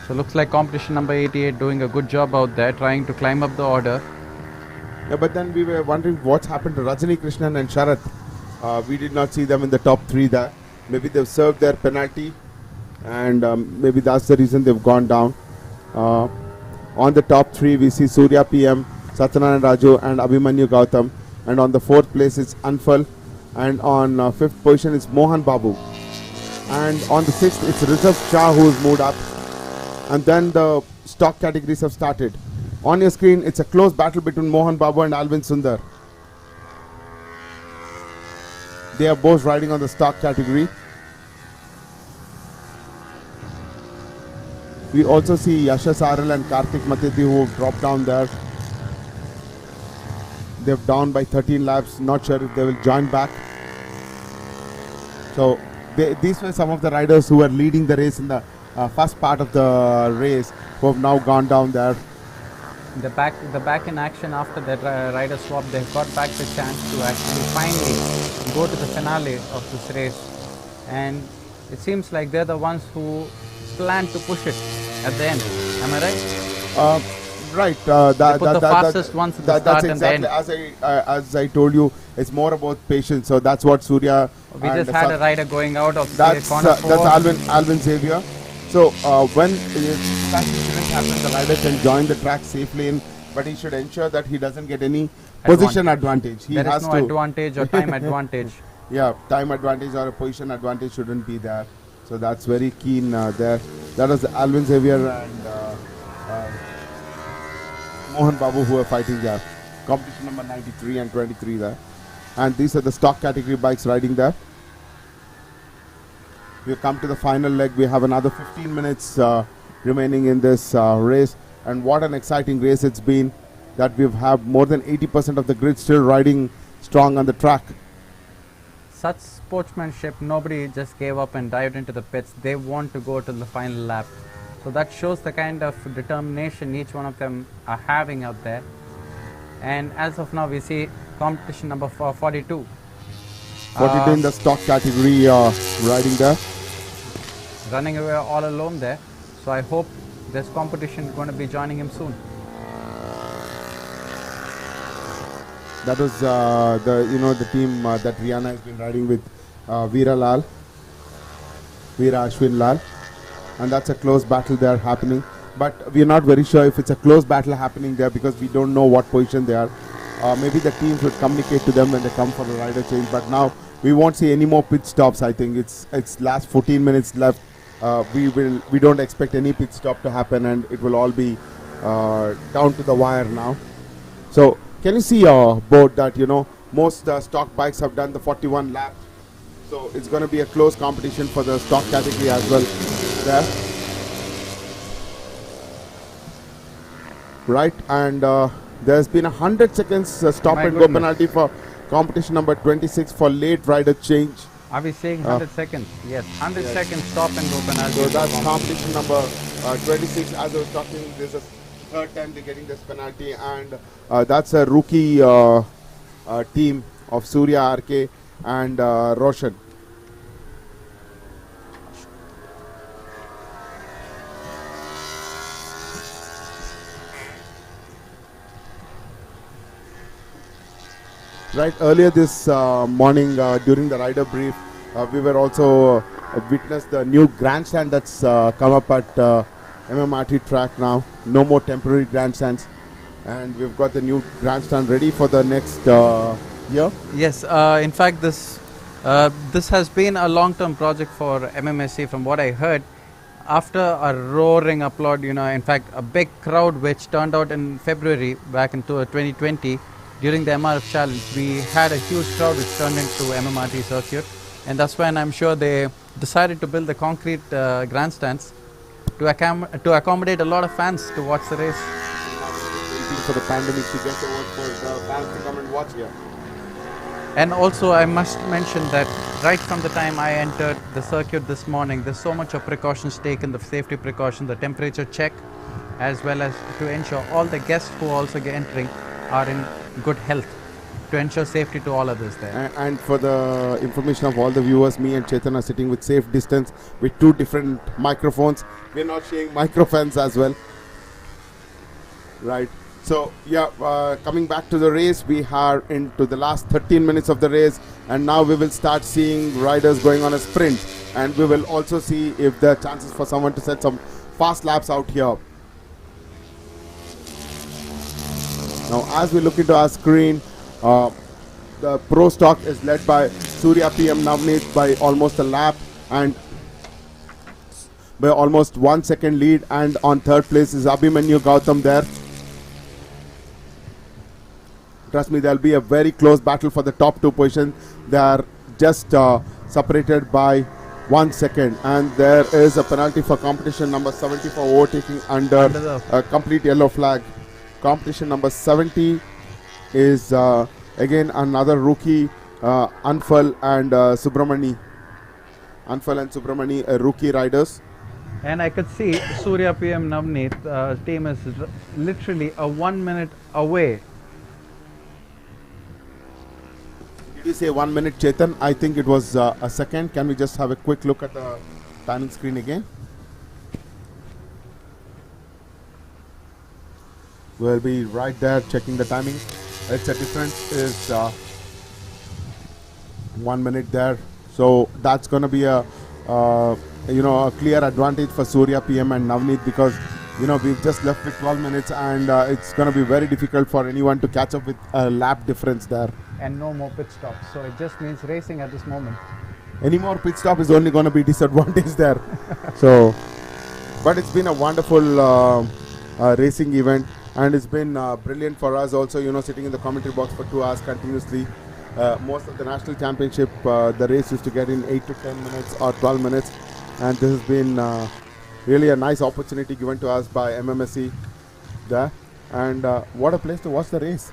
So looks like competition number 88 doing a good job out there, trying to climb up the order. Yeah, but then we were wondering what's happened to Rajani Krishnan and Sharath. We did not see them in the top 3 there. Maybe they've served their penalty, and maybe that's the reason they've gone down. On the top 3, we see Surya PM, Satyanarayan Raju, and Abhimanyu Gautam. And on the 4th place, it's Anfal. And on 5th position, it's Mohan Babu. And on the 6th, it's Rishabh Shah who's moved up. And then the stock categories have started. On your screen, it's a close battle between Mohan Babu and Alvin Sundar. They are both riding on the stock category. We also see Yasha Saral and Karthik Matiti who have dropped down there. They've down by 13 laps. Not sure if they will join back. So these were some of the riders who were leading the race in the first part of the race, who have now gone down there. The back in action after that rider swap, they've got back the chance to actually finally go to the finale of this race, and it seems like they're the ones who plan to push it at the end. Am I right? Right. They put the fastest ones at the start exactly and the end. As I told you, it's more about patience. So that's what Surya. We just had a rider going out of that's corner 4. That's Alvin Xavier. So when that incident happens, the rider can join the track safely, but he should ensure that he doesn't get any position advantage. There is no advantage or time advantage. Yeah, time advantage or a position advantage shouldn't be there. So that's very keen there. That was Alvin Xavier and Mohan Babu who are fighting there. Competition number 93 and 23 there. And these are the stock category bikes riding there. We've come to the final leg. We have another 15 minutes remaining in this race. And what an exciting race it's been, that we've had more than 80% of the grid still riding strong on the track. Such sportsmanship, nobody just gave up and dived into the pits. They want to go to the final lap. So that shows the kind of determination each one of them are having out there. And as of now, we see competition number 42. 42 in the stock category riding there. Running away all alone there. So I hope there's competition going to be joining him soon. That was the team that Rihanna has been riding with, Veera Ashwin Lal, and that's a close battle there happening. But we are not very sure if it's a close battle happening there because we don't know what position they are. Maybe the teams would communicate to them when they come for a rider change. But now we won't see any more pit stops. I think it's last 14 minutes left. We don't expect any pit stop to happen, and it will all be down to the wire now. So can you see board that most stock bikes have done the 41 laps, so it's going to be a close competition for the stock category as well there, right? And there's been 100 seconds stop My and go goodness. penalty for competition number 26 for late rider change. Are we saying 100 seconds? Yes, 100 seconds stop and go penalty. So that's competition number 26. As I was talking, this is third time they're getting this penalty, and that's a rookie team of Surya RK and Roshan. Right, earlier this morning during the rider brief, we were also witnessed the new grandstand that's come up at MMRT track now. No more temporary grandstands, and we've got the new grandstand ready for the next year. Yes, in fact, this has been a long-term project for MMSC. From what I heard, after a roaring applaud, in fact, a big crowd which turned out in February back into 2020 during the MRF challenge, we had a huge crowd which turned into MMRT circuit, and that's when I'm sure they decided to build the concrete grandstands to accommodate a lot of fans to watch the race. Waiting for the pandemic to get over for the fans to come and watch here. And also I must mention that right from the time I entered the circuit this morning, there's so much of precautions taken, the safety precaution, the temperature check, as well as to ensure all the guests who also get entering are in good health, to ensure safety to all others there. And for the information of all the viewers, me and Chetan are sitting with safe distance with two different microphones. We're not sharing microphones as well. Right. So yeah, coming back to the race, we are into the last 13 minutes of the race, and now we will start seeing riders going on a sprint, and we will also see if there are chances for someone to set some fast laps out here. Now as we look into our screen, the pro stock is led by Surya PM Navneet by almost a lap and by almost 1 second lead, and on third place is Abhimanyu Gautam there. Trust me, there'll be a very close battle for the top two positions. They are just separated by 1 second, and there is a penalty for competition number 70 for overtaking under a complete yellow flag. Competition number 70 is again another rookie, Anfal and Subramani. Anfal and Subramani, rookie riders. And I could see Surya PM Navneet team is literally a 1 minute away. Did you say 1 minute, Chetan? I think it was a second. Can we just have a quick look at the timing screen again? We'll be right there checking the timing. It's a difference is 1 minute there, so that's going to be a a clear advantage for Surya PM and Navneet, because we've just left with 12 minutes, and it's going to be very difficult for anyone to catch up with a lap difference there. And no more pit stops, so it just means racing at this moment. Any more pit stop is only going to be disadvantage there. So, but it's been a wonderful racing event, and it's been brilliant for us also, sitting in the commentary box for 2 hours continuously. Most of the national championship, the race used to get in 8 to 10 minutes or 12 minutes, and this has been really a nice opportunity given to us by MMSC there, and what a place to watch the race.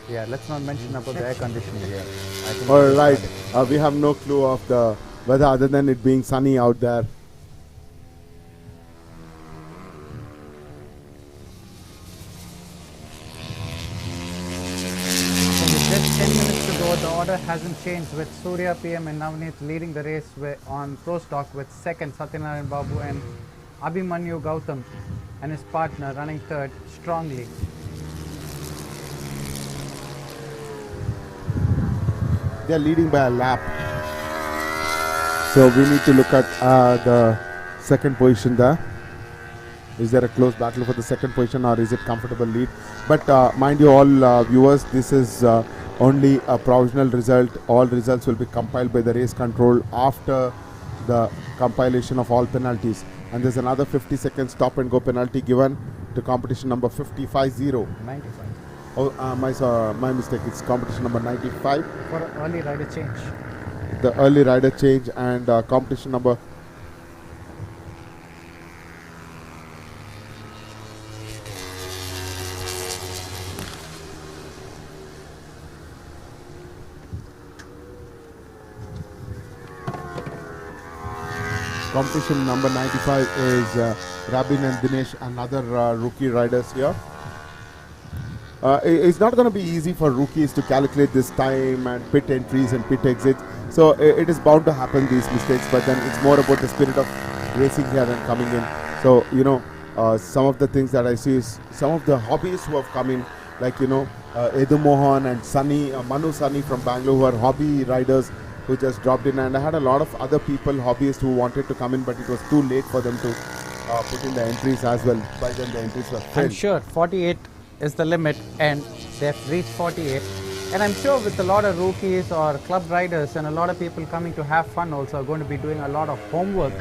Yeah, let's not mention about the air conditioning here. I think All right, we have no clue of the weather other than it being sunny out there. With just 10 minutes to go, the order hasn't changed, with Surya PM and Navneet leading the race on pro stock, with second Satyanarayan Babu and Abhimanyu Gautam and his partner running third strongly. They're leading by a lap. So we need to look at the second position there. Is there a close battle for the second position, or is it comfortable lead? But mind you all viewers, this is only a provisional result. All results will be compiled by the race control after the compilation of all penalties. And there's another 50-second stop and go penalty given to competition number 55-0. 95. Oh, my mistake. It's competition number 95. For early rider change. The early rider change, and competition number competition number 95 is Rabin and Dinesh, another rookie riders here. It's not going to be easy for rookies to calculate this time and pit entries and pit exits. So it is bound to happen, these mistakes, but then it's more about the spirit of racing here and coming in. So, you know, some of the things that I see is some of the hobbyists who have come in, like, you know, Edu Mohan and Sunny, Manu Sunny from Bangalore, who are hobby riders who just dropped in. And I had a lot of other people, hobbyists, who wanted to come in, but it was too late for them to put in the entries as well. By then the entries were filled. I'm sure 48 is the limit, and they've reached 48. And I'm sure with a lot of rookies or club riders and a lot of people coming to have fun also are going to be doing a lot of homework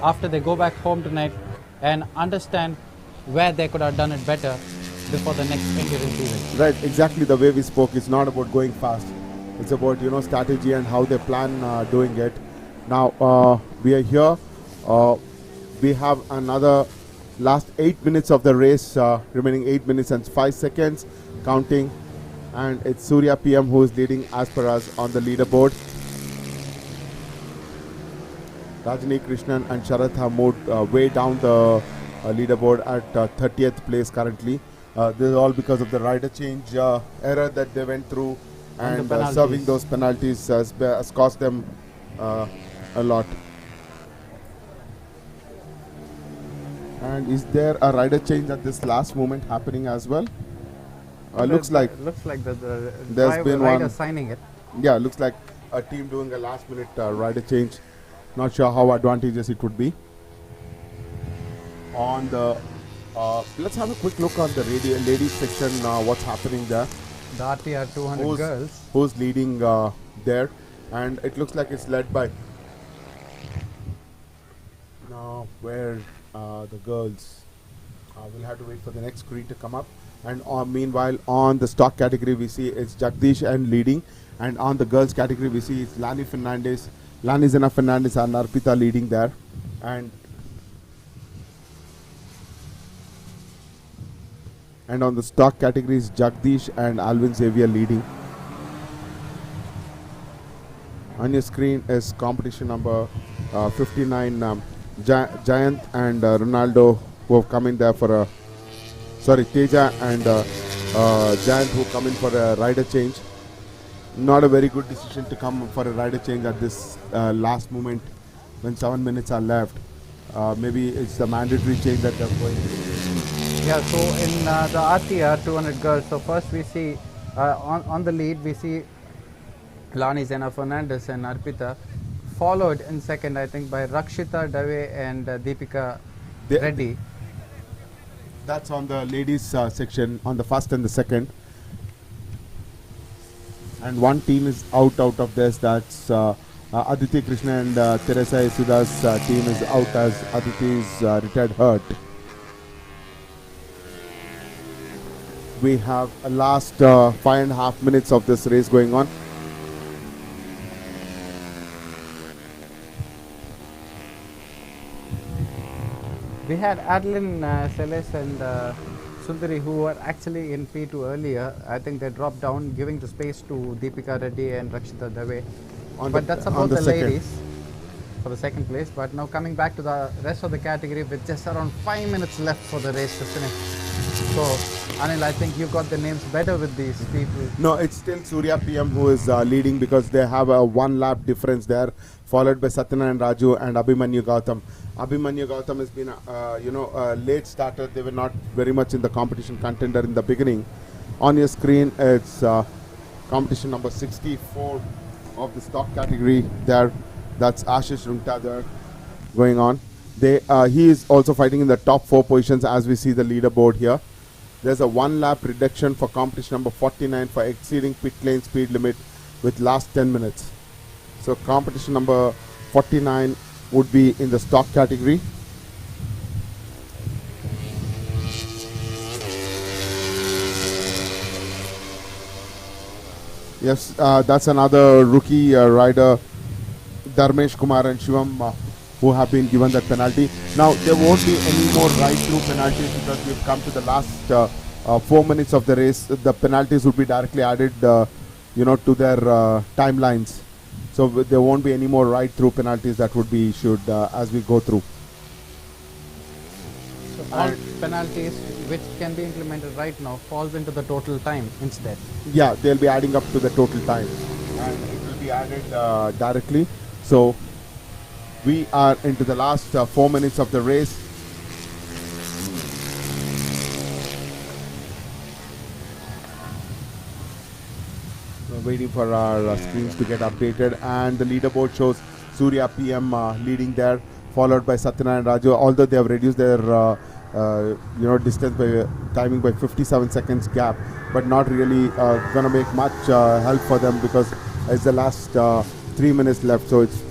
after they go back home tonight and understand where they could have done it better before the next endurance season. Right, exactly the way we spoke. It's not about going fast. It's about, you know, strategy and how they plan doing it. Now we are here. We have another last 8 minutes of the race, remaining 8 minutes and 5 seconds, counting. And it's Surya PM who is leading as per us on the leaderboard. Rajani Krishnan and Sharath have moved way down the leaderboard at 30th place currently. This is all because of the rider change error that they went through, and serving those penalties has cost them a lot. And is there a rider change at this last moment happening as well? Looks like the there's been rider one signing it. Yeah, looks like a team doing a last minute rider change. Not sure how advantageous it would be. On the let's have a quick look on the ladies section. What's happening there? The RTR 200 girls. Who's leading there? And it looks like it's led by now where the girls. We'll have to wait for the next screen to come up. And meanwhile, on the stock category, we see it's Jagdish and leading. And on the girls category, we see it's Lani Zena Fernandez and Arpita leading there. And on the stock categories, Jagdish and Alvin Xavier leading. On your screen is competition number 59, Giant and Ronaldo, who have come in there for a Teja and Giant, who come in for a rider change. Not a very good decision to come for a rider change at this last moment when 7 minutes are left. Maybe it's the mandatory change that they're going to do. Yeah, so in the RTR 200 girls, so first we see on the lead we see Lani Zena Fernandez and Arpita, followed in second I think by Rakshita Dave and Deepika Reddy. That's on the ladies section, on the first and the second. And one team is out of this. That's Aditi Krishna and Teresa Isuda's team is out as Aditi is retired hurt. We have a last 5.5 minutes of this race going on. We had Adeline Seles and Sundari, who were actually in P2 earlier. I think they dropped down, giving the space to Deepika Reddy and Rakshita Dave. But that's about the ladies for the second place. But now coming back to the rest of the category with just around 5 minutes left for the race to finish. So, Anil, I think you got the names better with these people. No, it's still Surya PM who is leading because they have a 1 lap difference there, followed by Satyanarayan Raju and Abhimanyu Gautam. Abhimanyu Gautam has been, a late starter. They were not very much in the competition contender in the beginning. On your screen, it's competition number 64 of the stock category there. That's Ashish Runta there going on. He is also fighting in the top 4 positions as we see the leaderboard here. There's a 1 lap reduction for competition number 49 for exceeding pit lane speed limit with last 10 minutes. So competition number 49 would be in the stock category. Yes, that's another rookie rider, Dharmesh Kumar and Shivam, who have been given that penalty. Now, there won't be any more ride-through penalties because we've come to the last 4 minutes of the race. The penalties would be directly added, to their timelines. So there won't be any more ride-through penalties that would be issued as we go through. So all penalties which can be implemented right now falls into the total time instead. Yeah, they'll be adding up to the total time, and it will be added directly. So we are into the last 4 minutes of the race. We're waiting for our screens to get updated, and the leaderboard shows Surya PM leading there, followed by Satyanarayan Raju. Although they have reduced their distance by timing by 57 seconds gap, but not really gonna make much help for them because it's the last 3 minutes left. So it's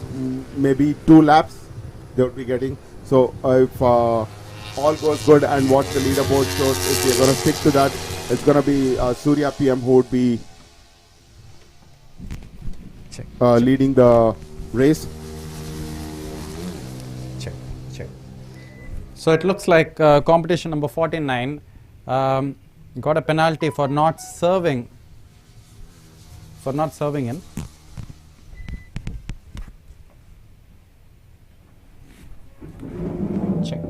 maybe 2 laps they would be getting. So if all goes good and what the leaderboard shows, if they're going to stick to that, it's going to be Surya PM who would be leading the race. Check. So it looks like competition number 49 got a penalty for not serving in. Check.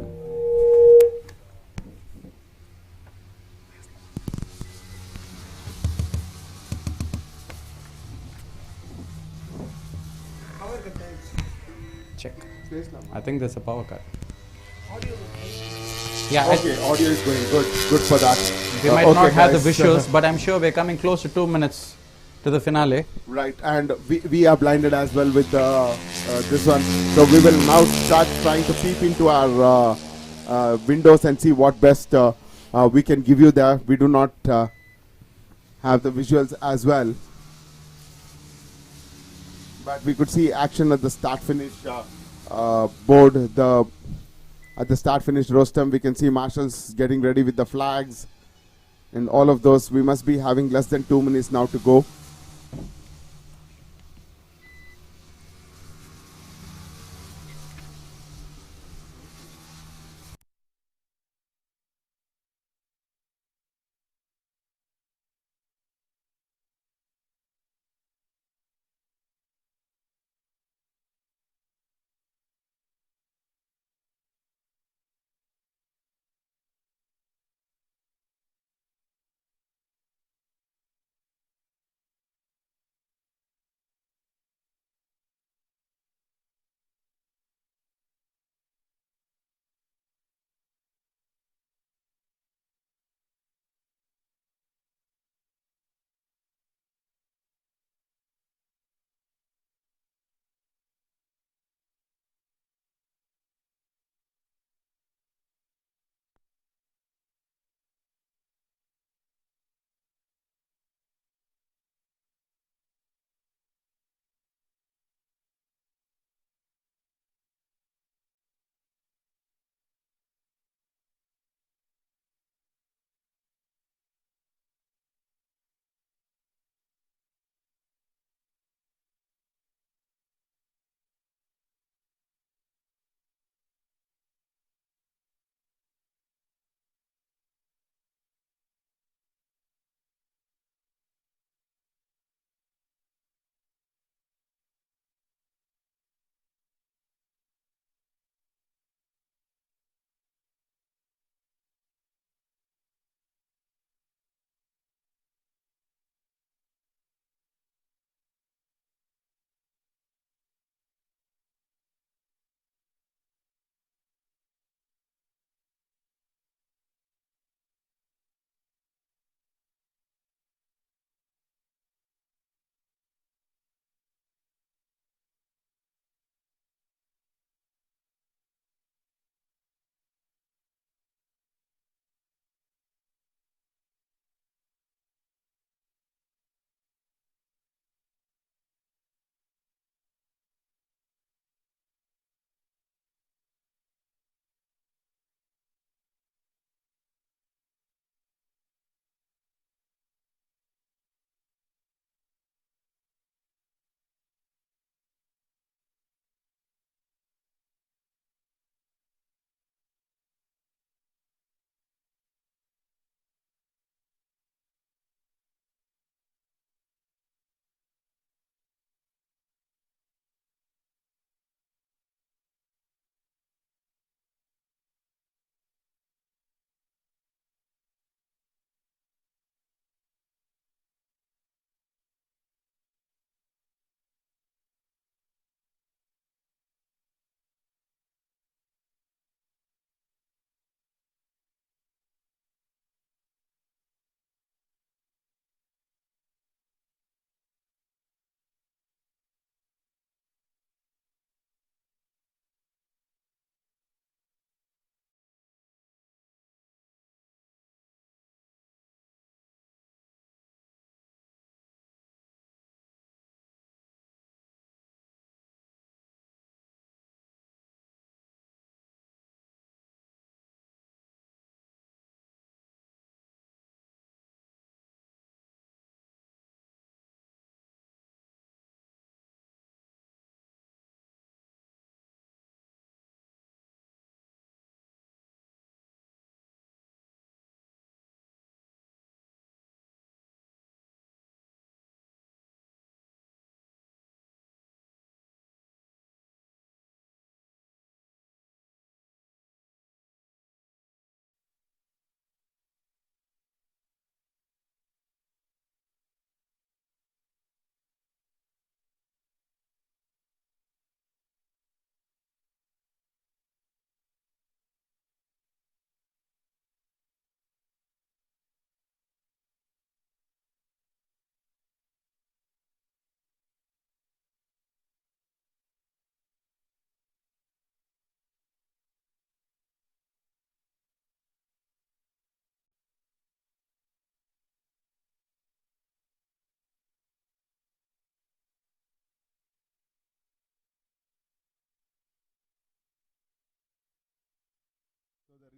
Check. I think there's a power cut. Yeah. Okay, audio is going good. Good for that. We might not have the visuals, but I'm sure we're coming close to 2 minutes to the finale. Right, and we are blinded as well with this one. So we will now start trying to peep into our windows and see what best we can give you there. We do not have the visuals as well, but we could see action at the start-finish board. At the start-finish rostrum, we can see marshals getting ready with the flags and all of those. We must be having less than 2 minutes now to go.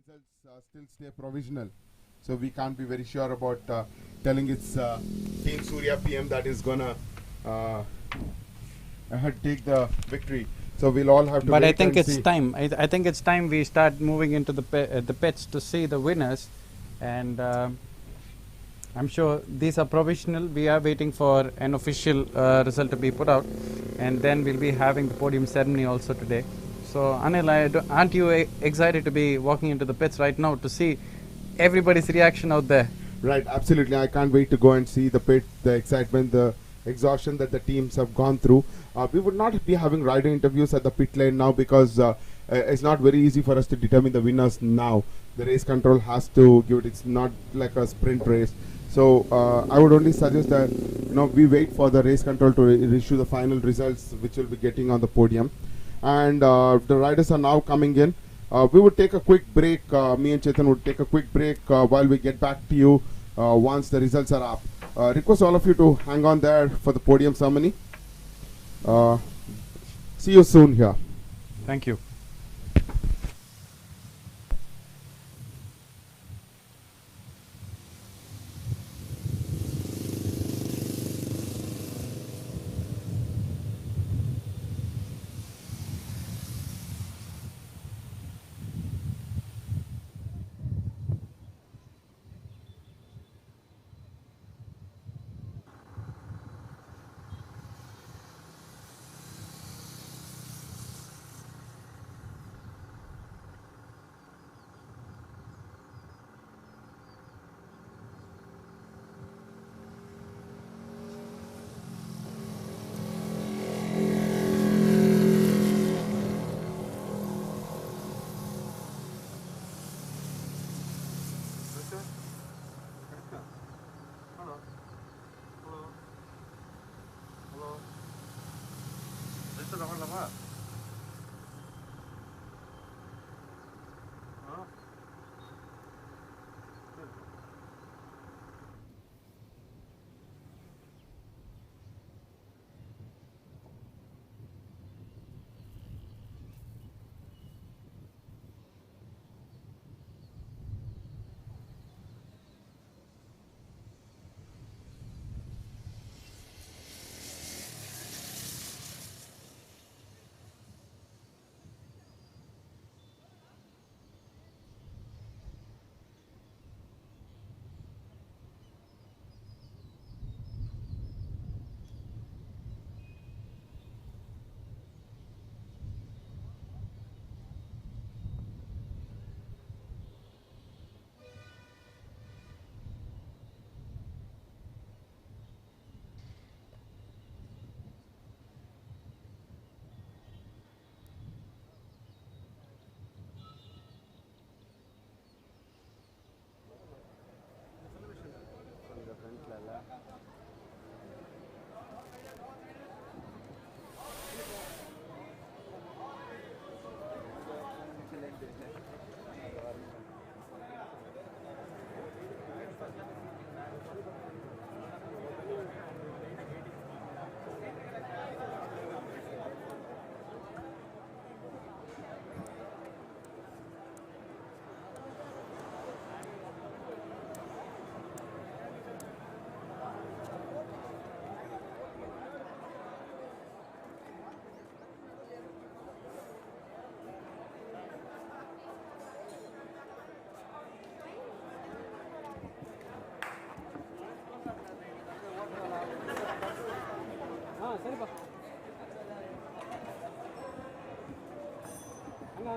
results still stay provisional. So we can't be very sure about telling it's Team Surya PM that is gonna take the victory. So we'll all have to. But wait I think and it's see. time. I think it's time we start moving into the pits to see the winners, and I'm sure these are provisional. We are waiting for an official result to be put out, and then we'll be having the podium ceremony also today. So Anil, aren't you excited to be walking into the pits right now to see everybody's reaction out there? Right, absolutely. I can't wait to go and see the pit, the excitement, the exhaustion that the teams have gone through. We would not be having rider interviews at the pit lane now because it's not very easy for us to determine the winners now. The race control has to give it. It's not like a sprint race. So I would only suggest that we wait for the race control to issue the final results, which we'll be getting on the podium. And the riders are now coming in. We would take a quick break. Me and Chetan would take a quick break while we get back to you once the results are up. Request all of you to hang on there for the podium ceremony. See you soon here. Thank you.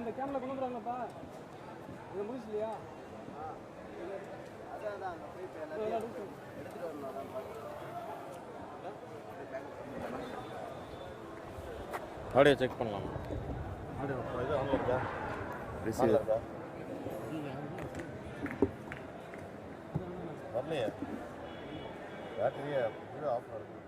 அந்த camera கொண்டு வந்துறாங்கப்பா இத முடிச்சலையா அதான் எடுத்துட்டு வரணும் audio check பண்ணலாம் audio இது on இருக்கா receive இருக்கா வரலையே பேட்டரியே ஆஃப் ஆகுது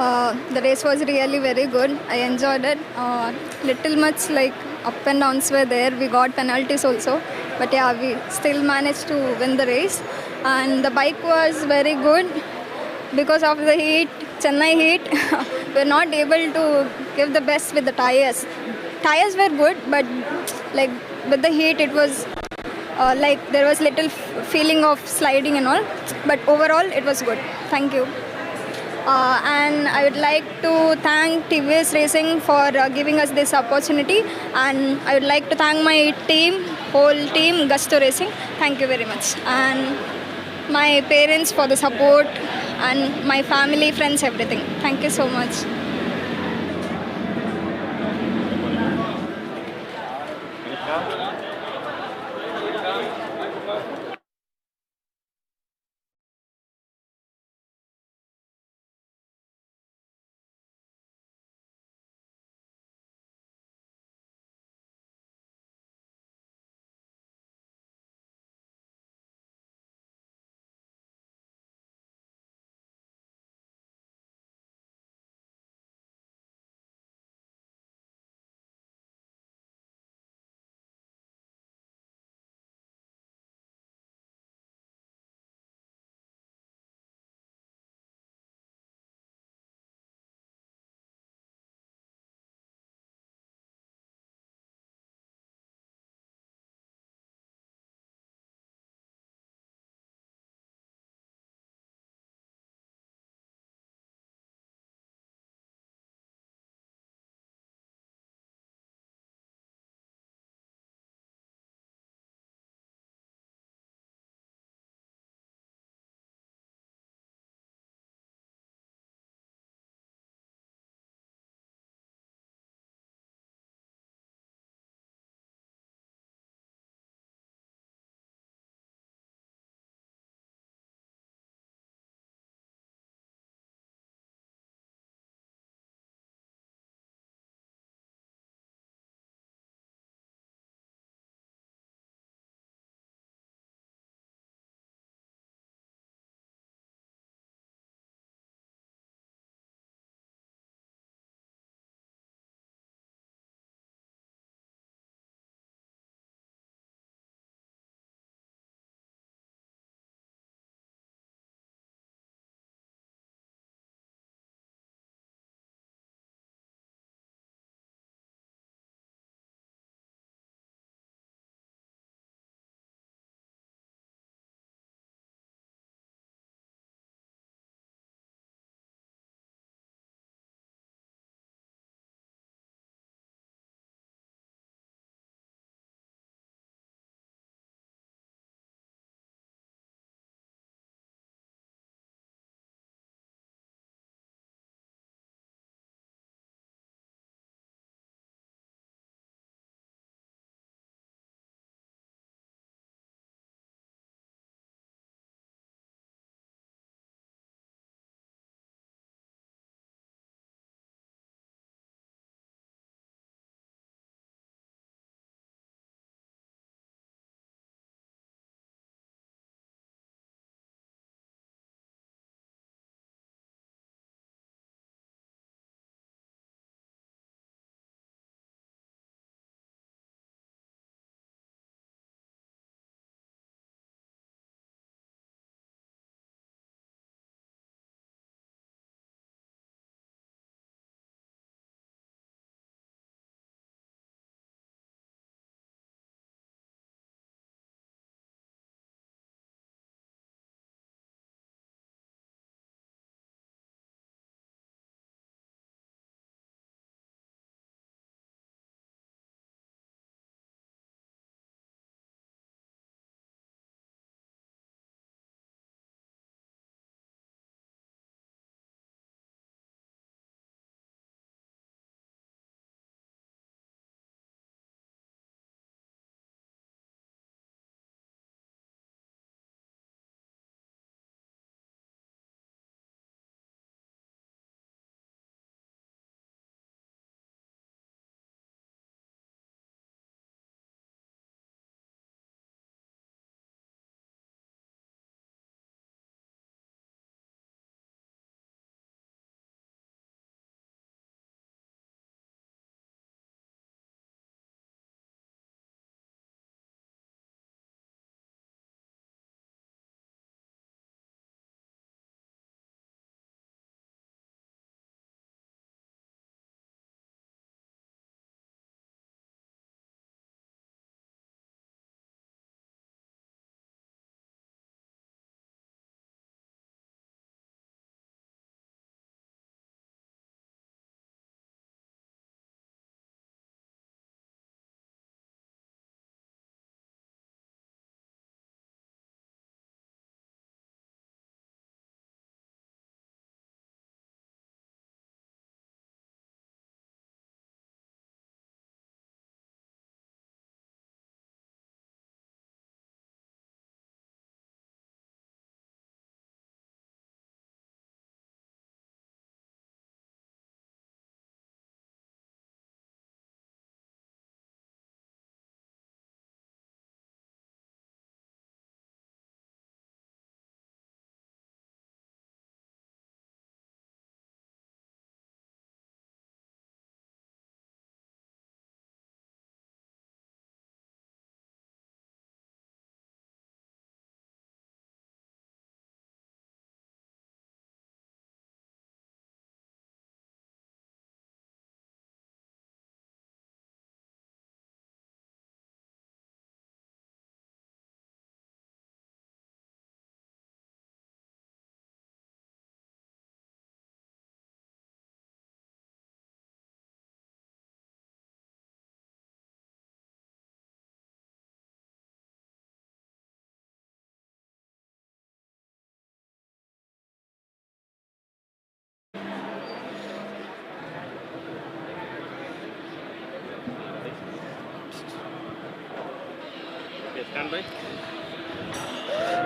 The race was really very good. I enjoyed it. Little much like up and downs were there. We got penalties also, but yeah, we still managed to win the race. And the bike was very good because of the heat, Chennai heat. We're not able to give the best with the tires. Tires were good, but like with the heat, it was like there was little feeling of sliding and all. But overall, it was good. Thank you. And I would like to thank TVS Racing for giving us this opportunity, and I would like to thank my team, whole team, Gusto Racing. Thank you very much, and my parents for the support, and my family, friends, everything. Thank you so much.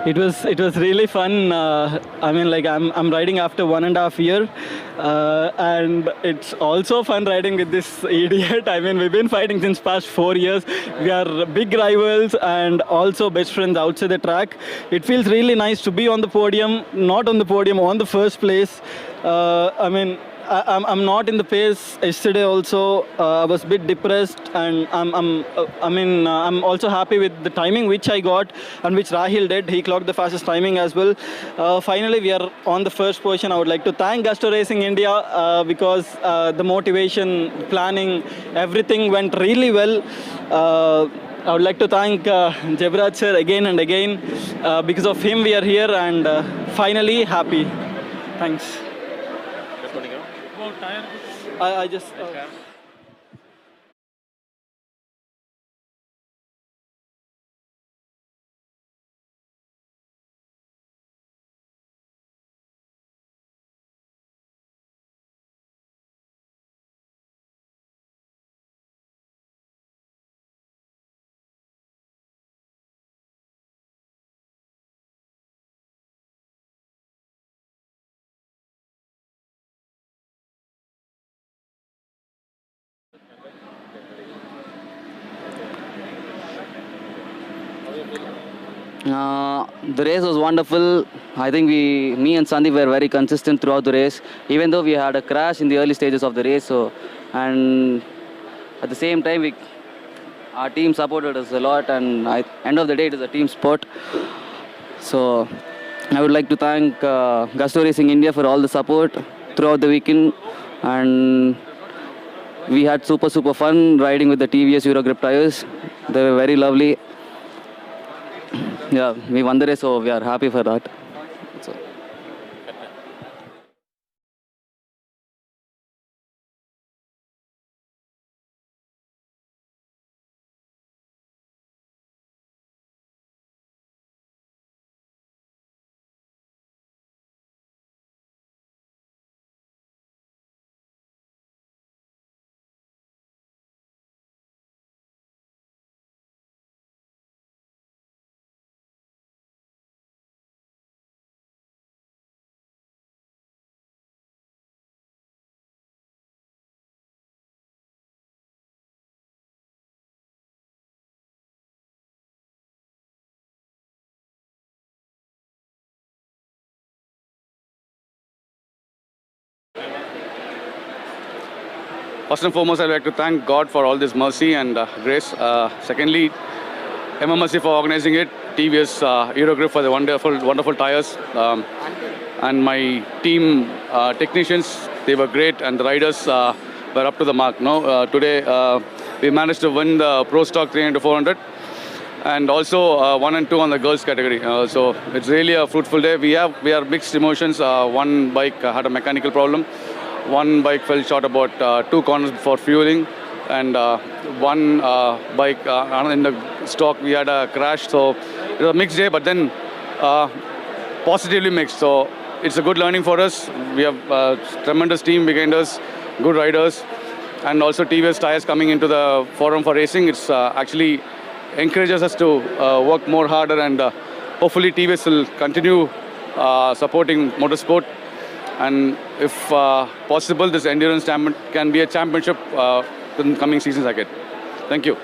It was really fun. I mean, like I'm riding after 1.5 years, and it's also fun riding with this idiot. I mean, we've been fighting since past 4 years. We are big rivals and also best friends outside the track. It feels really nice to be on the podium, not on the podium, on the first place. I mean, I'm not in the pace. Yesterday also I was a bit depressed, and I'm also happy with the timing which I got and which Rahil did. He clocked the fastest timing as well. Finally, we are on the first position. I would like to thank Gusto Racing India because the motivation, planning, everything went really well. I would like to thank Jabraj sir again and again. Because of him, we are here, and finally happy. Thanks. I just. The race was wonderful. I think me and Sandeep were very consistent throughout the race, even though we had a crash in the early stages of the race. So, and at the same time, our team supported us a lot. And end of the day, it is a team sport. So, I would like to thank Gusto Racing India for all the support throughout the weekend. And we had super fun riding with the TVS Eurogrip tires. They were very lovely. Yeah, we won the race, so we are happy for that. So. First and foremost, I'd like to thank God for all this mercy and grace. Secondly, MMSC for organizing it, TVS Eurogrip for the wonderful tires, and my team technicians, they were great, and the riders were up to the mark. No, today we managed to win the Pro Stock 300-400, and also 1 and 2 on the girls category. So it's really a fruitful day. We are mixed emotions. One bike had a mechanical problem. One bike fell short about 2 corners before fueling, and one bike in the stock we had a crash. So it was a mixed day, but then positively mixed. So it's a good learning for us. We have a tremendous team behind us, good riders, and also TVS tires coming into the forum for racing. It's actually encourages us to work more harder, and hopefully TVS will continue supporting motorsport. And if possible, this endurance can be a championship in the coming seasons ahead. Thank you.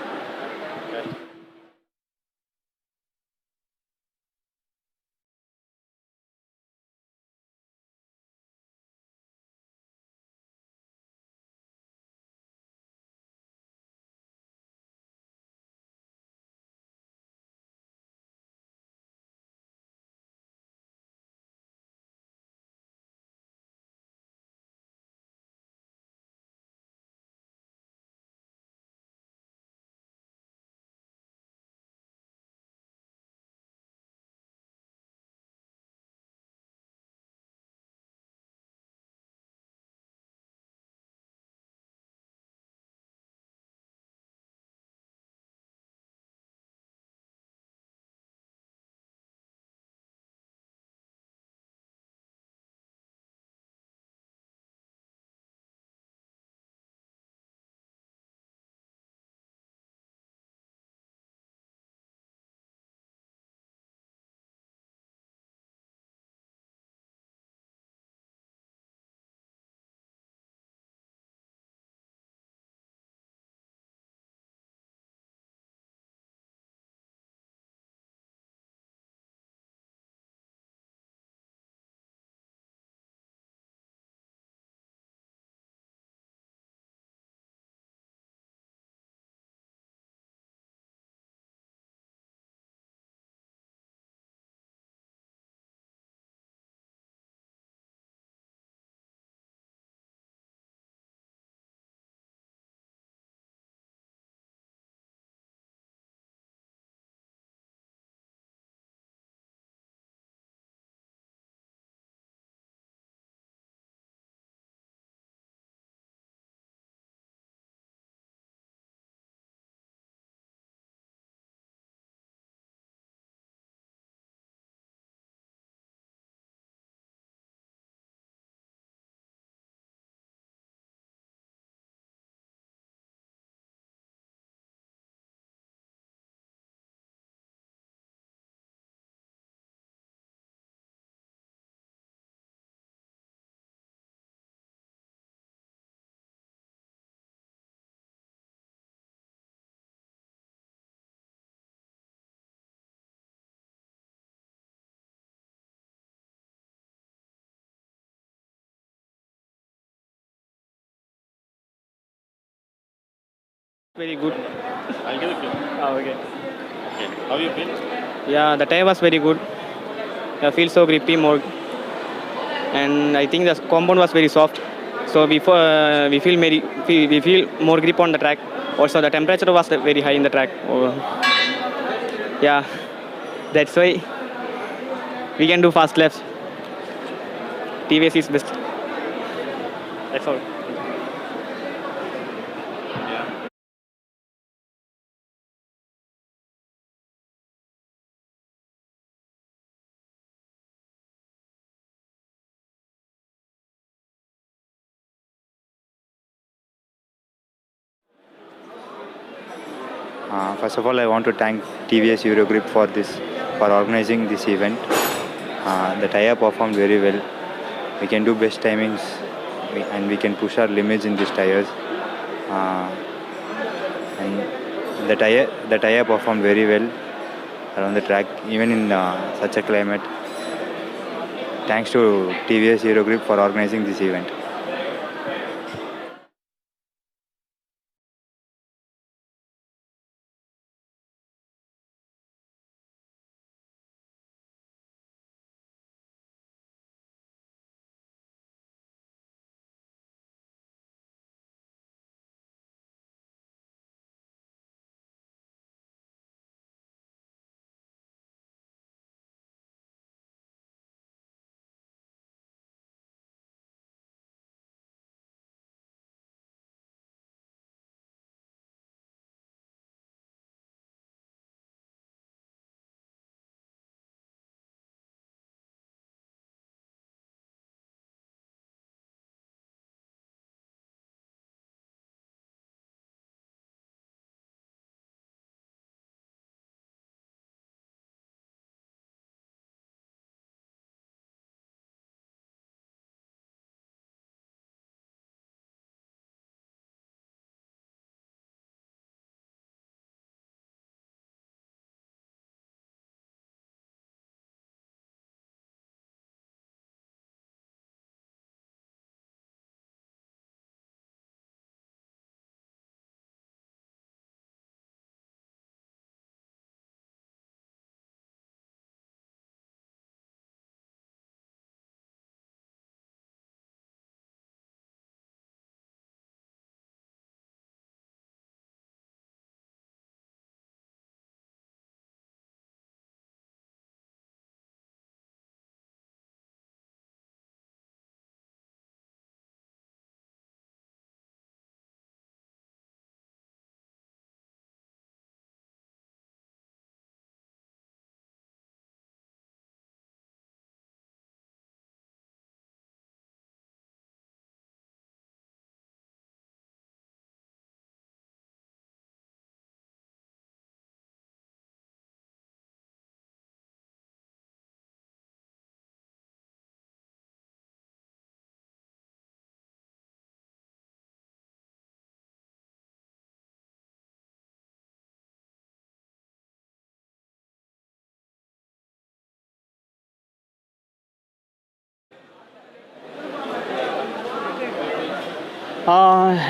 Very good. I'll give it to you. Oh, okay. Okay. How you feel? Yeah, the tire was very good. I feel so grippy more, and I think the compound was very soft. So we feel more grip on the track. Also, the temperature was very high in the track. Oh, yeah, that's why we can do fast laps. TVS is best. That's all. First of all, I want to thank TVS Eurogrip for organizing this event. The tire performed very well. We can do best timings, and we can push our limits in these tires. And the tire performed very well around the track, even in such a climate. Thanks to TVS Eurogrip for organizing this event.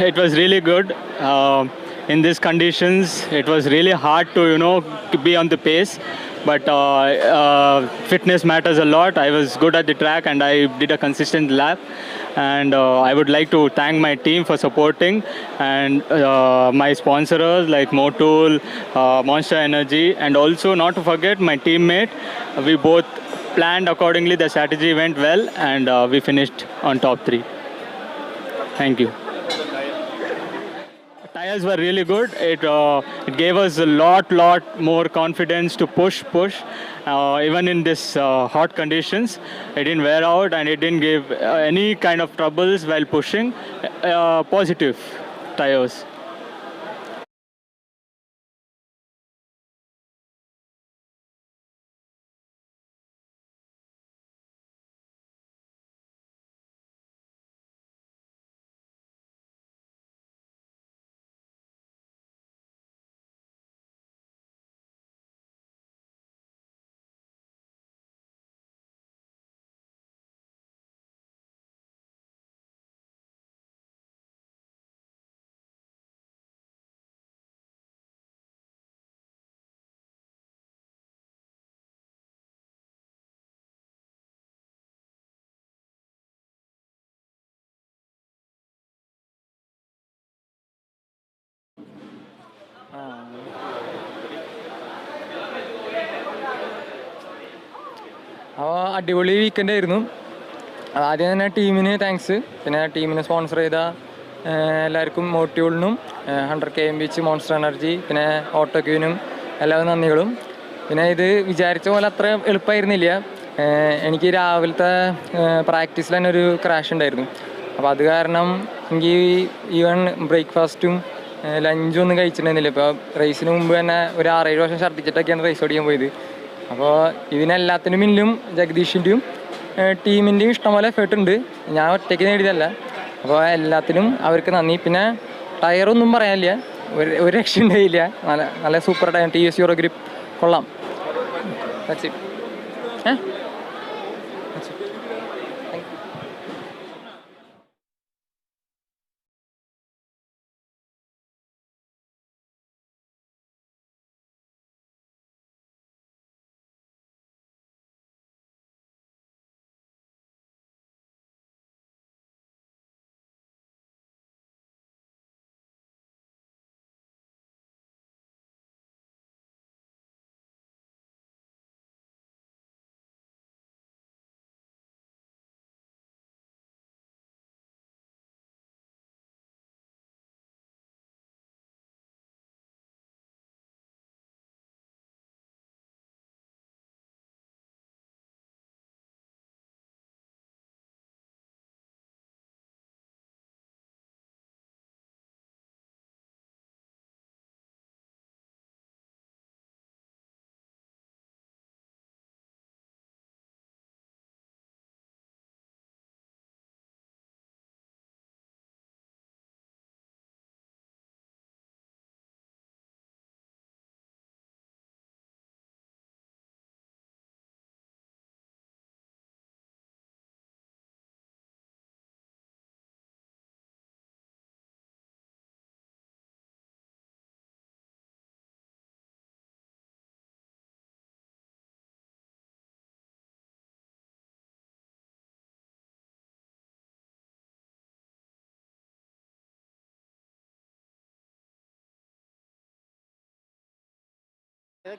It was really good. In these conditions, it was really hard to, to be on the pace. But fitness matters a lot. I was good at the track and I did a consistent lap. And I would like to thank my team for supporting and my sponsors like Motul, Monster Energy, and also not to forget my teammate. We both planned accordingly. The strategy went well and we finished on top 3. Thank you. Tires were really good. It gave us a lot more confidence to push. Even in this hot conditions, it didn't wear out and it didn't give any kind of troubles while pushing. Positive tires. അപ്പോൾ അടിപൊളി weekend ആയിരുന്നു. ആദ്യം തന്നെ ടീമിന് thanks. പിന്നെ ടീമിനെ sponsor ചെയ്ത എല്ലാവർക്കും മോട്ടീവുളിനും 100 kmh മോൺസ്റ്റർ എനർജി പിന്നെ ഓട്ടോക്യൂനും എല്ലാവരും നന്ദികളും. പിന്നെ ഇത് വിചാരിച്ച പോലെ അത്ര എളുപ്പമായിരുന്നില്ല. എനിക്ക് രാവിലത്തെ പ്രാക്ടീസിൽ തന്നെ ഒരു ക്രാഷ് ഉണ്ടായിരുന്നു. അപ്പോൾ അത് കാരണം എനിക്ക് ഈവൻ ബ്രേക്ക്ഫാസ്റ്റും ലഞ്ചും ഒന്നും കഴിച്ചിട്ടുണ്ടായിരുന്നില്ല. ഇപ്പോൾ റേസിന് മുമ്പ് തന്നെ ഒരു 6-7 വർഷം ഛർദ്ദിച്ചിട്ടൊക്കെയാണ് റേസ് ഓടിക്കാൻ പോയത്. അപ്പോൾ ഇതിനെല്ലാത്തിനും മുന്നിലും ജഗദീഷിൻ്റെയും ടീമിൻ്റെയും ഇഷ്ടംപോലെ എഫേർട്ട് ഉണ്ട്. ഞാൻ ഒറ്റയ്ക്ക് നേടിയതല്ല. അപ്പോൾ എല്ലാത്തിനും അവർക്ക് നന്ദി. പിന്നെ ടയറൊന്നും പറയാനില്ല, ഒരു രക്ഷ ഉണ്ടായില്ല. നല്ല super tyre TVS euro grip കൊള്ളാം. That's it. That's it. Thank you.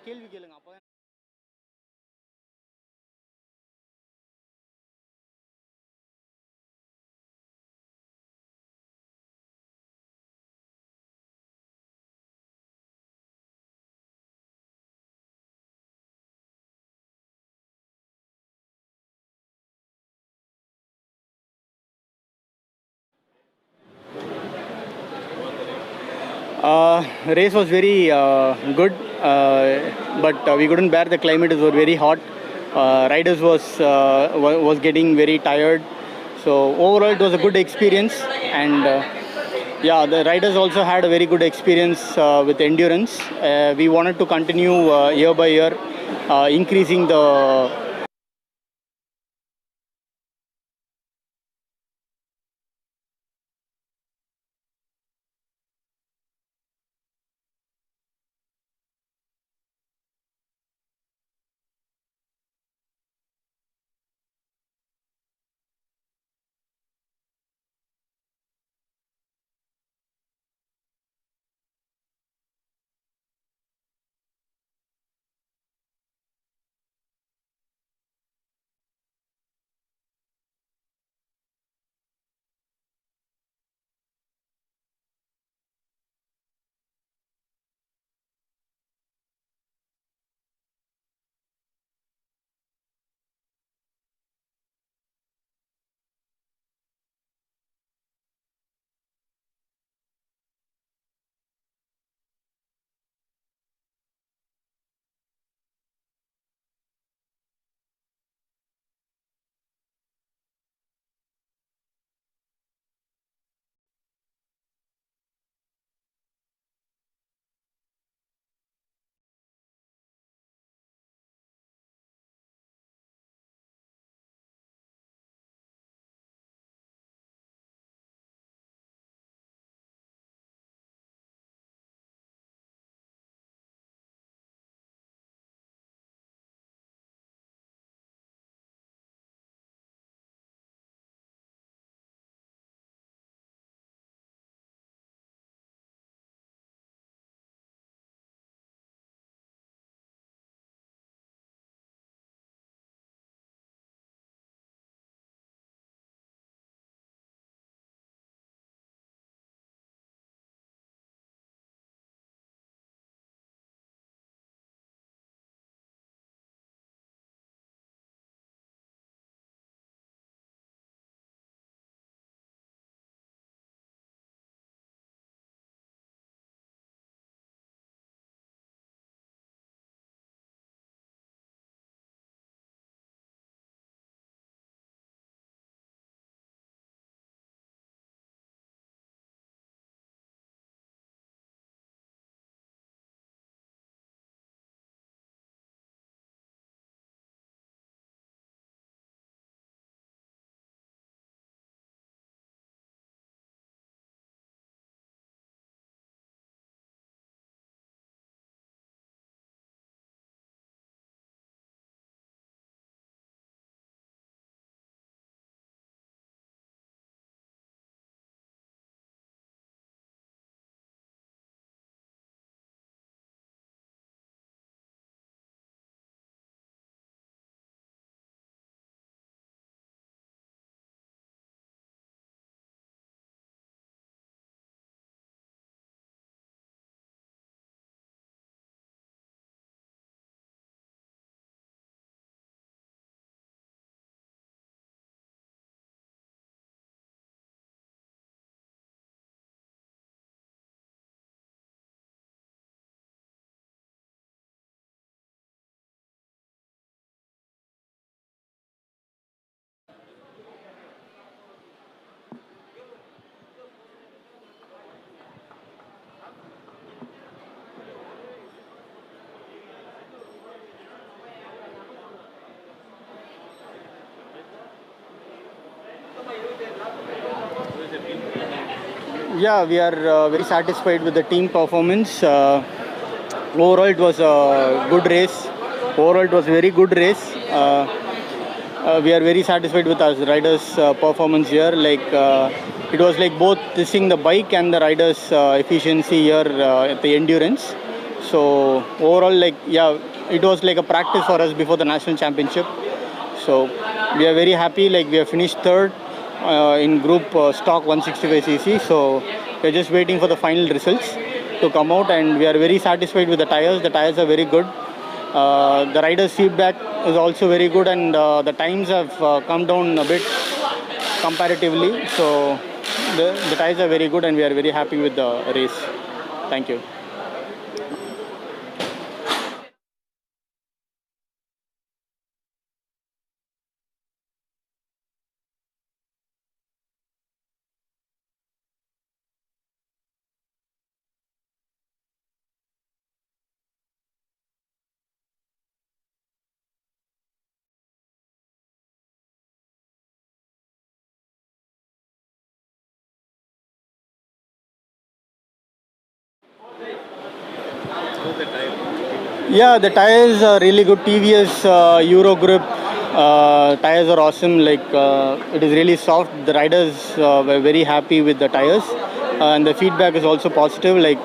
கேள்வி கேளுங்க அப்போ. Race was very good, but we couldn't bear the climate. It was very hot. Riders was getting very tired. So overall, it was a good experience, and yeah, the riders also had a very good experience with endurance. We wanted to continue year by year, increasing the Yeah, we are very satisfied with the team performance. Overall, it was a good race. Overall, it was a very good race. We are very satisfied with our riders' performance here. It was like both seeing the bike and the riders' efficiency here at the endurance. So overall, it was like a practice for us before the national championship. So we are very happy. We have finished third in group stock 165cc. So we are just waiting for the final results to come out, and we are very satisfied with the tires. The tires are very good. The riders' feedback is also very good, and the times have come down a bit comparatively. So the tires are very good, and we are very happy with the race. Thank you. Yeah, the tires are really good. TVS Euro Grip tires are awesome. It is really soft. The riders were very happy with the tires, and the feedback is also positive. We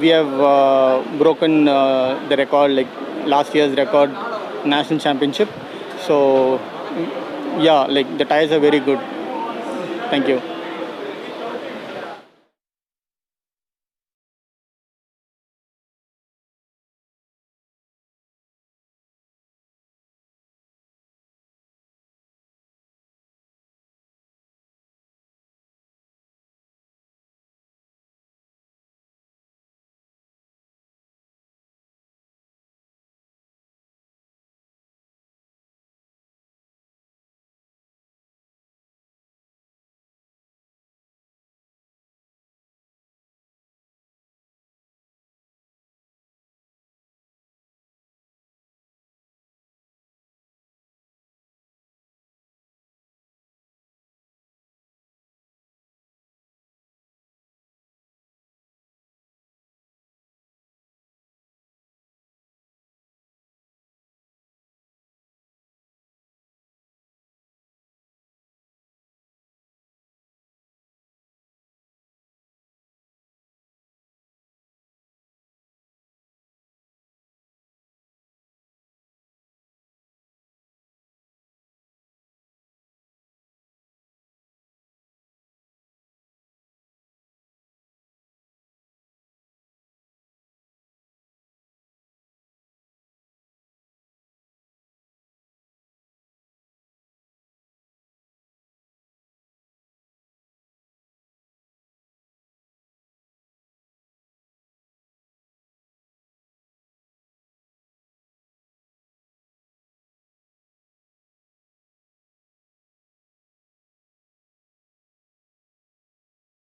have broken the record, last year's record, national championship. So yeah, the tires are very good. Thank you.